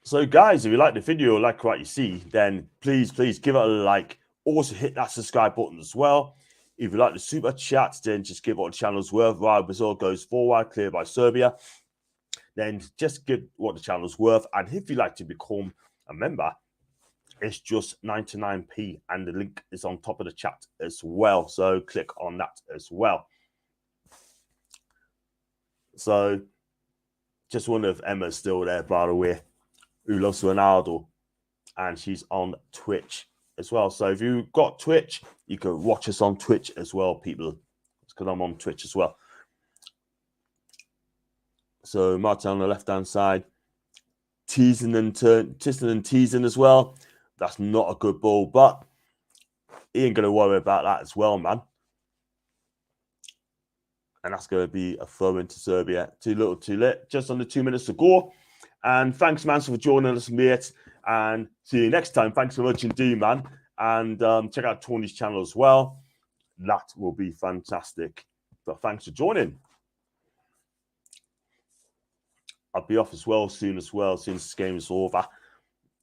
Speaker 3: So, guys, if you like the video, like what you see, then please give it a like. Also, hit that subscribe button as well. If you like the super chat, then just give what the channel's worth. While Brazil goes forward, cleared by Serbia, then just give what the channel's worth. And if you'd like to become a member, it's just 99p, and the link is on top of the chat as well. So click on that as well. So just wonder if Emma's still there, by the way, who loves Ronaldo, and she's on Twitch as well. So if you've got Twitch, you can watch us on Twitch as well, people, because I'm on Twitch as well. So Martin on the left-hand side, teasing and teasing as well. That's not a good ball, but he ain't going to worry about that as well, man. And that's going to be a throw into Serbia. Too little, too late. Just under 2 minutes to go. And thanks, man, for joining us, mate. And see you next time. Thanks so much indeed, man. And check out Tony's channel as well. That will be fantastic. But thanks for joining. I'll be off as well soon as this game is over.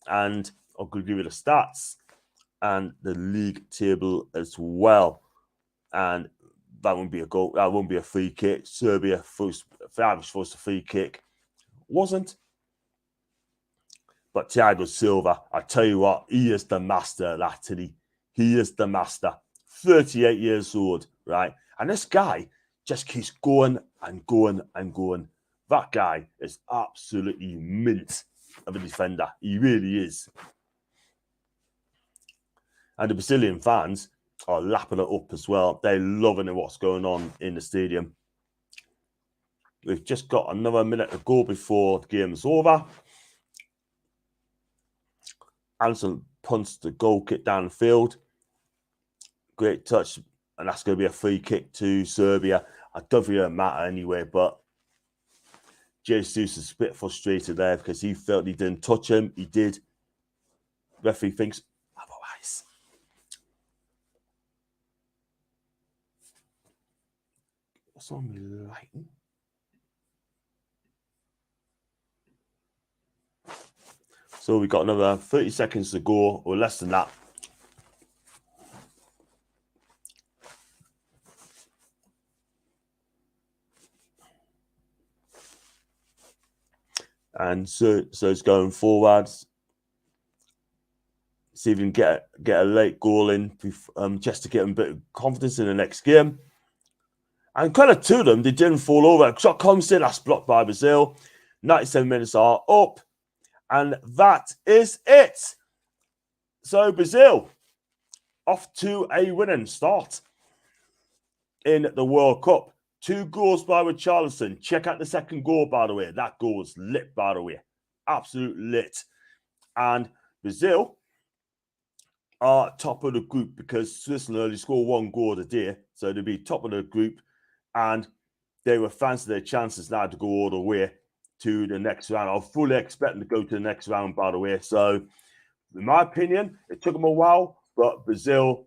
Speaker 3: And I'm going to give you the stats and the league table as well. And that won't be a goal. That won't be a free kick. Serbia was forced a free kick. Wasn't. But Thiago Silva, I tell you what, he is the master at that, isn't he? He is the master. 38 years old, right? And this guy just keeps going and going and going. That guy is absolutely mint of a defender. He really is. And the Brazilian fans are lapping it up as well. They're loving what's going on in the stadium. We've just got another minute to go before the game's over. Anderson punts the goal kick down the field. Great touch. And that's going to be a free kick to Serbia. I don't think it'll matter anyway, but Jesus is a bit frustrated there because he felt he didn't touch him. He did. Referee thinks otherwise. What's on the lighting? So we've got another 30 seconds to go, or less than that. And so it's going forwards. See if we can get a late goal in just to get them a bit of confidence in the next game. And credit to them, they didn't fall over. Shot comes in, that's blocked by Brazil. 97 minutes are up. And that is it. So Brazil off to a winning start in the World Cup. 2 goals by Richarlison. Check out the second goal, by the way. That goal was lit, by the way. Absolute lit. And Brazil are top of the group because Switzerland only scored 1 goal a day. So they'll be top of the group. And they will fancy their chances now to go all the way to the next round. I fully expect them to go to the next round, by the way. So, in my opinion, it took them a while, but Brazil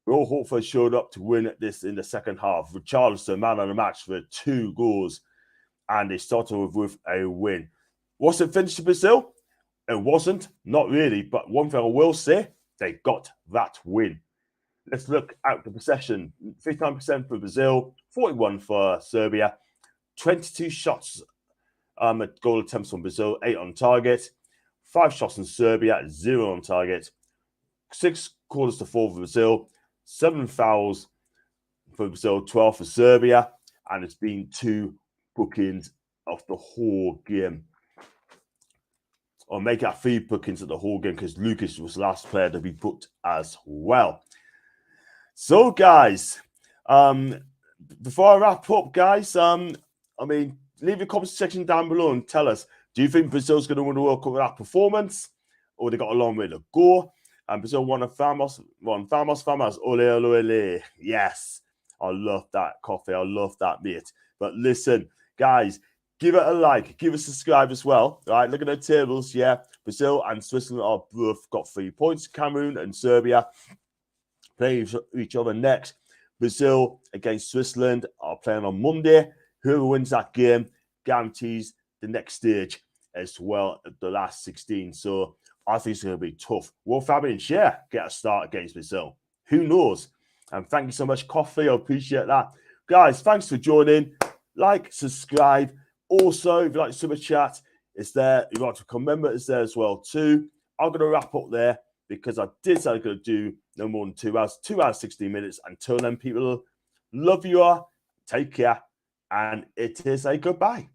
Speaker 3: will hopefully showed up to win this in the second half. Richarlison, man of the match for 2 goals, and they started with a win. Was it finished to Brazil? It wasn't, not really. But one thing I will say, they got that win. Let's look at the possession. 59% for Brazil, 41% for Serbia, 22 shots. Goal attempts from Brazil, 8 on target. 5 shots in Serbia, 0 on target. 6 quarters to 4 for Brazil. 7 fouls for Brazil, 12 for Serbia. And it's been 2 bookings of the whole game. Or make that 3 bookings of the whole game because Lucas was the last player to be booked as well. So, guys, before I wrap up, guys, leave your comment section down below and tell us, do you think Brazil's going to win the World Cup with that performance? Or they got a long way to go? And Brazil won Famos, ole, ole, ole. Yes, I love that coffee. I love that, mate. But listen, guys, give it a like. Give us a subscribe as well. All right, look at the tables. Yeah, Brazil and Switzerland are both got 3 points. Cameroon and Serbia playing each other next. Brazil against Switzerland are playing on Monday. Whoever wins that game guarantees the next stage as well at the last 16. So I think it's going to be tough. Will Fabian Schär get a start against Brazil? Who knows? And thank you so much, Coffee. I appreciate that. Guys, thanks for joining. Like, subscribe. Also, if you like Super Chat, it's there. If you want to become a member, it's there as well too. I'm going to wrap up there because I did say I was going to do no more than 2 hours, 2 hours, 16 minutes. Until then, people, love you all. Take care. And it is a goodbye.